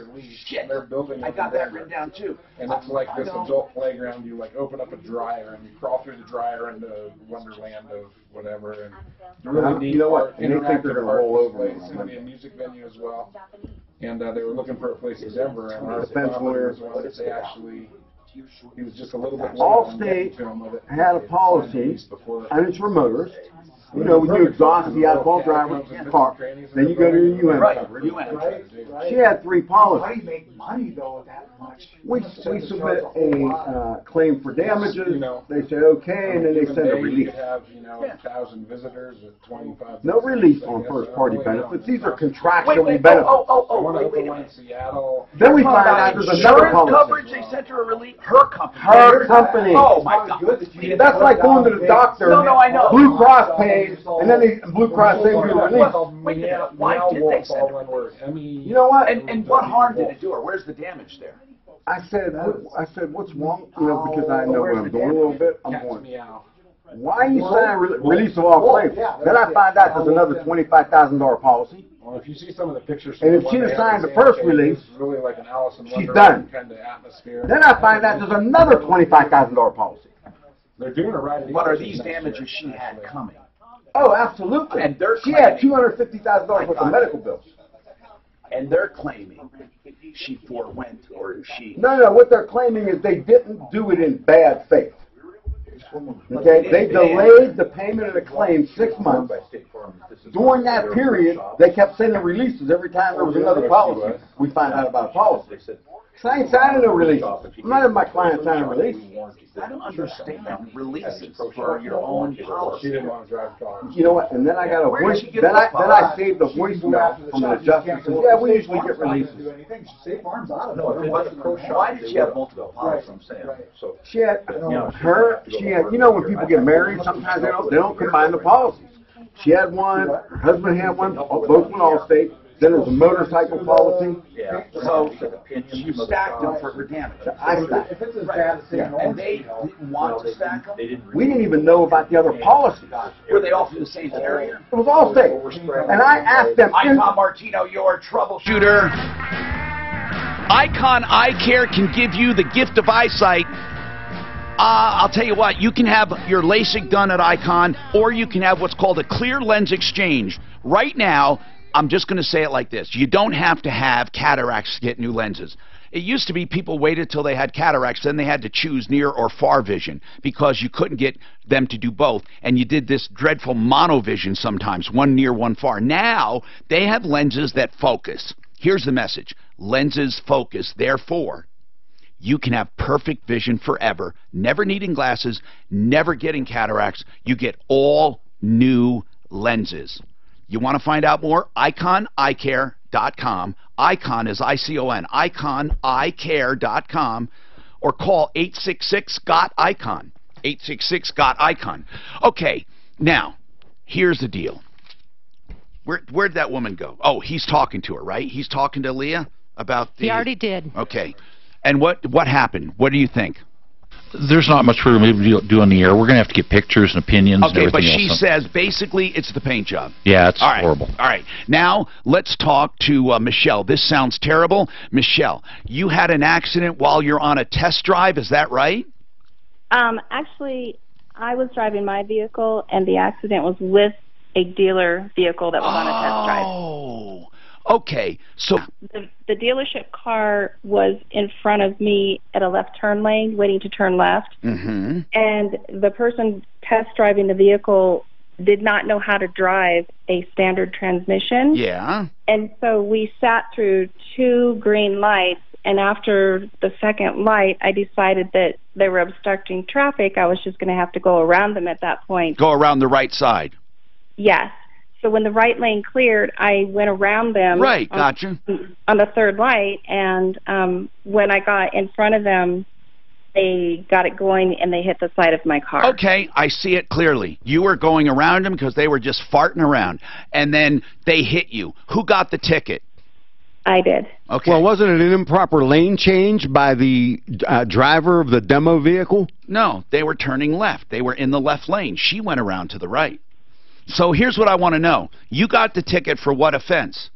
Shit, they're building. I got that written down too. And it's like this adult playground. You like open up a dryer and you crawl through the dryer into Wonderland of whatever. And really neat. You know what? Art, And they think they're gonna roll over. It's going to be a music venue as well. And they were looking for a place in Denver, and our defense lawyers wanted to actually. He was just a little bit. Allstate had a policy, and it's for motorists. You know, when you exhaust the alcohol driver's car, then you go to your UN coverage. She had 3 policies. How do you make money though with that much? We submit a claim for damages. They say okay, and then they send a release. Have 1,000 visitors at 25. No release on first-party benefits. These are contractually benefits. Wait. Seattle. Then we find out there's another policy. Coverage, they sent her a release. Her company. Her company. Oh my God. That's like going to the doctor. No, I know. Blue Cross pays, and then Blue Cross sends you a release. Wait a minute. Why did they send her? You know what? And what harm did it do her? Where's the damage there? I said, what's wrong? You know, because I know what I'm doing a little bit. I'm going, why are you signing release of all claims? Then I find out there's another $25,000 policy. Well, if you see some of the pictures, and if she'd have signed the first release, really like an Alice in she's Wonderland done. Kind of atmosphere. Then I find out there's another $25,000 policy. They're doing a right. What are these damages she had coming? Oh, absolutely. And she had $250,000 worth of medical bills. And they're claiming she forewent or she... No, what they're claiming is they didn't do it in bad faith. Okay, they delayed the payment of the claim 6 months. During that period, they kept sending releases every time there was another policy. We find out about a policy. So I ain't signing no release. I'm not having my client sign a release. I don't understand releases for your own policy. She didn't want to drive cars. You know what? And then I got a voice. Then I saved a voicemail from an adjuster. Said, yeah, we usually get releases. State Farm's out of Why did she have multiple policies? I'm saying. So she had you know, when people get married, sometimes they don't combine the policies. She had one. Her husband had one. Both went Allstate. Then there was a motorcycle policy. Yeah. So you stacked them for her damage. I stacked. If it's as bad as and they didn't want to stack them? We didn't even know about the other policies. Were they all from the same carrier? It was Allstate. And I asked them. I'm Tom Martino, your troubleshooter. Icon Eye Care can give you the gift of eyesight. I'll tell you what, you can have your LASIK done at Icon, or you can have what's called a clear lens exchange. Right now, I'm just going to say it like this. You don't have to have cataracts to get new lenses. It used to be people waited till they had cataracts, then they had to choose near or far vision because you couldn't get them to do both. And you did this dreadful monovision sometimes, one near, one far. Now, they have lenses that focus. Here's the message. Lenses focus. Therefore, you can have perfect vision forever, never needing glasses, never getting cataracts. You get all new lenses. You want to find out more? IconEyeCare.com. Icon is I-C-O-N. IconEyeCare.com. Or call 866-GOT-ICON. 866-GOT-ICON. Okay, now, here's the deal. Where'd that woman go? Oh, he's talking to her, right? He's talking to Leah about the... He already did. Okay. And what happened? What do you think? There's not much for me to do on the air. We're going to have to get pictures and opinions and everything else. Okay, but she says basically it's the paint job. Yeah, it's horrible. All right. Now, let's talk to Michelle. This sounds terrible. Michelle, you had an accident while you're on a test drive. Is that right? Actually, I was driving my vehicle, and the accident was with a dealer vehicle that was on a test drive. Oh, okay. So the dealership car was in front of me at a left turn lane, waiting to turn left. Mm-hmm. And the person test driving the vehicle did not know how to drive a standard transmission. Yeah. And so we sat through 2 green lights, and after the second light, I decided that they were obstructing traffic. I was just going to have to go around them at that point. Go around the right side. Yes. So when the right lane cleared, I went around them. Right, gotcha. On the third light, and when I got in front of them, they got it going, and they hit the side of my car. Okay, I see it clearly. You were going around them because they were just farting around, and then they hit you. Who got the ticket? I did. Okay. Well, wasn't it an improper lane change by the driver of the demo vehicle? No, they were turning left. They were in the left lane. She went around to the right. So here's what I want to know. You got the ticket for what offense?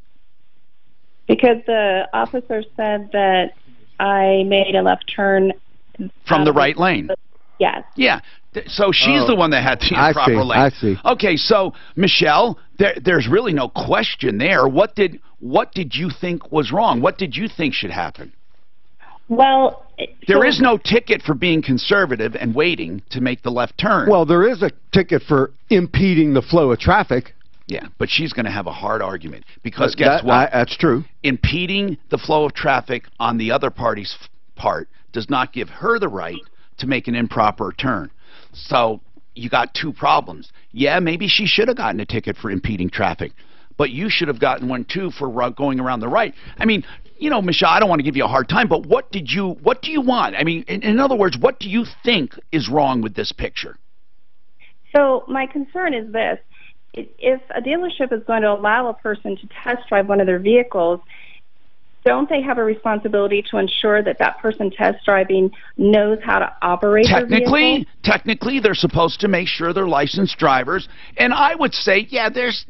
Because the officer said that I made a left turn. From the right lane? Yes. Yeah. So she's the one that had the improper lane. I see. Okay, so Michelle, there's really no question there. What did you think was wrong? What did you think should happen? Well, there is no ticket for being conservative and waiting to make the left turn. Well, there is a ticket for impeding the flow of traffic. Yeah, but she's going to have a hard argument because guess what? That's true. Impeding the flow of traffic on the other party's part does not give her the right to make an improper turn. So you got 2 problems. Yeah, maybe she should have gotten a ticket for impeding traffic, but you should have gotten one too for going around the right. I mean, you know, Michelle, I don't want to give you a hard time, but what do you want? I mean, in other words, what do you think is wrong with this picture? So my concern is this. If a dealership is going to allow a person to test drive one of their vehicles, don't they have a responsibility to ensure that that person test driving knows how to operate their vehicle? Technically, they're supposed to make sure they're licensed drivers. And I would say, yeah, there's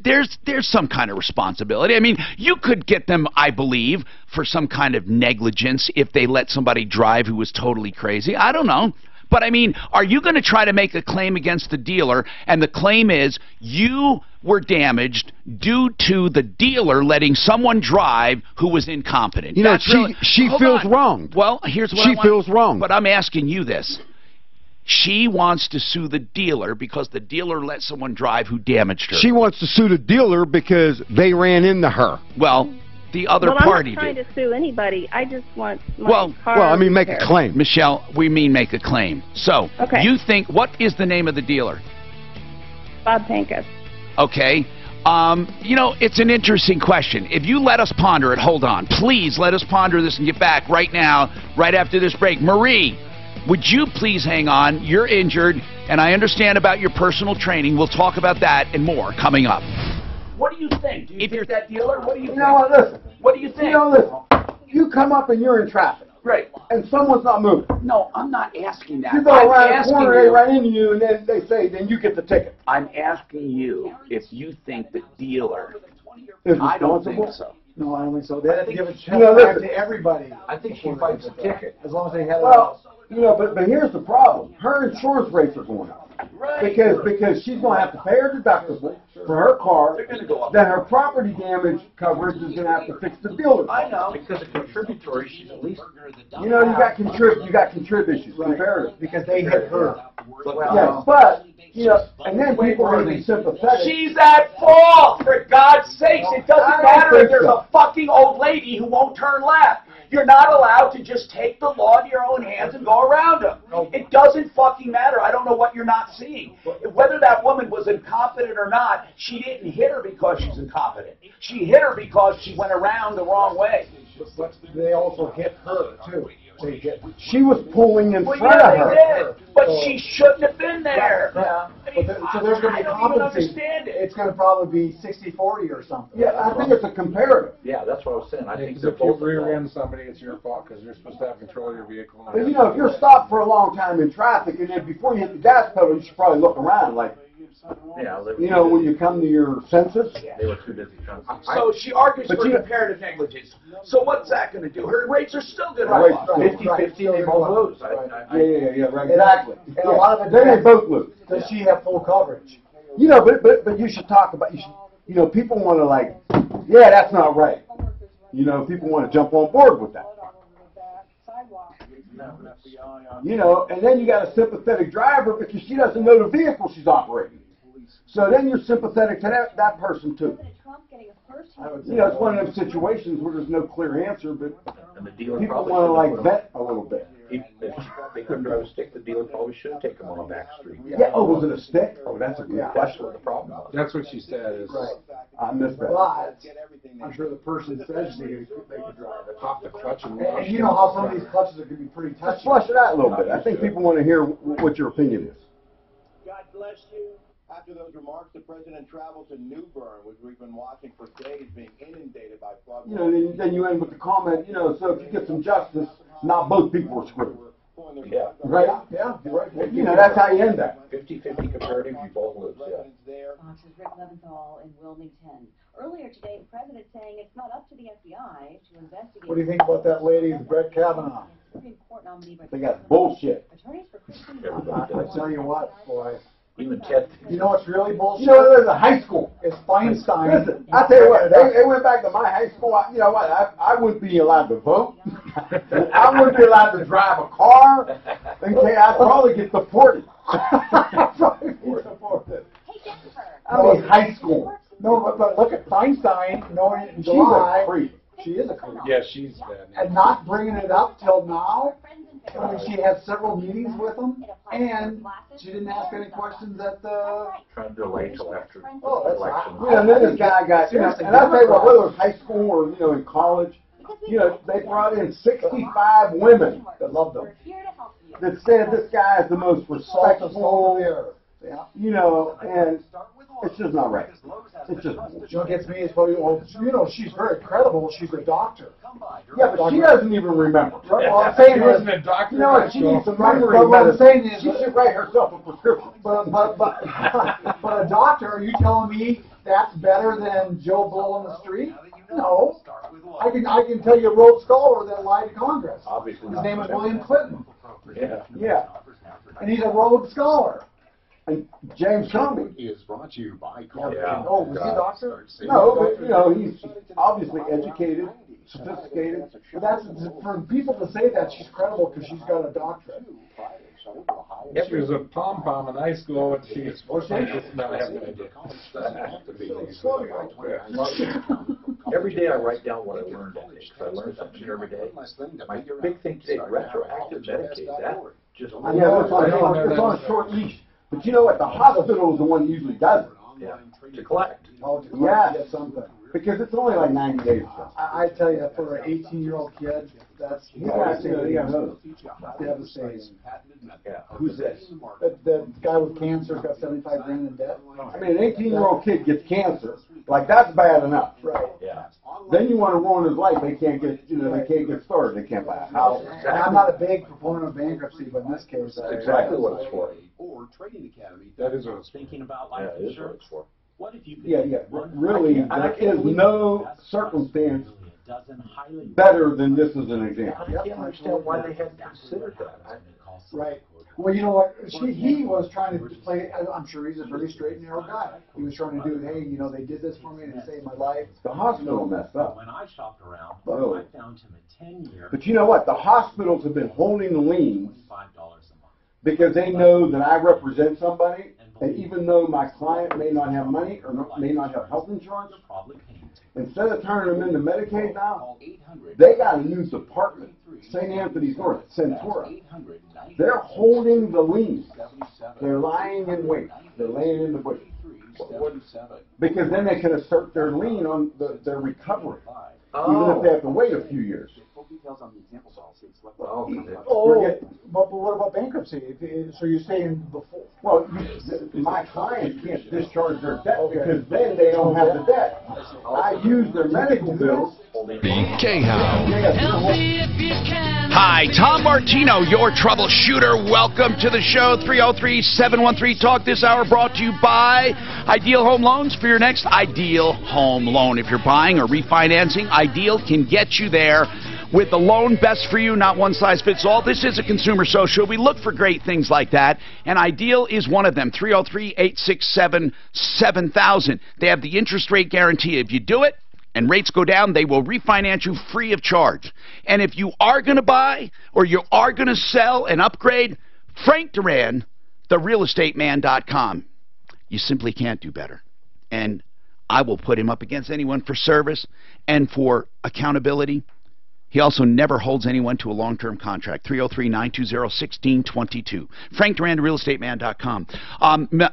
some kind of responsibility. I mean, you could get them, I believe, for some kind of negligence if they let somebody drive who was totally crazy. I don't know. But, I mean, are you going to try to make a claim against the dealer, and the claim is you were damaged due to the dealer letting someone drive who was incompetent? You know, she feels wrong. Well, here's what she feels wrong. But I'm asking you this. She wants to sue the dealer because the dealer let someone drive who damaged her. She wants to sue the dealer because they ran into her. Well, the other party did. I'm not trying to sue anybody. I just want my car. Well, I mean, make a claim. Michelle, we mean make a claim. So, okay. You think, what is the name of the dealer? Bob Pankus. Okay. You know, it's an interesting question. If you let us ponder it, hold on. Please let us ponder this and get back right now, right after this break. Marie, would you please hang on? You're injured, and I understand about your personal training. We'll talk about that and more coming up. What do you think? Do you think that dealer? What do you think? You know what, listen. What do you think? You know, listen. You come up and you're in traffic. Right. And someone's not moving. No, I'm not asking that. You go around the corner, they run into you, and then they say, then you get the ticket. I'm asking you if you think the dealer... I don't think so. No, I don't think so. They have to give a check back to everybody. I think she fights the ticket. As long as they have you know, but here's the problem. Her insurance rates are going up. Right. Because she's going to have to pay her deductible for her car. They're going to go up. Then her property damage coverage is going to have to fix the builder. I know. Because of contributory, she's at least... You know, you got contrib issues, comparative. Because they hit her. Yes, but, you know, and then people are going to be sympathetic. She's at fault, for God's sakes. It doesn't matter if there's a fucking old lady who won't turn left. You're not allowed to just take the law in your own hands and go around them. It doesn't fucking matter. I don't know what you're not seeing. Whether that woman was incompetent or not, she didn't hit her because she's incompetent. She hit her because she went around the wrong way. But they also hit her, too. She was pulling in front of her. They did, but she shouldn't have been there. Yeah. I So there's going to be I don't even compensation. understand it. It's going to probably be 60-40 or something. Yeah, I think it's a comparative. Yeah, that's what I was saying. I think Because they're if you both rear involved. end somebody, it's your fault because you're supposed to have control of your vehicle. But you know, if you're stopped for a long time in traffic, and then before you hit the gas pedal, you should probably look around, like, Yeah, you know, when you come to your senses. they were too busy trying to. So she argues But for you- comparative negligence. So what's that going to do? Her rates are still going to Right, go up. right. 50-50, they both lose. Yeah, right. Exactly. And a lot of it Then they both lose. Does she have full coverage? You know, but you should talk about, you know, people want to like, yeah, that's not right. You know, people want to jump on board with that. You know, and then you got a sympathetic driver because she doesn't know the vehicle she's operating. So then you're sympathetic to that person too. You know, it's one of those situations where there's no clear answer, but And the dealer people probably want to like should've put vet a little bit. If they couldn't drive a stick, the dealer probably should have taken them on a back street. Yeah. Oh, was it a stick? Oh, that's a good That's question. what the problem was. That's what she said is I missed that. But I'm sure the person says they could drive it. pop the clutch and And you know how some of these clutches are going to be pretty Let's touchy. flush it out a little bit. I think people want to hear what your opinion is. God bless you. After those remarks, the president traveled to New Bern, which we've been watching for days, being inundated by flood. You know, then you end with the comment, you know, so if you get some justice, not both people are screwed. Yeah. Right? Yeah, you're right. You know, that's how you end that. 50-50 comparative, you both lose, yeah. Fox's Rick Leventhal in Wilmington. Earlier today, the president saying it's not up to the FBI to investigate. What do you think about that lady, Brett Kavanaugh? Supreme Court nominee by They got bullshit. attorneys for Christian I tell you what, boy. Even Ted. You know what's really bullshit? You know, there's a high school. It's Feinstein. Listen, I tell you what, they went back to my high school. You know what? I wouldn't be allowed to vote. I wouldn't be allowed to drive a car. Okay, I'd probably get deported. Probably get deported. I mean, high school. No, but look at Feinstein knowing in She's July. a creep. She is a creep. Yeah, she's bad. And not bringing it up till now. I mean, she had several meetings with him, and she didn't ask any questions at the. Trying to delay till after Oh, that's election. You know, and then this guy got, you know, and I'll tell you what, whether it was high school or, you know, in college, you know, they brought in 65 women that loved him. that said this guy is the most respectful, Yeah. you know, and it's just not right. It's just, You know what gets me is probably, well, you know, she's very credible. She's a doctor. yeah, but she doesn't even remember. Well, I'm saying She is, wasn't a doctor. You know what, she needs some Right, memory but what I'm medicine. saying is, She should write herself a prescription. but a doctor, are you telling me that's better than Joe Blow on the street? No. I can tell you a Rhodes Scholar that lied to Congress. Obviously His not. name is William Clinton, Yeah. Yeah. and he's a Rhodes Scholar. And James Comey. Is brought to you by Yeah. Oh, was he a doctor? No, but, you know, he's obviously educated, sophisticated. But that's for people to say that she's credible because she's got a doctorate. She was a pom-pom in high school, and she's no, I have no idea. I have to be Every day I write down what I learned that day, because I learn something every day. My big thing today, retroactive Medicaid, that just. Yeah, it's on a short leash. But you know what? The hospital is the one that usually does it. Yeah, to collect. Yeah, Get something. because it's only like 90 days. I tell you, for an 18-year-old kid, that's devastating. Yeah. Who's this? The guy with cancer's got $75,000 in debt. I mean, an 18-year-old kid gets cancer. Like, that's bad enough. Right. Yeah. Then you want to ruin his life. They can't get, you know, they can't get started. They can't buy a house. And I'm not a big proponent of bankruptcy, but in this case, That's exactly what it's for. Or Trading Academy. That is what it's thinking about Yeah, life it is what insurance. it's for. What if you could Yeah. Really, there is no circumstance highly better than this as an example. I can't understand why they hadn't considered that. right. Well, you know what? He was trying to play. I'm sure he's a very straight and narrow guy. He was trying to do, hey, you know, they did this for me and it saved my life. The hospital messed up. When I shopped around, Really. I found him a 10-year, But you know what? The hospitals have been holding the liens $5 a month. because they know that I represent somebody, and even though my client may not have money or may not have health insurance, Probably paying instead of turning them into Medicaid now, they got a new department, St. Anthony's North, Centura. They're holding the liens. They're lying in wait. They're laying in the bush. Because then they can assert their lien on their recovery, even if they have to wait a few years. Oh, but what about bankruptcy? So you're saying before Well, my clients can't discharge their debt because then they don't have the debt. I use their medical bills. Hi, Tom Martino, your troubleshooter. Welcome to the show. 303-713-TALK. This hour brought to you by Ideal Home Loans for your next ideal home loan. If you're buying or refinancing, Ideal can get you there with the loan best for you, not one size fits all. This is a consumer social. We look for great things like that, and Ideal is one of them. 303-867-7000. They have the interest rate guarantee. If you do it, and rates go down, they will refinance you free of charge. And if you are going to buy or you are going to sell and upgrade, Frank Duran, therealestateman.com. You simply can't do better. And I will put him up against anyone for service and for accountability. He also never holds anyone to a long-term contract. 303-920-1622. Frank Duran, realestateman.com.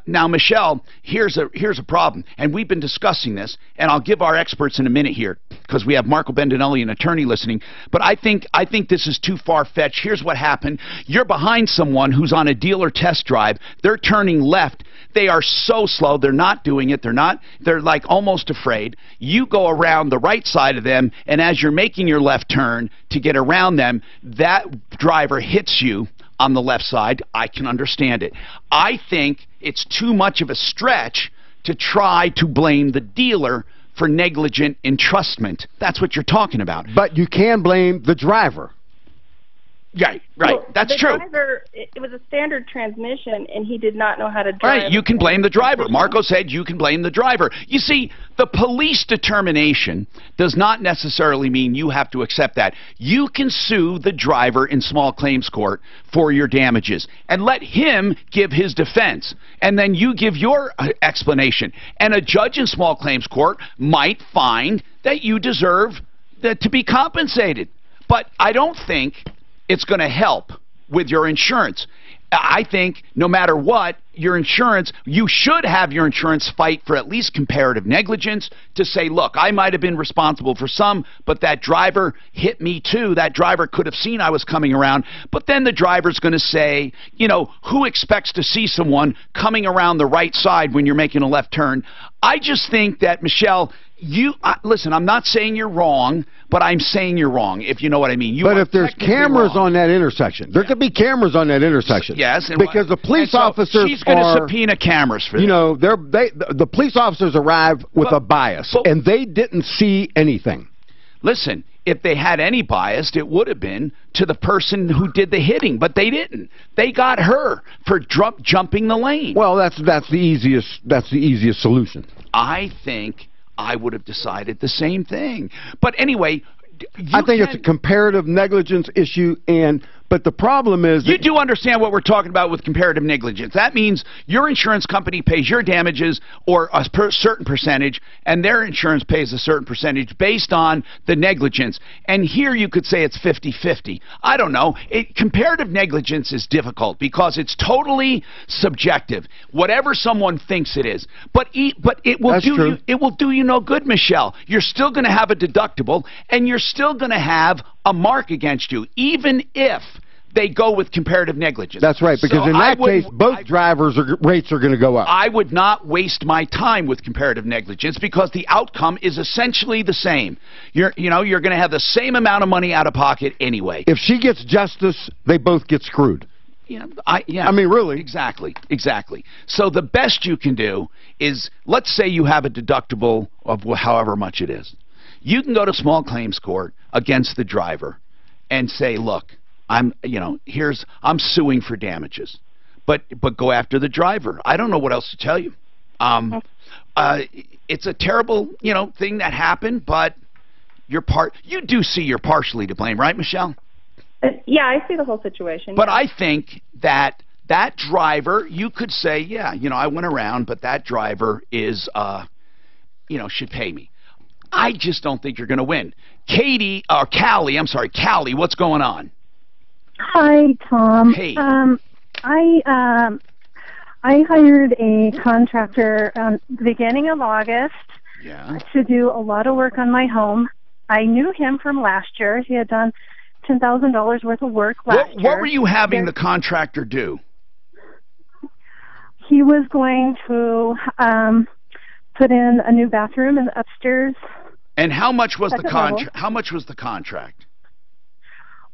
Now, Michelle, here's a problem, and we've been discussing this, and I'll give our experts in a minute here because we have Marco Bendinelli, an attorney, listening. But I think this is too far-fetched. Here's what happened. You're behind someone who's on a dealer test drive. They're turning left. They are so slow. They're not doing it. They're like almost afraid. You go around the right side of them, and as you're making your left turn to get around them, that driver hits you on the left side. I can understand it. I think it's too much of a stretch to try to blame the dealer for negligent entrustment. That's what you're talking about. But you can blame the driver. Right. Well, That's true. Driver, it was a standard transmission, and he did not know how to drive. Right, you can blame the driver. Marco said you can blame the driver. You see, the police determination does not necessarily mean you have to accept that. You can sue the driver in small claims court for your damages and let him give his defense. And then you give your explanation. And a judge in small claims court might find that you deserve to be compensated. But I don't think it's going to help with your insurance. I think no matter what, your insurance, you should have your insurance fight for at least comparative negligence to say, look, I might have been responsible for some, but that driver hit me too. That driver could have seen I was coming around. But then the driver's going to say, you know, who expects to see someone coming around the right side when you're making a left turn? I just think that, Michelle, listen, I'm not saying you're wrong, but I'm saying you're wrong, if you know what I mean. But if there's cameras on that intersection, there could be cameras on that intersection. Yes. Because the police officers she's going to subpoena cameras for that. You know, the police officers arrived with a bias, and they didn't see anything. Listen, if they had any bias, it would have been to the person who did the hitting, but they didn't. They got her for jumping the lane. Well, that's the easiest solution. I think I would have decided the same thing. But anyway, I think it's a comparative negligence issue, but the problem is you do understand what we're talking about with comparative negligence. That means your insurance company pays your damages or a certain percentage, and their insurance pays a certain percentage based on the negligence. And here you could say it's 50-50. I don't know. Comparative negligence is difficult because it's totally subjective. Whatever someone thinks it is. But it will do you no good, Michelle. You're still going to have a deductible, and you're still going to have a mark against you, even if they go with comparative negligence. That's right, because in that case, both drivers' rates are going to go up. I would not waste my time with comparative negligence because the outcome is essentially the same. You're going to have the same amount of money out of pocket anyway. If she gets justice, they both get screwed. Yeah, I mean, really. Exactly. So the best you can do is, let's say you have a deductible of however much it is. You can go to small claims court against the driver and say, look, I'm suing for damages, but go after the driver. I don't know what else to tell you. It's a terrible, thing that happened, but you do see you're partially to blame, right, Michelle? Yeah, I see the whole situation. But I think that driver, you could say, yeah, I went around, but that driver is, should pay me. I just don't think you're going to win. Callie, what's going on? Hi, Tom. Hey. I hired a contractor the beginning of August to do a lot of work on my home. I knew him from last year. He had done $10,000 worth of work last year. What were you having the contractor do? he was going to put in a new bathroom in the upstairs. And how much was the level. How much was the contract?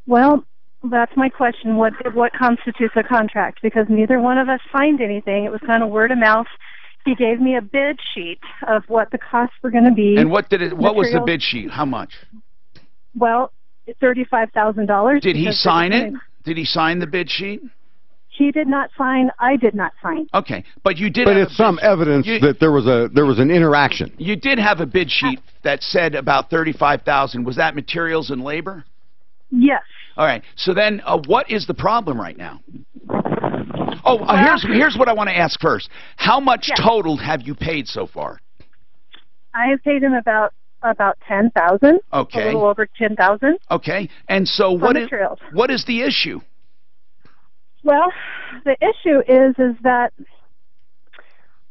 Well, that's my question. What constitutes a contract? Because neither one of us signed anything. It was kind of word of mouth. He gave me a bid sheet of what the costs were going to be. And what was the bid sheet? How much? Well, $35,000. Did he sign it? Did he sign the bid sheet? He did not sign. I did not sign. Okay, but you did. But it's some evidence that there was an interaction. You did have a bid sheet that said about $35,000. Was that materials and labor? Yes. All right. So then, what is the problem right now? Oh, here's what I want to ask first. How much total have you paid so far? I have paid him about $10,000. Okay. A little over $10,000. Okay. And so what is the issue? Well, the issue is that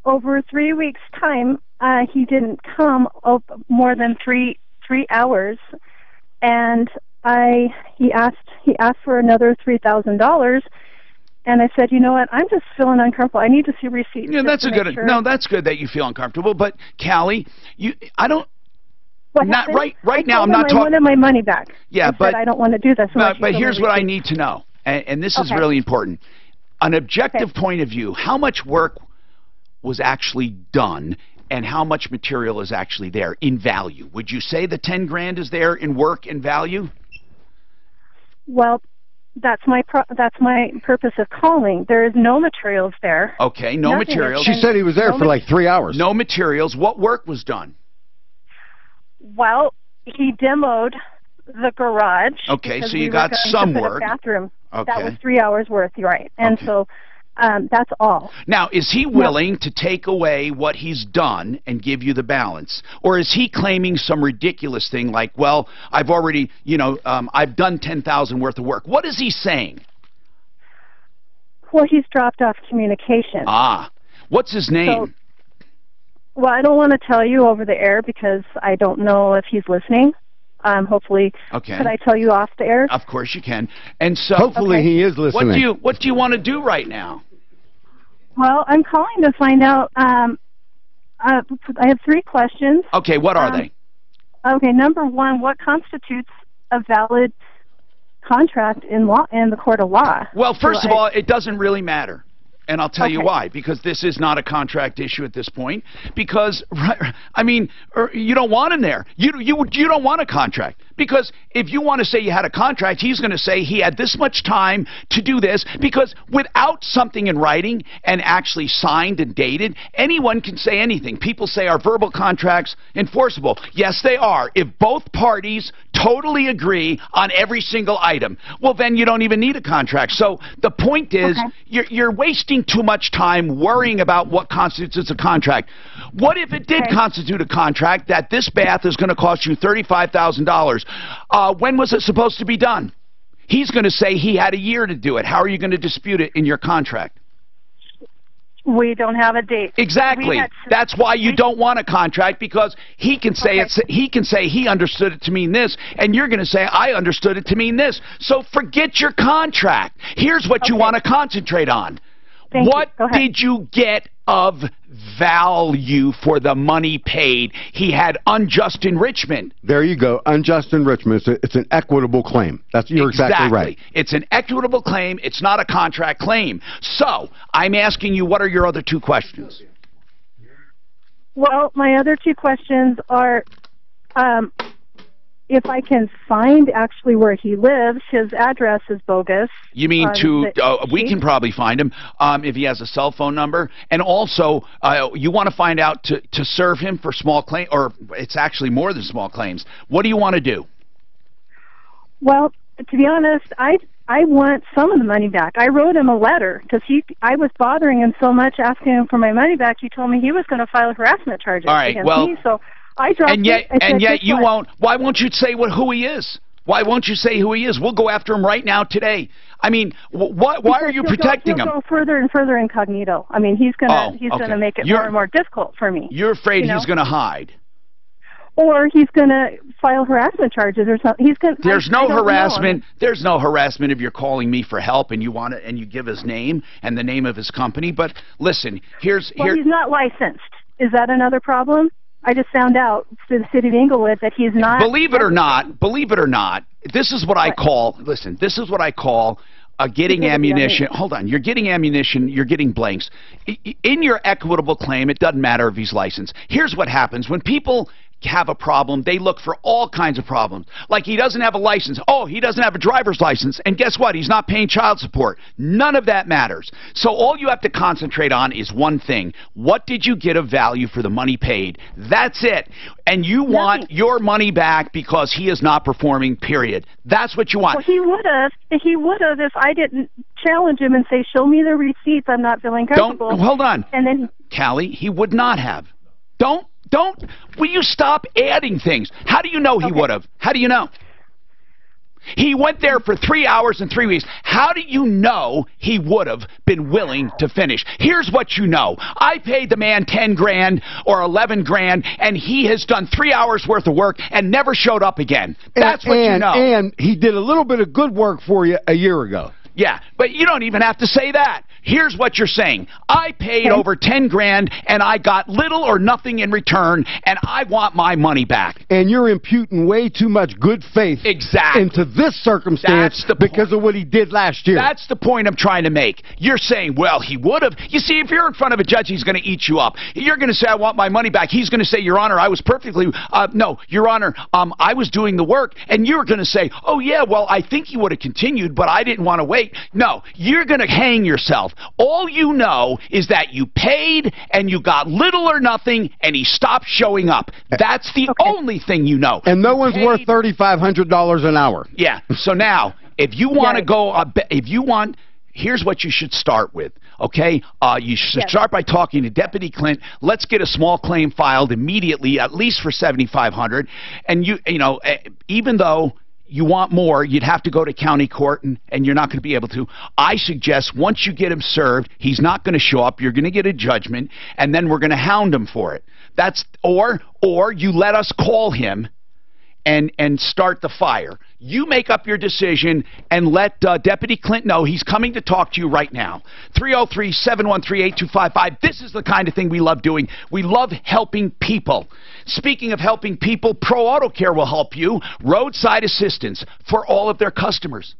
over 3 weeks' time, he didn't come more than three hours, and he asked for another $3,000, and I said, you know what, I'm just feeling uncomfortable. I need to see receipts. Yeah, that's that's good that you feel uncomfortable. But Callie, right now I'm not talking. I wanted my money back. Yeah, but I don't want to do this. But here's what I need to know, and this is really important. An objective point of view, how much work was actually done and how much material is actually there in value? Would you say the 10 grand is there in work and value? Well, that's my purpose of calling. There is no materials there. Okay, no materials. She said he was there for like 3 hours. No materials. What work was done? Well, he demoed the garage. Okay, so you got some work. Bathroom. Okay. That was 3 hours worth, right? And so that's all. Now, is he willing to take away what he's done and give you the balance, or is he claiming some ridiculous thing like, well, I've already, I've done $10,000 worth of work? What is he saying? Well, he's dropped off communication. Ah, what's his name? Well, I don't want to tell you over the air because I don't know if he's listening. Hopefully, could I tell you off the air? Of course you can. And so, hopefully he is listening. What do you want to do right now? Well, I'm calling to find out. I have 3 questions. Okay, what are they? Okay, number 1, what constitutes a valid contract in the court of law? Well, first of all, it doesn't really matter. And I'll tell you why. Because this is not a contract issue at this point. Because, I mean, you don't want him there. You don't want a contract. Because if you want to say you had a contract, he's going to say he had this much time to do this. Because without something in writing and actually signed and dated, anyone can say anything. People say, are verbal contracts enforceable? Yes, they are. If both parties totally agree on every single item, well, then you don't even need a contract. So the point is, you're wasting too much time worrying about what constitutes a contract. What if it did constitute a contract that this bath is going to cost you $35,000? When was it supposed to be done? He's going to say he had a year to do it. How are you going to dispute it in your contract? We don't have a date. Exactly. That's why you don't want a contract, because he can say he understood it to mean this, and you're going to say I understood it to mean this. So forget your contract. Here's what you want to concentrate on. What did you get of value for the money paid? He had unjust enrichment. There you go. Unjust enrichment. It's an equitable claim. You're exactly right. It's an equitable claim. It's not a contract claim. So I'm asking you, what are your other 2 questions? Well, my other 2 questions are, if I can find actually where he lives. His address is bogus. You mean we can probably find him if he has a cell phone number. And also, you want to find out to serve him for small claim, or it's actually more than small claims. What do you want to do? Well, to be honest, I want some of the money back. I wrote him a letter because I was bothering him so much asking him for my money back. He told me he was going to file harassment charges against me. So I dropped it. And yet you won't. Why won't you say who he is? Why won't you say who he is? We'll go after him right now today. I mean, why are you protecting him? He'll go further and further incognito. I mean, he's gonna make it more and more difficult for me. You're afraid he's going to hide. or he's going to file harassment charges or something. He's going. There's no harassment. There's no harassment if you're calling me for help and you want it and you give his name and the name of his company. But listen, he's not licensed. Is that another problem? I just found out through the city of Inglewood that he's not. Believe it or not, this is what I call. Listen, this is what I call. Getting ammunition. Hold on. You're getting ammunition. You're getting blanks. In your equitable claim, it doesn't matter if he's licensed. Here's what happens. When people have a problem, they look for all kinds of problems. Like he doesn't have a license. Oh, he doesn't have a driver's license. And guess what? He's not paying child support. None of that matters. So all you have to concentrate on is one thing. What did you get of value for the money paid? That's it. And you want your money back because he is not performing, period. That's what you want. Well, he would have if I didn't challenge him and say, show me the receipts, I'm not feeling comfortable. Hold on. And then, Callie, he would not have. Will you stop adding things? How do you know he would have? How do you know? He went there for 3 hours and 3 weeks. How do you know he would have been willing to finish? Here's what you know. I paid the man 10 grand or 11 grand, and he has done 3 hours worth of work and never showed up again. That's what you know. And he did a little bit of good work for you a year ago. Yeah, but you don't even have to say that. Here's what you're saying. I paid over 10 grand and I got little or nothing in return, and I want my money back. And you're imputing way too much good faith into this circumstance because of what he did last year. That's the point I'm trying to make. You're saying, well, he would have. You see, if you're in front of a judge, he's going to eat you up. You're going to say, I want my money back. He's going to say, Your Honor, I was perfectly, no, Your Honor, I was doing the work. And you're going to say, oh, yeah, well, I think he would have continued, but I didn't want to wait. No, you're going to hang yourself. All you know is that you paid and you got little or nothing and he stopped showing up. That's the only thing you know. And no one's worth $3,500 an hour. Yeah. So now, if you want to go, here's what you should start with, okay? You should start by talking to Deputy Clint. Let's get a small claim filed immediately, at least for $7,500. And you know, even though you want more, you'd have to go to county court, and you're not going to be able to. I suggest once you get him served, he's not going to show up. You're going to get a judgment, and then we're going to hound him for it. Or you let us call him and start the fire. You make up your decision and let Deputy Clint know he's coming to talk to you right now. 303-713-8255. This is the kind of thing we love doing. We love helping people. Speaking of helping people, Pro Auto Care will help you. Roadside assistance for all of their customers.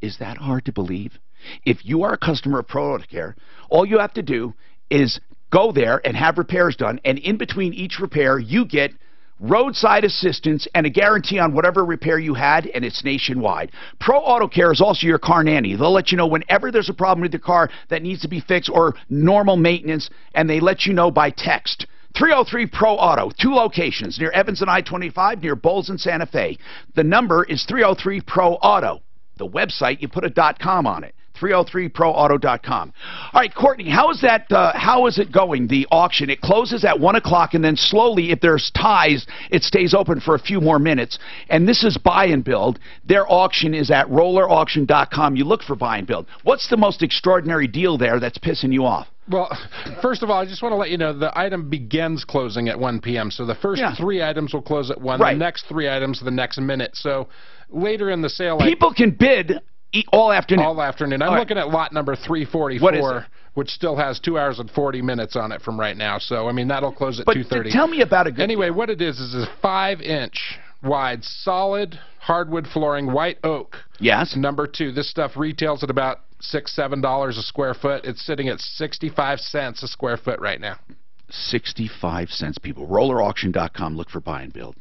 Is that hard to believe? If you are a customer of Pro Auto Care, all you have to do is go there and have repairs done, and in between each repair, you get roadside assistance and a guarantee on whatever repair you had, and it's nationwide. Pro Auto Care is also your car nanny. They'll let you know whenever there's a problem with your car that needs to be fixed or normal maintenance, and they let you know by text. 303 Pro Auto, 2 locations, near Evans and I-25, near Bowles and Santa Fe. The number is 303 Pro Auto. The website, you put a .com on it. 303proauto.com. All right, Courtney, how is it going, the auction? It closes at 1 o'clock, and then slowly, if there's ties, it stays open for a few more minutes. And this is Buy and Build. Their auction is at rollerauction.com. You look for Buy and Build. What's the most extraordinary deal there that's pissing you off? Well, first of all, I just want to let you know the item begins closing at 1 p.m. So the first 3 items will close at 1. Right. The next 3 items the next minute. So later in the sale, people can bid all afternoon. All afternoon. I'm looking at lot number 344, which still has 2 hours and 40 minutes on it from right now. So, I mean, that'll close at 2:30. Tell me about a good Anyway, what it is a 5-inch wide solid hardwood flooring, white oak. Yes. Number 2. This stuff retails at about $6-7 a square foot. It's sitting at 65 cents a square foot right now. 65 cents, people. Rollerauction.com. Look for Buy and Build.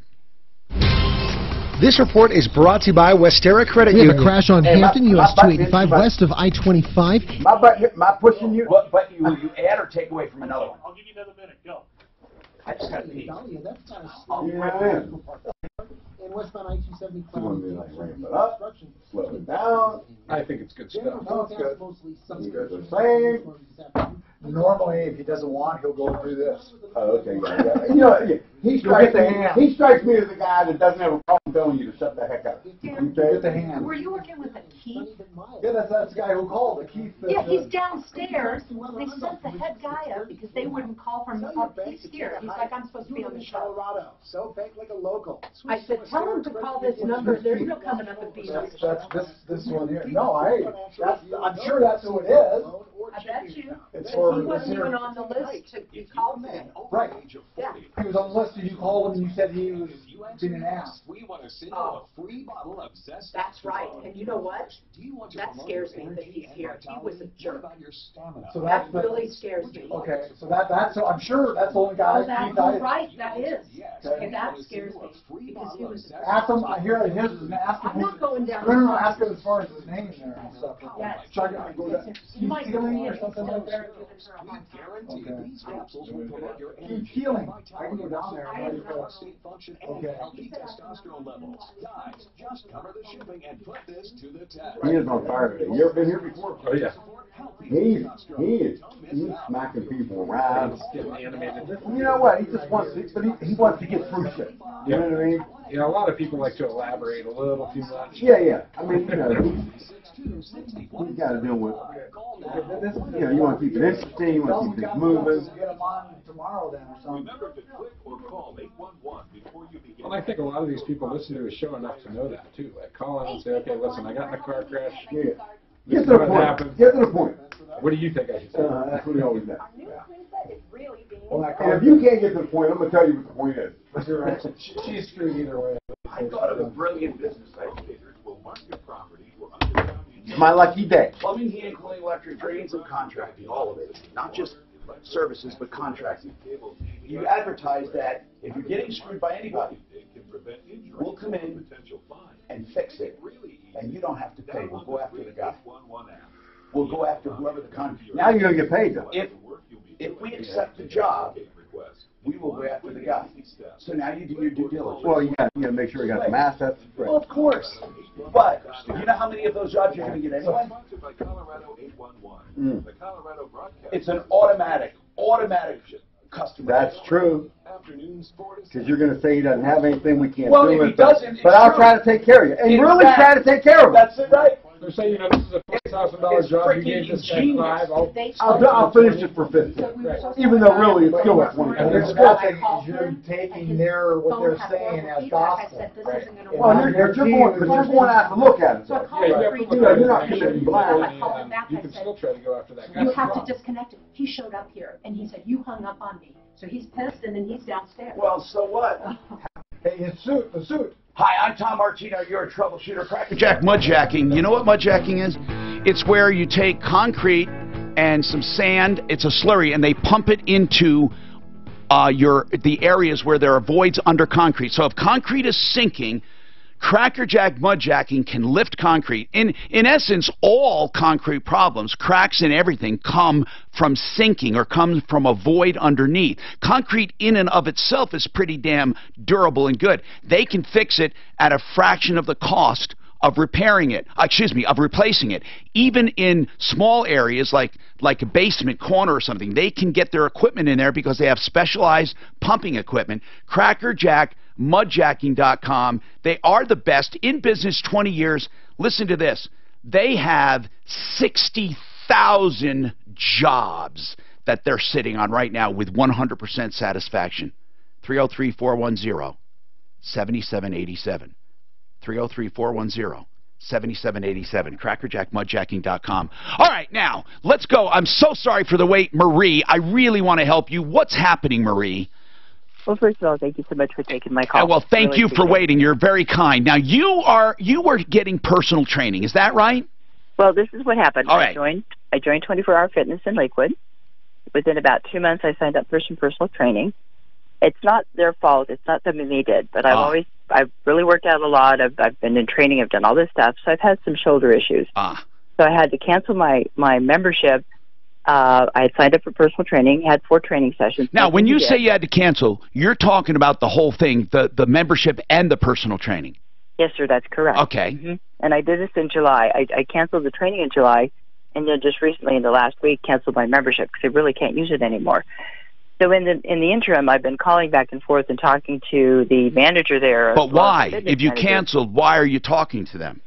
This report is brought to you by Westera Credit Union. We have a crash on Hampton, US 285, west of I-25. My pushing you? What button you add or take away from another one? I'll give you another minute. Go. I just got to pee. That's kind of in westbound I-270. Slow it down. I think it's good stuff. No, it's good. You guys are the same. Normally, if he doesn't want, he'll go through this. Oh, okay. Yeah. You know, he strikes me as a guy that doesn't have a problem telling you to shut the heck up. Get the hand. Were you working with a Keith? Yeah, that's the guy who called. The Keith. Yeah, he's downstairs. They sent the head guy up because they wouldn't call from up. He's here. He's like I'm supposed to be on the show. Colorado, so fake like a local. I said, tell him to call this number. There's no coming up and being on the show. That's this one here. No, I'm sure that's who it is. I bet you. It's He for wasn't even on the list to be called me. Right. Yeah. He was on the list and you called him and you said he was being an ass. Oh, that's right. And you know what? That scares me that he's here. He was a jerk. So That really scares me. Okay, so that's I'm sure that's the only guy. Oh, that's right. That is. And that scares me because he was. Ask him. I hear his. Ask him. I'm not going down. No, ask him as far as his name there and stuff. Yes. Try to go down. You might go in or something like that. Keep healing. I can go down there. Okay. Testosterone levels. Guys, just cover the shipping and put this to the test. He is on fire today. You ever been here before? Oh, yeah. He's smacking people around. You know what? He just wants to, but he wants to get through shit. You know what I mean? Yeah, a lot of people like to elaborate a little too much. Yeah. I mean, you know, we got to deal with. You know, you want to keep it interesting. You want to keep things moving. Get him on tomorrow then or something. Remember to click or call 811 before you begin. Well, I think a lot of these people listen to his show enough to know that too. Like call in and say, okay, listen, I got in a car crash. Yeah. This Get is to the what point. happened. Get to the point. What do you think I should say? That's what he always does. Well, And if you can't get to the point, I'm going to tell you what the point is. You're right. She's screwed either way. I thought of a brilliant business idea. Will market property for underground It's my lucky day. plumbing, heating, cooling, electric, drains, and contracting, all of it. Not just services, but contracting. You advertise that if you're getting screwed by anybody, we'll come in and fix it, and you don't have to pay. We'll go after the guy. We'll go after whoever the contractor. Now you're going to get paid, though. If we accept the job, we will go after the guy. So now you do your due diligence. Well, you got to make sure you got some assets. Well, of course. But you know how many of those jobs you're going to get anyway? It's an automatic customer. That's true. Because you're going to say he doesn't have anything, we can't Well, do if it. he doesn't, but it's I'll true. try to take care of you. And really Exactly. try to take care of him. That's it, right? They're saying, you know, this is a $40,000 job. You gave this guy $5. I'll finish it for 50. Even though really it's still at 20. And there's nothing, you're taking what they're saying as gospel. Well, you're going out to look at it. So I though. called him 3 times. You're not committing blind. I called him back. You I can said, still try to go after that guy. you have to disconnect it. He showed up here and he said, you hung up on me. So he's pissed and then he's downstairs. Well, so what? Hey, the suit. Hi, I'm Tom Martino. You're a troubleshooter. Crackerjack mudjacking. You know what mudjacking is? It's where you take concrete and some sand. It's a slurry, and they pump it into the areas where there are voids under concrete. So if concrete is sinking, crackerjack mudjacking can lift concrete. In essence, all concrete problems, cracks and everything, come from sinking or come from a void underneath. Concrete in and of itself is pretty damn durable and good. They can fix it at a fraction of the cost of repairing it, of replacing it. Even in small areas like a basement corner or something, they can get their equipment in there because they have specialized pumping equipment. Crackerjackmudjacking.com. They are the best in business, 20 years. Listen to this. They have 60,000 jobs that they're sitting on right now with 100% satisfaction. 303-410-7787. 303-410-7787. crackerjackmudjacking.com. All right, now, let's go. I'm so sorry for the wait, Marie. I really want to help you. What's happening, Marie? Well, first of all, thank you so much for taking my call. Well, thank you for waiting. You're very kind. Now, you were getting personal training. Is that right? Well, this is what happened. All right. I joined 24 Hour Fitness in Lakewood. Within about 2 months, I signed up for some personal training. It's not their fault. It's not something they did. But I've really worked out a lot. I've been in training. I've done all this stuff. So I've had some shoulder issues. So I had to cancel my membership. I had signed up for personal training, had 4 training sessions. Now, when you say you had to cancel, you're talking about the whole thing, the membership and the personal training. Yes, sir, that's correct. Okay. And I did this in July. I canceled the training in July, and then just recently in the last week canceled my membership because I really can't use it anymore. So in the interim, I've been calling back and forth and talking to the manager there. But why? If you canceled, why are you talking to them?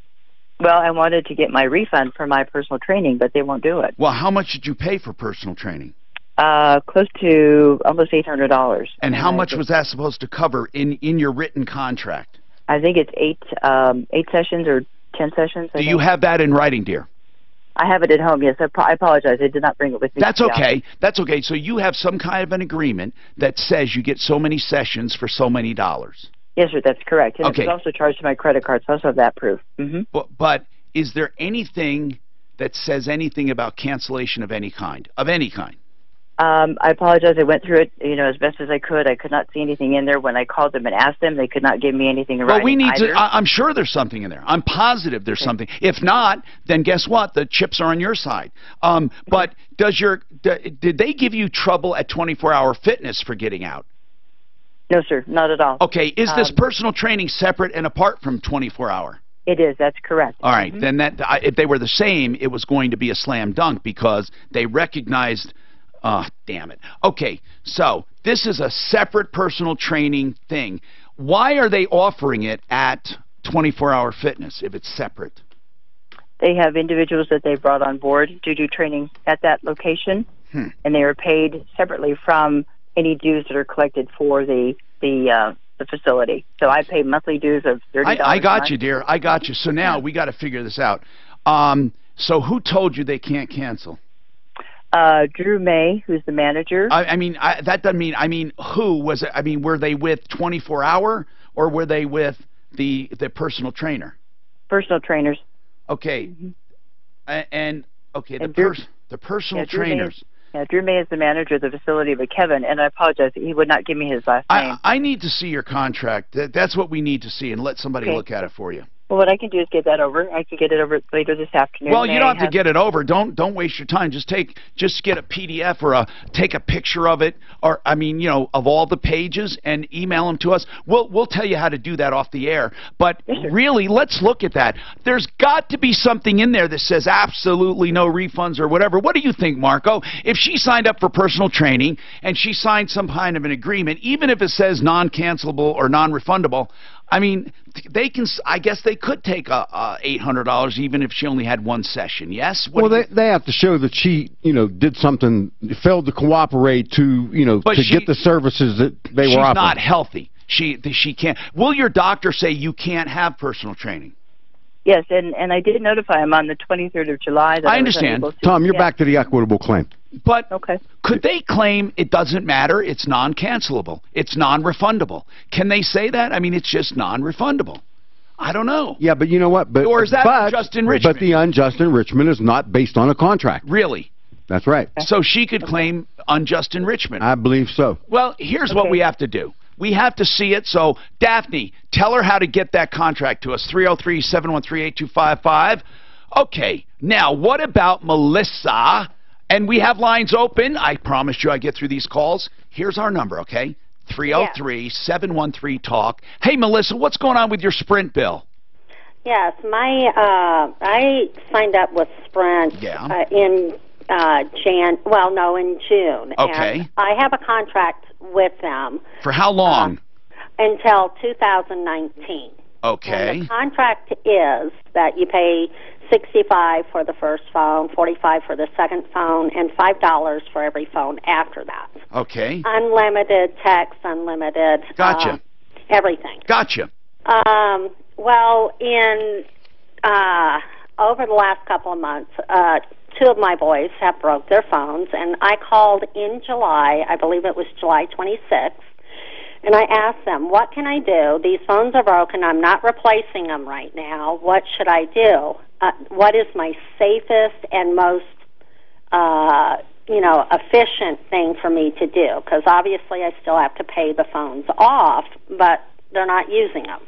Well, I wanted to get my refund for my personal training, but they won't do it. Well, how much did you pay for personal training? Close to almost $800. And how much was that supposed to cover in your written contract? I think it's 8 sessions or 10 sessions. Do you have that in writing, dear? I have it at home, yes. I apologize. I did not bring it with me. That's okay. That's okay. So you have some kind of an agreement that says you get so many sessions for so many dollars. Yes, sir, that's correct. And okay. It's also charged to my credit card, so I also have that proof. But is there anything that says anything about cancellation of any kind? Of any kind? I apologize. I went through it, as best as I could. I could not see anything in there. When I called them and asked them, they could not give me anything in writing. Well, we need either. to. I'm sure there's something in there. I'm positive there's something. If not, then guess what? The chips are on your side. But did they give you trouble at 24-Hour Fitness for getting out? No, sir, not at all. Okay. Is this personal training separate and apart from 24-Hour? It is. That's correct. All right. Then if they were the same, it was going to be a slam dunk because they recognized. Oh, damn it. Okay, so this is a separate personal training thing. Why are they offering it at 24-Hour Fitness if it's separate? They have individuals that they brought on board to do training at that location, and they are paid separately from any dues that are collected for the facility. So I pay monthly dues of $30. I got you, dear. I got you. So now we got to figure this out. So who told you they can't cancel? Drew May, who's the manager. That doesn't mean. Who was it? Were they with 24-Hour or were they with the personal trainer? Personal trainers. Okay. The personal trainers. Drew May is the manager of the facility, but Kevin, and I apologize, he would not give me his last name. I need to see your contract. That's what we need to see, and let somebody look at it for you. Well, what I can do is get that over. I can get it over later this afternoon. Well, you don't have to get it over. Don't waste your time. Just get a PDF or take a picture of it, or of all the pages and email them to us. We'll tell you how to do that off the air. But really, let's look at that. There's got to be something in there that says absolutely no refunds or whatever. What do you think, Marco? If she signed up for personal training and she signed some kind of an agreement, even if it says non-cancelable or non-refundable, they can. I guess they could take $800 even if she only had one session. Yes. They have to show that she, did something, failed to cooperate to, get the services that they were offering. She's not healthy. She can't. Will your doctor say you can't have personal training? Yes, and I did notify him on the 23rd of July. That I understand. Tom, you're back to the equitable claim. But could they claim it doesn't matter, it's non-cancelable, it's non-refundable? Can they say that? It's just non-refundable. I don't know. Yeah, but you know what? Or is that unjust enrichment? But the unjust enrichment is not based on a contract. Really? That's right. So she could claim unjust enrichment. I believe so. Well, here's what we have to do. We have to see it. So, Daphne, tell her how to get that contract to us. 303-713-8255. Okay. Now, what about Melissa? And we have lines open. I promised you I'd get through these calls. Here's our number, okay? 303-713-TALK. Hey, Melissa, what's going on with your Sprint bill? Yes, I signed up with Sprint in June. Okay. And I have a contract with them. For how long? Until 2019. Okay. And the contract is that you pay $65 for the first phone, $45 for the second phone, and $5 for every phone after that. Okay. Unlimited text, unlimited. Gotcha. Everything. Gotcha. Well, over the last couple of months, two of my boys have broke their phones, and I called in July, I believe it was July 26th, and I asked them, what can I do? These phones are broken. I'm not replacing them right now. What should I do? What is my safest and most, efficient thing for me to do? Because obviously I still have to pay the phones off, but they're not using them.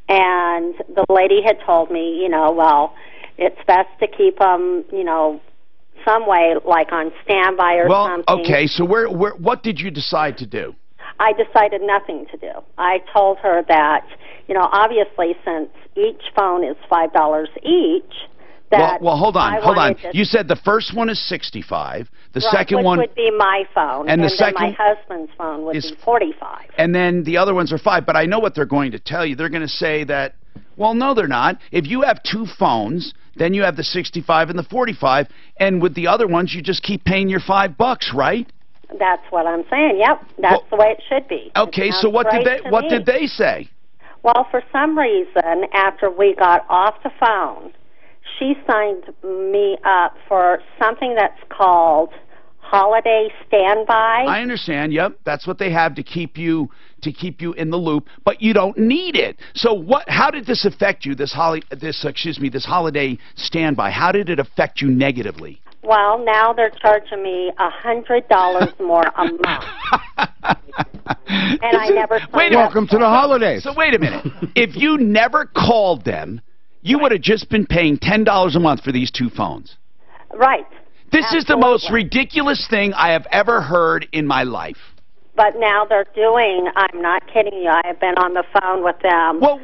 And the lady had told me, it's best to keep them, some way, like on standby or something. Well, okay, so what did you decide to do? I decided nothing to do. I told her that, obviously since each phone is $5 each, that well, hold on. You said the first one is $65, the second one would be my phone, and then my husband's phone would be $45. And then the other ones are $5. But I know what they're going to tell you. They're going to say that, well, no, they're not. If you have two phones, then you have the 65 and the 45, and with the other ones, you just keep paying your $5, right? That's what I'm saying. Yep, that's the way it should be. Okay, so what did they say? Well, for some reason, after we got off the phone, she signed me up for something that's called holiday standby. I understand. Yep, that's what they have to keep you in the loop, but you don't need it. So how did this affect you? This holiday standby. How did it affect you negatively? Well, now they're charging me $100 more a month. And I never signed up. Welcome to the holidays. So wait a minute. If you never called them, you would have just been paying $10 a month for these 2 phones. Right. This is the most ridiculous thing I have ever heard in my life. But now they're doing, I'm not kidding you, I have been on the phone with them. Well,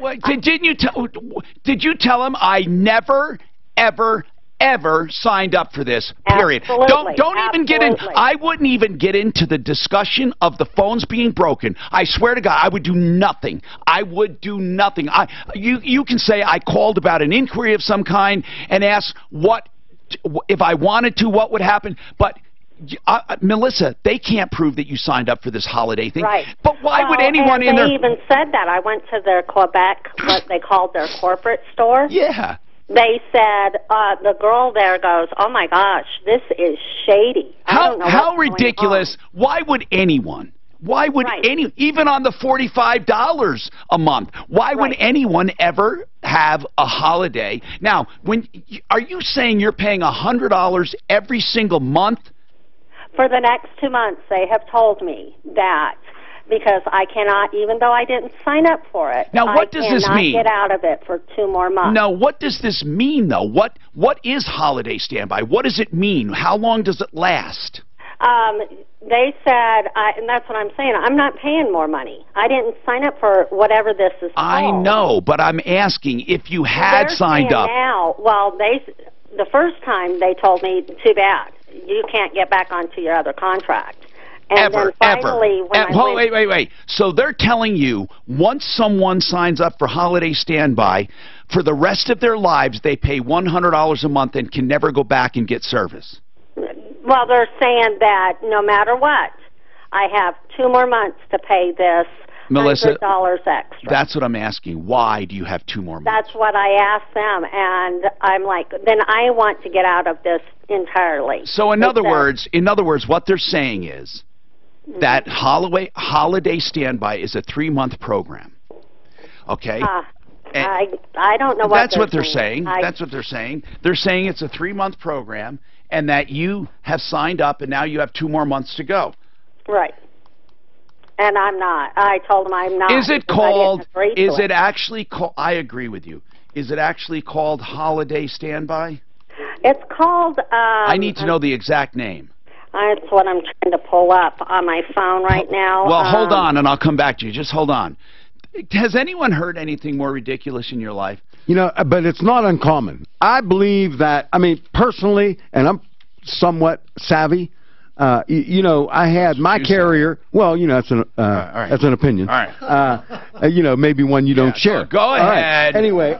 did you tell them I never, ever signed up for this, period? Absolutely. Don't even get in. I wouldn't even get into the discussion of the phones being broken. I swear to God, I would do nothing. I would do nothing. You can say I called about an inquiry of some kind and asked if I wanted to, what would happen, but Melissa, they can't prove that you signed up for this holiday thing. Right. But why would anyone in there... They even said that. I went to their Quebec, what they called their corporate store. Yeah. They said, the girl there goes, oh my gosh, this is shady. How ridiculous. Why would anyone... even on the $45 a month, why would anyone ever have a holiday? Now, are you saying you're paying $100 every single month? For the next 2 months, they have told me that, because I cannot, even though I didn't sign up for it, now, what does this mean? I cannot get out of it for 2 more months. Now, what does this mean, though? What is holiday standby? What does it mean? How long does it last? They said, and that's what I'm saying, I'm not paying more money. I didn't sign up for whatever this is called. I know, but I'm asking if you had signed up. Now, well, the first time they told me, too bad, you can't get back onto your other contract. And then finally, wait. So they're telling you once someone signs up for holiday standby, for the rest of their lives, they pay $100 a month and can never go back and get service. Well, they're saying that no matter what, I have 2 more months to pay this Melissa, $100 extra. That's what I'm asking. Why do you have 2 more months? That's what I asked them, and I'm like, then I want to get out of this entirely. So in other words, what they're saying is that holiday standby is a 3-month program. Okay? I don't know what that's what they're saying. That's what they're saying. They're saying it's a 3-month program, and that you have signed up, and now you have 2 more months to go. Right. And I'm not. I told them I'm not. Is it called? Is it actually called? I agree with you. Is it actually called holiday standby? It's called. I need to know the exact name. That's what I'm trying to pull up on my phone right now. Well, hold on, and I'll come back to you. Just hold on. Has anyone heard anything more ridiculous in your life? You know, but it's not uncommon. I believe that, I mean, personally, and I'm somewhat savvy, you know, I had my carrier, well, you know, that's an opinion. All right. You know, maybe one you don't share. Go ahead. Right. Anyway,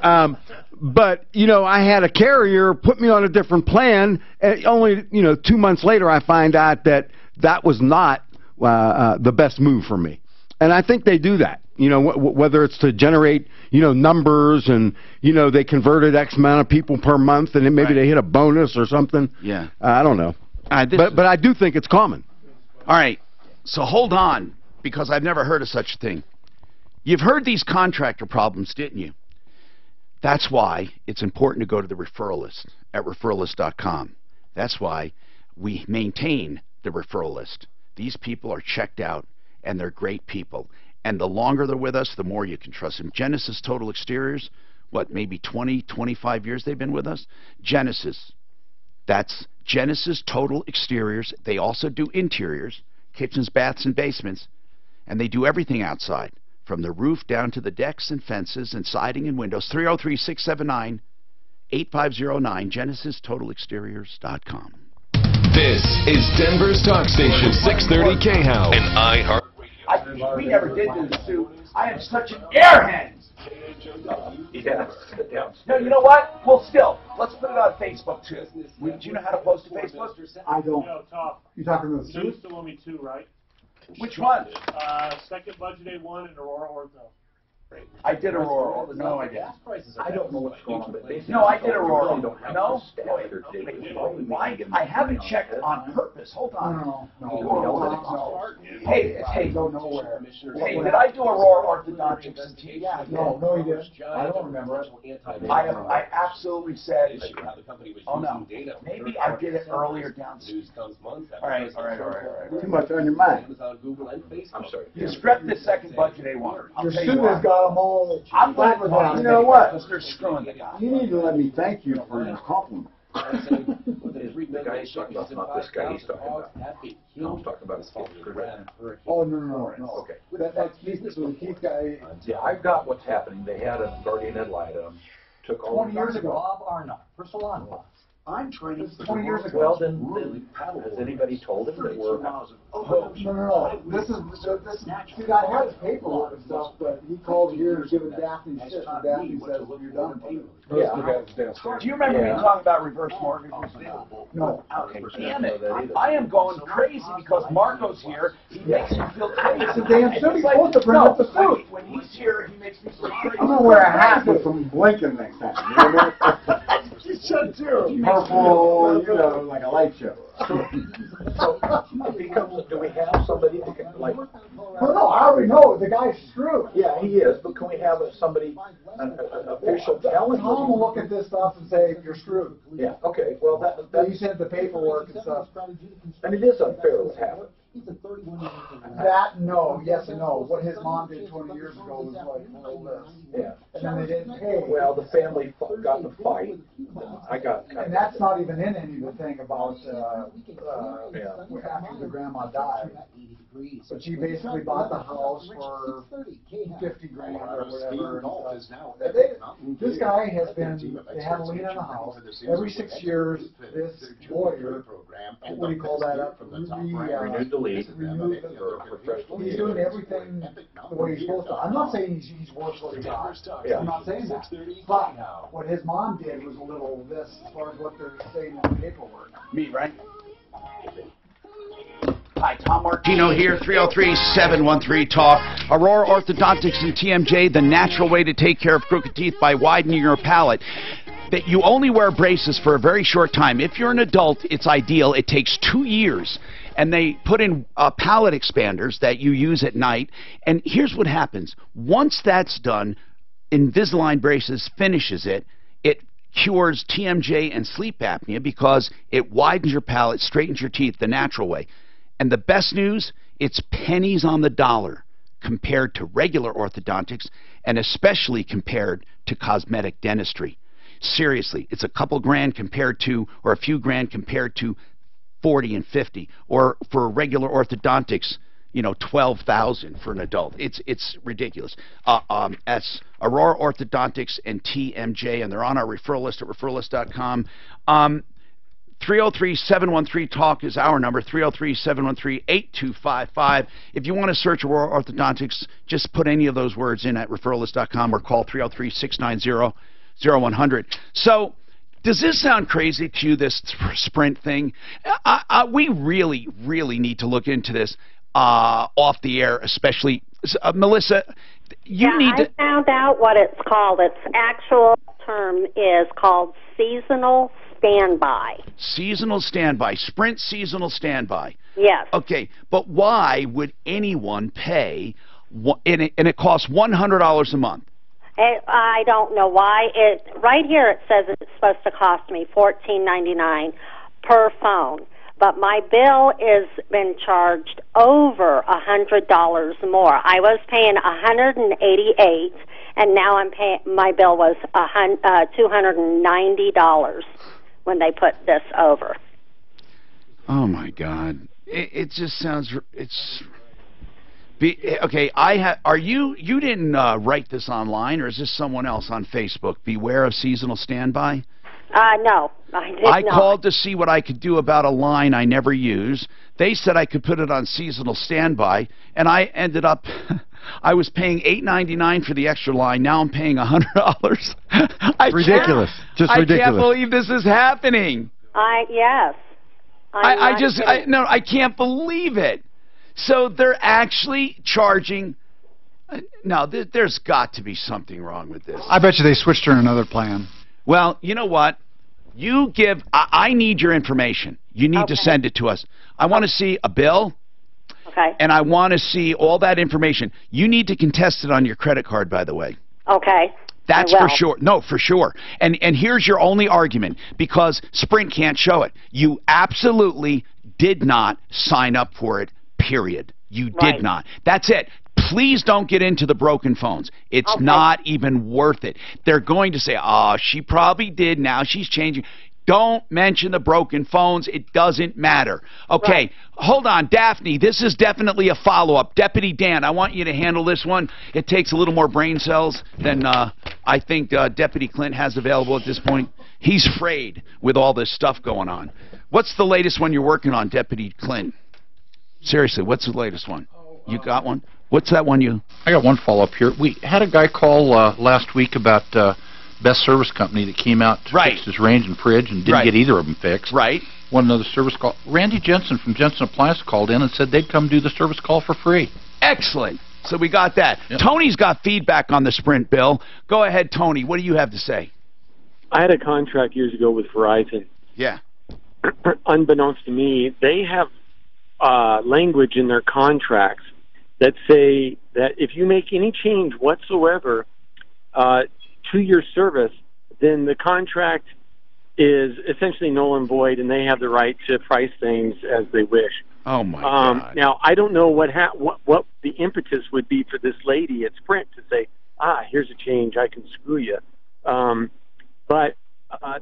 but, you know, I had a carrier put me on a different plan, and only, you know, 2 months later I find out that that was not the best move for me. And I think they do that. You know, whether it's to generate, you know, numbers and, you know, they converted X amount of people per month and then maybe they hit a bonus or something. Yeah. I don't know. But I do think it's common. All right. So hold on, because I've never heard of such a thing. You've heard these contractor problems, didn't you? That's why it's important to go to the referral list at referrallist.com. That's why we maintain the referral list. These people are checked out, and they're great people. And the longer they're with us, the more you can trust them. Genesis Total Exteriors, what, maybe 20, 25 years they've been with us? Genesis. That's Genesis Total Exteriors. They also do interiors, kitchens, baths, and basements. And they do everything outside, from the roof down to the decks and fences and siding and windows. 303-679-8509, GenesisTotalExteriors.com. This is Denver's talk station, 630 KHOW and iHeart. We never did do the suit. I am such an airhead. Yeah. No, you know what? Well, still, let's put it on Facebook too. Do you know how to post to Facebook? I don't. No, Tom. You talking to the You know you suit? still owe me 2, right? Which one? Second budget day 1 and Aurora Ortho. I did Aurora. No, I didn't. I don't know what's going on, but basically, No, I did Aurora. don't have No? Why? I haven't checked on purpose. Hold on. No. Hey, Go nowhere. hey, did I do Aurora Orthodontics and teeth? No, you didn't. I don't remember it. I absolutely said, oh no, maybe I did it earlier down. All right. Too much on your mind. I'm sorry. You scrapped the second budget they want. Your suit has got them all. I'm glad with that. You know what? Because they're screwing the guy. You need to let me thank you for your compliment. The guy he's talking about, not this guy he's talking about. No, I'm talking about his Keith. Oh, no. Okay. That's Keith, so the Keith guy. Yeah, I've got what's happening. They had a guardian ad litem, took all 20 years ago. Bob Arnott for salon law. I'm training for 20 years ago. Well, then has anybody told him that we're... No. This is, see, I had his paperwork and stuff, but he called here and given Daphne shit, and Daphne says, you're done. Yeah. Do you remember me talking about reverse mortgages? No. Okay, damn it. I am going crazy because Marco's here. He makes me feel crazy. It's a damn suit. He's supposed to bring up the suit. When he's here, he makes me feel crazy. I'm gonna wear a hat with some blinking next time. You know what I mean? You should too. Purple, you know, like a light show. So, do we have somebody that can, like... Well, no, I already know. The guy's screwed. Yeah, he is, but can we have somebody, an official telling Tom will look at this stuff and say, you're screwed. Yeah, okay, well, You sent the paperwork and stuff. and it is unfair what's happened. That, no, yes and no. What his mom did 20 years ago was like, all this. Yeah. And then they didn't pay. Well, the family got in a fight. I got kind And that's not even in any of the thing about after the grandma died. But she basically bought the house for 50 grand or whatever. This guy has been, they had a lien on the house. Every 6 years, this lawyer, what do you call that up? renewed the lease. He's doing everything the way he's supposed to. I'm not saying he's worth what he got. I'm not saying that. But what his mom did was a little this as far as what they're saying in the paperwork. Me, right? Hi, Tom Martino here, 303-713-TALK. Aurora Orthodontics and TMJ, the natural way to take care of crooked teeth by widening your palate. That you only wear braces for a very short time. If you're an adult, it's ideal. It takes 2 years. And they put in palate expanders that you use at night. And here's what happens. Once that's done, Invisalign braces finishes it. It cures TMJ and sleep apnea because it widens your palate, straightens your teeth the natural way. And the best news, it's pennies on the dollar compared to regular orthodontics and especially compared to cosmetic dentistry. Seriously, it's a couple grand compared to, or a few grand compared to 40 and 50, or for regular orthodontics, you know, 12,000 for an adult. It's ridiculous. That's Aurora Orthodontics and TMJ, and they're on our referral list at referralist.com. 303-713-TALK is our number, 303-713-8255. If you want to search Aurora Orthodontics, just put any of those words in at referralist.com or call 303-690-0100. So, does this sound crazy to you, this Sprint thing? We really, really need to look into this off the air, especially. Melissa, you need to... I found out what it's called. Its actual term is called seasonal standby. Seasonal standby. Sprint seasonal standby. Yes. Okay, but why would anyone pay, and it costs $100 a month? I don't know why. Right here it says it's supposed to cost me $14.99 per phone, but my bill has been charged over $100 more. I was paying $188, and now I'm paying. My bill was $290 when they put this over. Oh my God! It just sounds. It's. Okay, are you didn't write this online, or is this someone else on Facebook? Beware of seasonal standby. No, I did I not. called to see what I could do about a line I never use. They said I could put it on seasonal standby, and I ended up, I was paying $8.99 for the extra line. Now I'm paying $100. Ridiculous. Just ridiculous. I can't believe this is happening. Yes. I can't believe it. So they're actually charging. No, there's got to be something wrong with this. I bet you they switched to another plan. Well, you know what? You give. I need your information. You need to send it to us. I want to see a bill. Okay. And I want to see all that information. You need to contest it on your credit card, by the way. Okay. That's for sure. No, for sure. And here's your only argument, because Sprint can't show it. You absolutely did not sign up for it, period. You did not. That's it. Please don't get into the broken phones. It's not even worth it. They're going to say, oh, she probably did. Now she's changing. Don't mention the broken phones. It doesn't matter. Okay, hold on. Daphne, this is definitely a follow-up. Deputy Dan, I want you to handle this one. It takes a little more brain cells than I think Deputy Clint has available at this point. He's frayed with all this stuff going on. What's the latest one you're working on, Deputy Clint? Seriously, what's the latest one? You got one? What's that one you... I got one follow-up here. We had a guy call last week about Best Service Company that came out to fix his range and fridge and didn't get either of them fixed. One another service call. Randy Jensen from Jensen Appliance called in and said they'd come do the service call for free. Excellent. So we got that. Yep. Tony's got feedback on the Sprint bill. Go ahead, Tony. What do you have to say? I had a contract years ago with Verizon. Yeah. Unbeknownst to me, they have language in their contracts that say that if you make any change whatsoever to your service, then the contract is essentially null and void, and they have the right to price things as they wish. Oh my God! Now I don't know what the impetus would be for this lady at Sprint to say, here's a change, I can screw you. But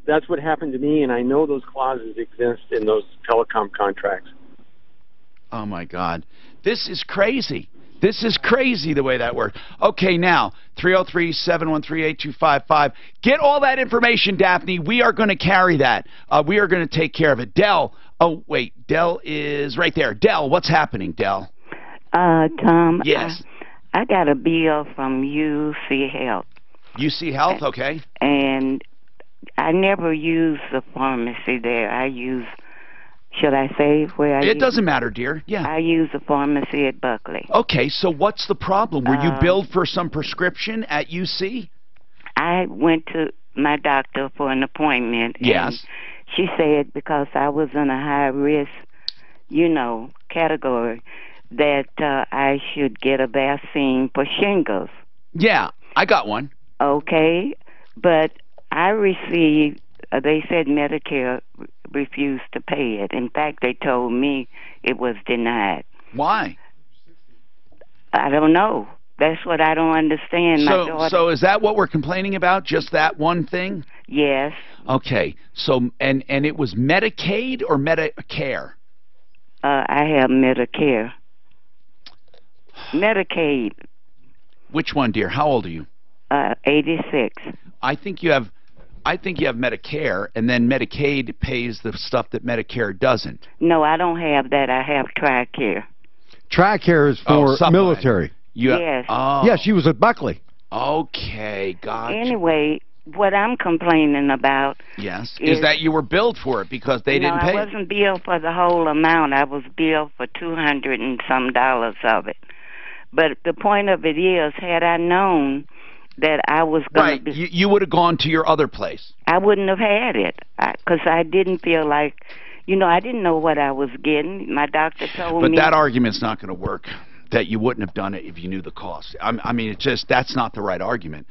that's what happened to me, and I know those clauses exist in those telecom contracts. Oh my God, this is crazy. This is crazy the way that works. Okay, now, 303-713-8255. Get all that information, Daphne. We are going to carry that. We are going to take care of it. Dell, oh, wait, Dell is right there. Dell, what's happening, Dell? Tom. Yes. I got a bill from UC Health. UC Health, okay. And I never use the pharmacy there. I use... Should I say where I use? It doesn't matter, dear. Yeah. I use the pharmacy at Buckley. Okay, so what's the problem? Were you billed for some prescription at UC? I went to my doctor for an appointment. Yes. And she said because I was in a high-risk, category, that I should get a vaccine for shingles. Yeah, I got one. Okay, but I received, they said Medicare refused to pay it. In fact, they told me it was denied. Why? I don't know. That's what I don't understand. So is that what we're complaining about? Just that one thing? Yes. Okay. So and it was Medicaid or Medicare? I have Medicare. Medicaid. Which one, dear? How old are you? 86. I think you have Medicare, and then Medicaid pays the stuff that Medicare doesn't. No, I don't have that. I have TRICARE. TRICARE is for military. Yes. Oh. Yeah, she was at Buckley. Okay, gotcha. Anyway, what I'm complaining about is that you were billed for it because they didn't pay. I wasn't billed for the whole amount. I was billed for $200 and some of it. But the point of it is, had I known that I was going to be... You would have gone to your other place. I wouldn't have had it because I didn't feel like, I didn't know what I was getting. My doctor told me... But that argument's not going to work, that you wouldn't have done it if you knew the cost. I mean, that's not the right argument.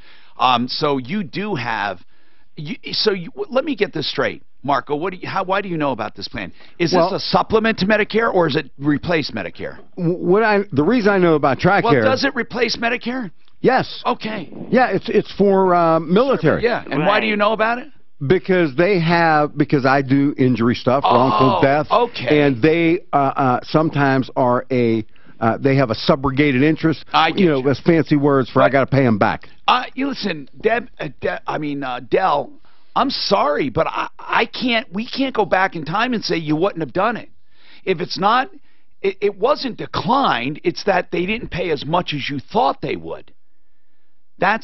So you do have... let me get this straight. Marco, why do you know about this plan? Is this a supplement to Medicare, or is it replace Medicare? The reason I know about TRICARE... Well, does it replace Medicare? Yes. Okay. Yeah, it's for military. Yeah, and why do you know about it? Because because I do injury stuff, wrongful death. Okay. And they sometimes are they have a subrogated interest. That's fancy words for I got to pay them back. You listen, Dell, I'm sorry, but I can't. We can't go back in time and say you wouldn't have done it. If it's not, it wasn't declined. It's that they didn't pay as much as you thought they would. They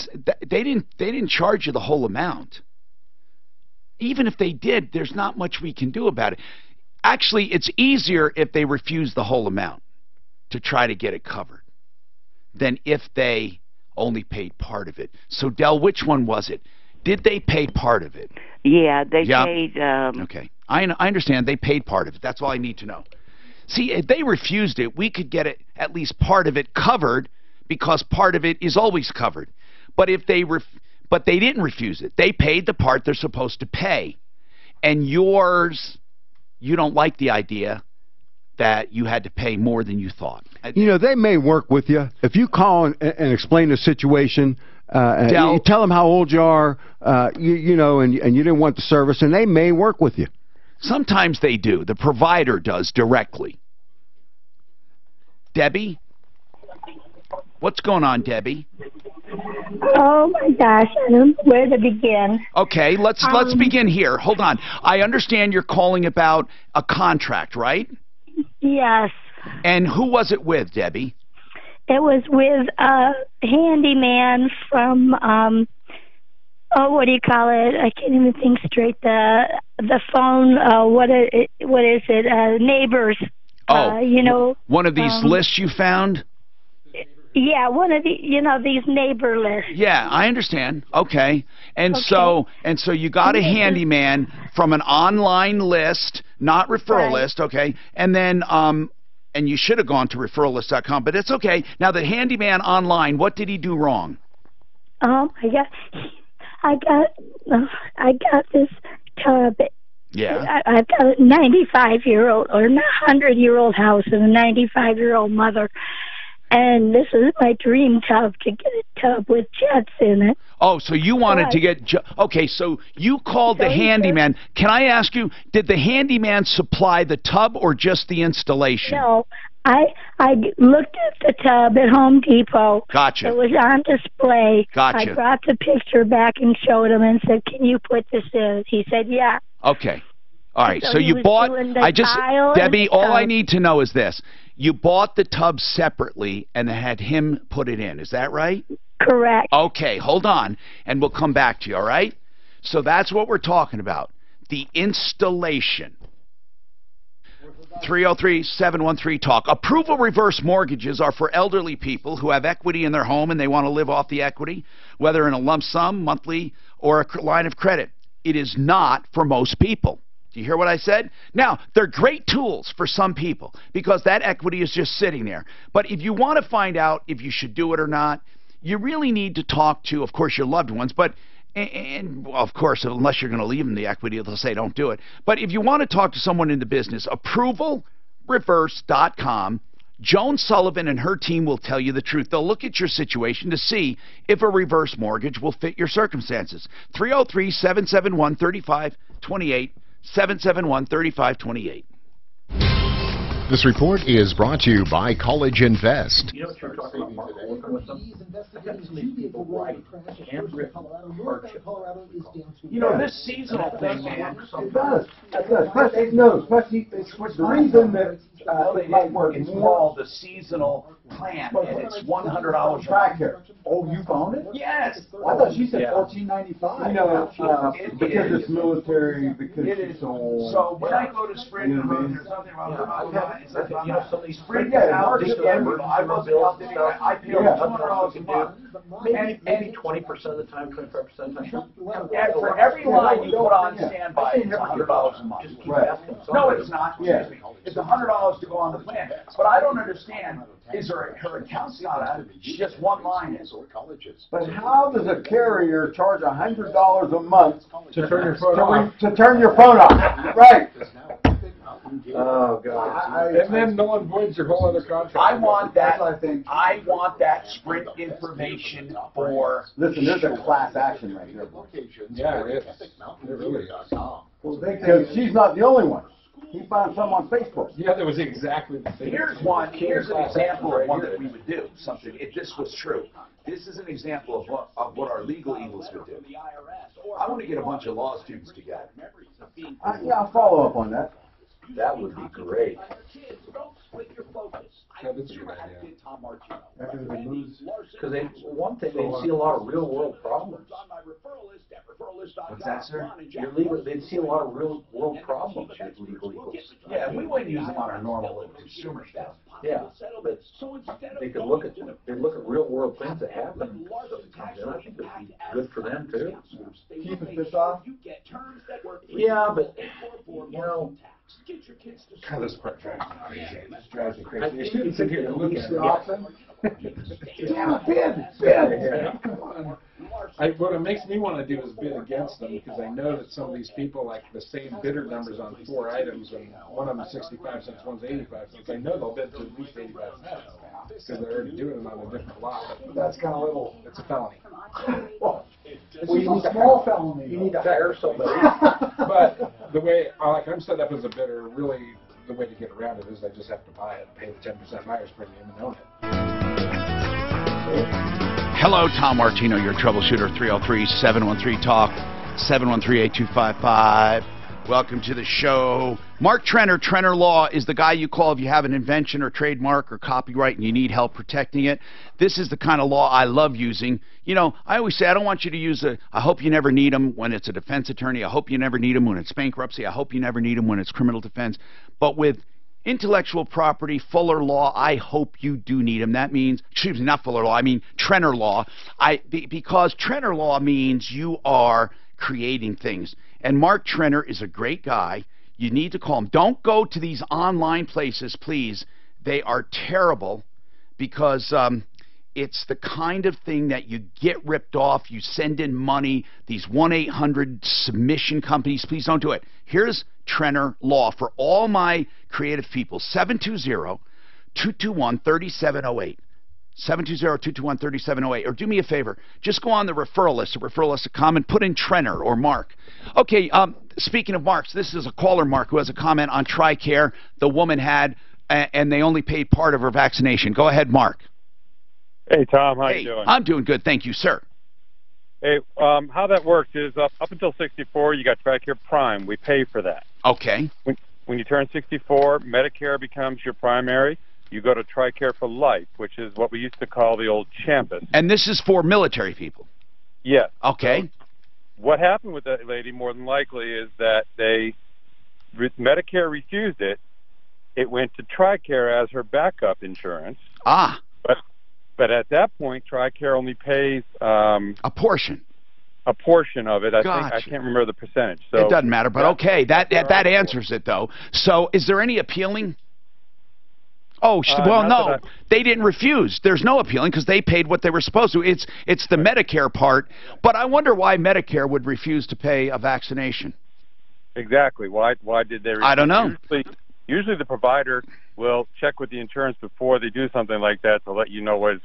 didn't charge you the whole amount. Even if they did, there's not much we can do about it. Actually, it's easier if they refuse the whole amount to try to get it covered than if they only paid part of it. So, Del, which one was it? Did they pay part of it? Yeah, they paid. Okay. I understand they paid part of it. That's all I need to know. See, if they refused it, we could get it, at least part of it covered, because part of it is always covered. But if they didn't refuse it. They paid the part they're supposed to pay. And yours, you don't like the idea that you had to pay more than you thought. You know, they may work with you. If you call and explain the situation, you tell them how old you are, you know, and you didn't want the service, and they may work with you. Sometimes they do. The provider does directly. Debbie? What's going on, Debbie? Oh my gosh, I don't know where to begin. Okay, let's begin here. Hold on. I understand you're calling about a contract, right? Yes. And who was it with, Debbie? It was with a handyman from what do you call it? I can't even think straight. The phone. What is it? Neighbors. Oh, you know. One of these lists you found? Yeah, one of the, you know, these neighbor lists. Yeah, I understand. Okay. And so you got a handyman from an online list, not referral list, okay? And then and you should have gone to referrallist.com, but it's okay. Now the handyman online, what did he do wrong? I got this tub. Yeah. I've got a 95-year-old or 100-year-old house and a 95-year-old mother. And this is my dream tub, to get a tub with jets in it. Oh, so you wanted to get... Okay, so you called the handyman. Can I ask you, did the handyman supply the tub or just the installation? No, I looked at the tub at Home Depot. Gotcha. It was on display. Gotcha. I brought the picture back and showed him and said, "Can you put this in?" He said, "Yeah." Okay. All right, so he you was bought... doing the tile Debbie, and all I stuff. need to know is this. You bought the tub separately and had him put it in. Is that right? Correct. Okay, hold on, and we'll come back to you, all right? So that's what we're talking about, the installation. 303-713-TALK. Approval reverse mortgages are for elderly people who have equity in their home and they want to live off the equity, whether in a lump sum, monthly, or a line of credit. It is not for most people. Do you hear what I said? Now, they're great tools for some people because that equity is just sitting there. But if you want to find out if you should do it or not, you really need to talk to, of course, your loved ones, but and well, of course, unless you're going to leave them the equity, they'll say don't do it. But if you want to talk to someone in the business, approvalreverse.com, Joan Sullivan and her team will tell you the truth. They'll look at your situation to see if a reverse mortgage will fit your circumstances. 303-771-3528, 771-3528. This report is brought to you by College Invest. You know what you're talking about? I got so many people write handwritten hardship. You know, this seasonal thing, man. It does. Especially the reason that it might work It's more. called the seasonal plan, and it's $100 Track here. Oh, you found it? Yes. I thought she said $14.95. You know, because it's military, because it it's is. so. So when I go to Sprint, You know what I mean? there's nothing wrong with that. It's like, You know, some of these Sprint Yeah, out it's I wasn't out there. I paid $200 a month. maybe 20% of the time, 25% of the time. And for every line you put on standby, it's $100 a month. No, it's not. Excuse me. It's $100 to go on the plan. But I don't understand. Is her account's not out? She just one line is. But how does a carrier charge $100 a month To turn your phone off. to turn your phone off? Right. Oh, God. And then no one voids your whole other contract. I want that. I want that Sprint information for. Listen, there's a class action right here. Yeah, it is. It really is. Because she's not the only one. He found some on Facebook. Yeah, that was exactly the same. Here's an example of one that we would do, something, if this was true. This is an example of what our legal eagles would do. I want to get a bunch of law students together. Yeah, I'll follow up on that. That would be great. That's a good idea. Because one thing, they see a lot of real world problems. What's that, sir? They'd see a lot of real world problems with legal eagles. Yeah, we wouldn't use them on our normal consumer stuff. Yeah, but they could look at real world things that happen. And I think it'd be good for them too. Keeping fish off? Yeah, but you know. God, this part drives me crazy. It just drives me crazy. You shouldn't sit here and look at it. Bid. Come on. What it makes me want to do is bid against them because I know that some of these people like the same bidder numbers on 4 items, and one of them is 65 cents, one's 85 cents. I know they'll bid to at least 85 cents because they're already doing it on a different lot. But That's kind of little. it's a felony. Well, it's a small felony. You need to hire somebody. But the way, like I'm set up as a bidder, really the way to get around it is I just have to buy it, pay the 10% buyer's premium, and own it. Hello, Tom Martino, your troubleshooter, 303-713-TALK, 713-8255. Welcome to the show. Mark Trenner, Trenner Law, is the guy you call if you have an invention or trademark or copyright and you need help protecting it. This is the kind of law I love using. You know, I always say I don't want you to use I hope you never need them when it's a defense attorney. I hope you never need them when it's bankruptcy. I hope you never need them when it's criminal defense. But with intellectual property, Fuller Law, I hope you do need them. That means, excuse me, not Fuller Law, I mean Trenner Law. Because Trenner Law means you are creating things. And Mark Trenner is a great guy. You need to call him. Don't go to these online places, please. They are terrible because it's the kind of thing that you get ripped off. You send in money. These 1-800 submission companies, please don't do it. Here's Trenner Law for all my creative people. 720-221-3708. 720-221-3708. Or do me a favor, just go on the referral list, and put in Trenner or Mark. Okay, speaking of Marks, this is a caller, Mark, who has a comment on TRICARE the woman had, and they only paid part of her vaccination. Go ahead, Mark. Hey, Tom, how you doing? I'm doing good, thank you, sir. Hey, how that works is up until 64, you got TRICARE Prime. We pay for that. Okay. When you turn 64, Medicare becomes your primary. You go to TRICARE for Life, which is what we used to call the old Champus. And this is for military people? Yes. Okay. So what happened with that lady, more than likely, is that Medicare refused it. It went to TRICARE as her backup insurance. Ah. But at that point, TRICARE only pays a portion. A portion of it. I Gotcha. think I can't remember the percentage. So it doesn't matter, but okay, that answers it though. So, is there any appealing? Oh, well, no, they didn't refuse. There's no appealing because they paid what they were supposed to. It's the Medicare part, but I wonder why Medicare would refuse to pay a vaccination. Exactly. Why did they refuse? I don't know. Usually the provider will check with the insurance before they do something like that to let you know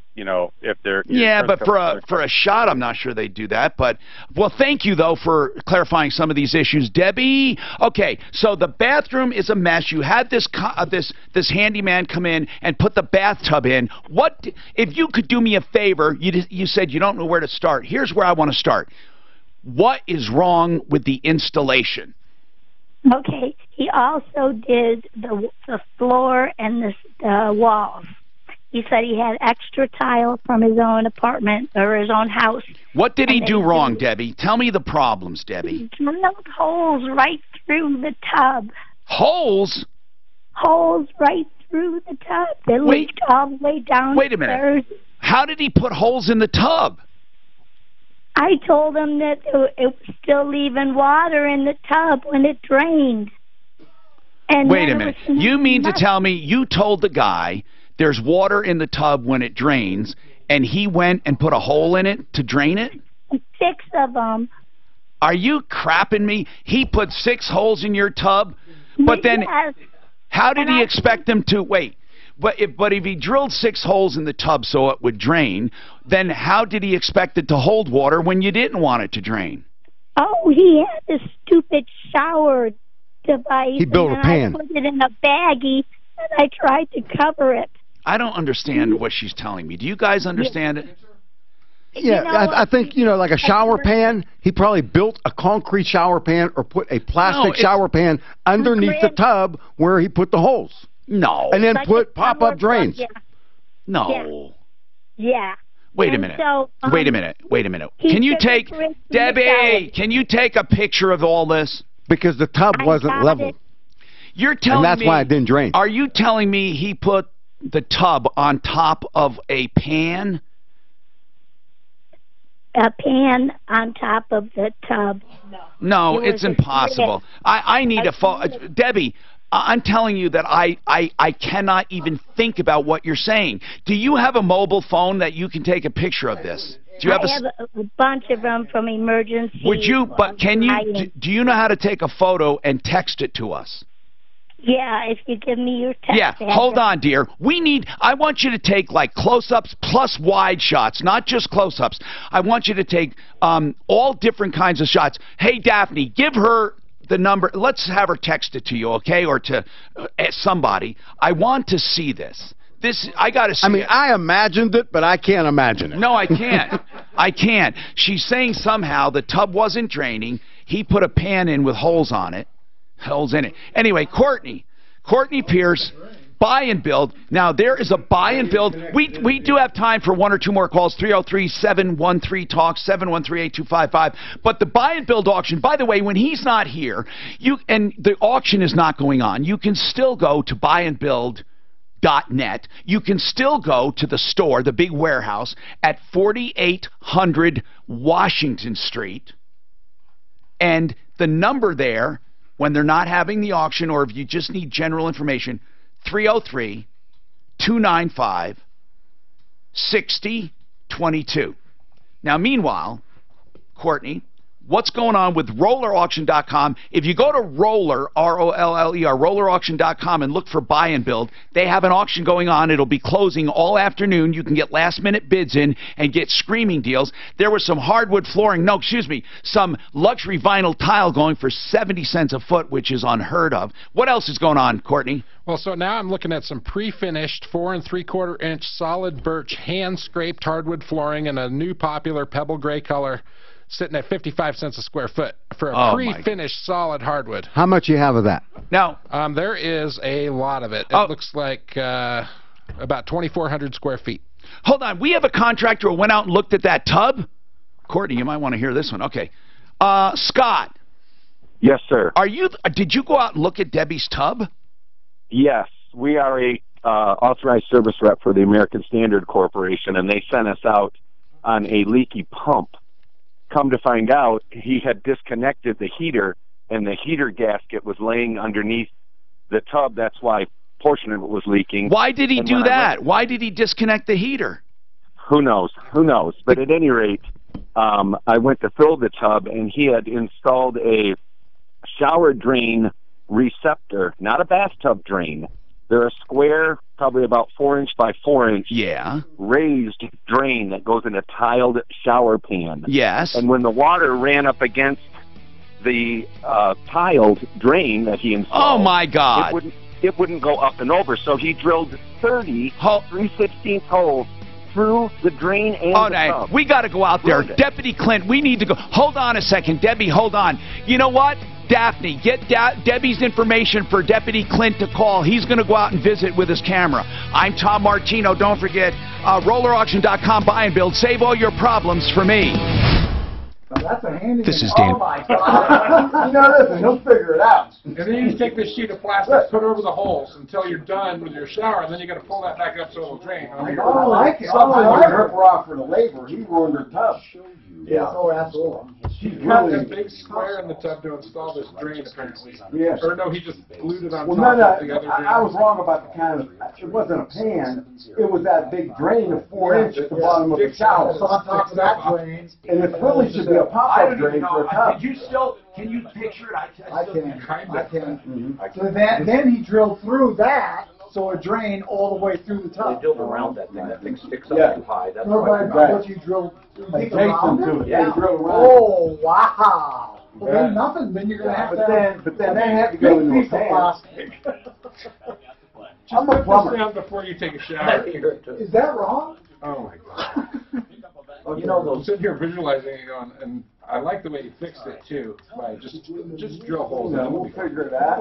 if they're. Yeah, but for a shot, I'm not sure they do that. But well, thank you though for clarifying some of these issues, Debbie. Okay, so the bathroom is a mess. You had this handyman come in and put the bathtub in. What if you could do me a favor? You said you don't know where to start. Here's where I want to start. What is wrong with the installation? Okay, he also did the floor and the walls. He said he had extra tile from his own apartment or his own house. What did he do wrong, Debbie? Tell me the problems, Debbie. He drilled holes right through the tub. Holes? Holes right through the tub. They leaked all the way down. Wait a minute. How did he put holes in the tub? I told him that it was still leaving water in the tub when it drained. And wait a minute. You mean to tell me you told the guy there's water in the tub when it drains, and he went and put a hole in it to drain it? 6 of them. Are you crapping me? He put 6 holes in your tub? But then how did he expect them to... Wait. But if he drilled 6 holes in the tub so it would drain, then how did he expect it to hold water when you didn't want it to drain? Oh, he had this stupid shower device. He built and a pan. I put it in a baggie, and I tried to cover it. I don't understand what she's telling me. Do you guys understand it? Yeah, You know I think, like a shower pan, he probably built a concrete shower pan or put a plastic shower pan underneath the tub where he put the holes. No. And then Like put a pop-up drains. Yeah. No. Yeah. Wait a And minute. so, Wait a minute. Wait a minute. he Can you took a take, drink from the Debbie, can you take a picture of all this? Because the tub wasn't got level. it. You're telling And that's me, why it didn't drain. Are you telling me he put the tub on top of a pan? A pan on top of the tub. No, It was it's a impossible. I need a phone. Debbie, I'm telling you that I cannot even think about what you're saying. Do you have a mobile phone that you can take a picture of this? Do you have I have a bunch of them from emergency. Would you, but can you, do you know how to take a photo and text it to us? Yeah, if you give me your text Yeah, address. hold on, dear. I want you to take like close-ups plus wide shots, not just close-ups. I want you to take all different kinds of shots. Hey, Daphne, give her the number. Let's have her text it to you, okay, or to somebody. I want to see this. I got to see it. I imagined it, but I can't imagine it. No, I can't. I can't. She's saying somehow the tub wasn't draining. He put a pan in with holes on it. Holes in it. Anyway, Courtney Pierce, buy and build. Now, there is a buy and build. We do have time for one or two more calls, 303-713-TALK, 713-8255. But the buy and build auction, by the way, when he's not here, and the auction is not going on, you can still go to buyandbuild.net. You can still go to the store, the big warehouse, at 4800 Washington Street. And the number there, when they're not having the auction, or if you just need general information, 303-295-6022. Now, meanwhile, Courtney, what's going on with rollerauction.com? If you go to roller, R-O-L-L-E-R, rollerauction.com, and look for buy and build, they have an auction going on. It'll be closing all afternoon. You can get last-minute bids in and get screaming deals. There was some hardwood flooring, some luxury vinyl tile going for 70 cents a foot, which is unheard of. What else is going on, Courtney? Well, so now I'm looking at some pre-finished 4 3/4 inch solid birch hand-scraped hardwood flooring in a new popular pebble gray color, sitting at 55 cents a square foot for a pre-finished solid hardwood. How much you have of that? Now, there is a lot of it. It looks like about 2,400 square feet. Hold on. We have a contractor who went out and looked at that tub. Courtney, you might want to hear this one. Okay. Scott. Yes, sir. Did you go out and look at Debbie's tub? Yes. We are a authorized service rep for the American Standard Corporation, and they sent us out on a leaky pump. Come to find out, he had disconnected the heater, and the heater gasket was laying underneath the tub. That's why a portion of it was leaking. Why did he do that? Why did he disconnect the heater? Who knows? Who knows? But at any rate, I went to fill the tub, and he had installed a shower drain receptor, not a bathtub drain. They're a square, probably about 4 inch by 4 inch, raised drain that goes in a tiled shower pan. Yes. And when the water ran up against the tiled drain that he installed, oh my God, it wouldn't go up and over. So he drilled 30 3/16 holes through the drain and the tub. We got to go out there. Deputy Clint, we need to go. Hold on a second. Debbie, hold on. You know what? Daphne, get Debbie's information for Deputy Clint to call. He's going to go out and visit with his camera. I'm Tom Martino. Don't forget, rollerauction.com, buy and build. Save all your problems for me. That's a handy. This is Dan. Oh my God! Listen, he'll figure it out. And then you just take this sheet of plastic, put it over the holes until you're done with your shower, and then you got to pull that back up so it'll drain. I like it. Sometimes you rip her off for the labor. He ruined her tub. Yeah. Oh, absolutely. He cut a big square in the tub to install this drain, apparently. Yes. Or no, he just glued it on top of the other drain. I was wrong about the kind of. It wasn't a pan. It was that big drain of 4 inch at the bottom of the shower. So on top of that drain, and it really should be a pop-up drain for a tub. Can you picture it? I can. So then he drilled through that, so it drained all the way through the tub. They drilled around that thing. That thing sticks up too high. That's why. What you drilled? They around to it? it. Yeah. Oh wow! Well, then nothing. Then you're gonna have to. But then they have to go into a piece of pan. plastic. I'm a Put this plumber. down before you take a shower. Is that wrong? Oh my god. You know those. I'm sitting here visualizing it going, and I like the way you fixed it too. By just drill holes in it. We'll figure it out.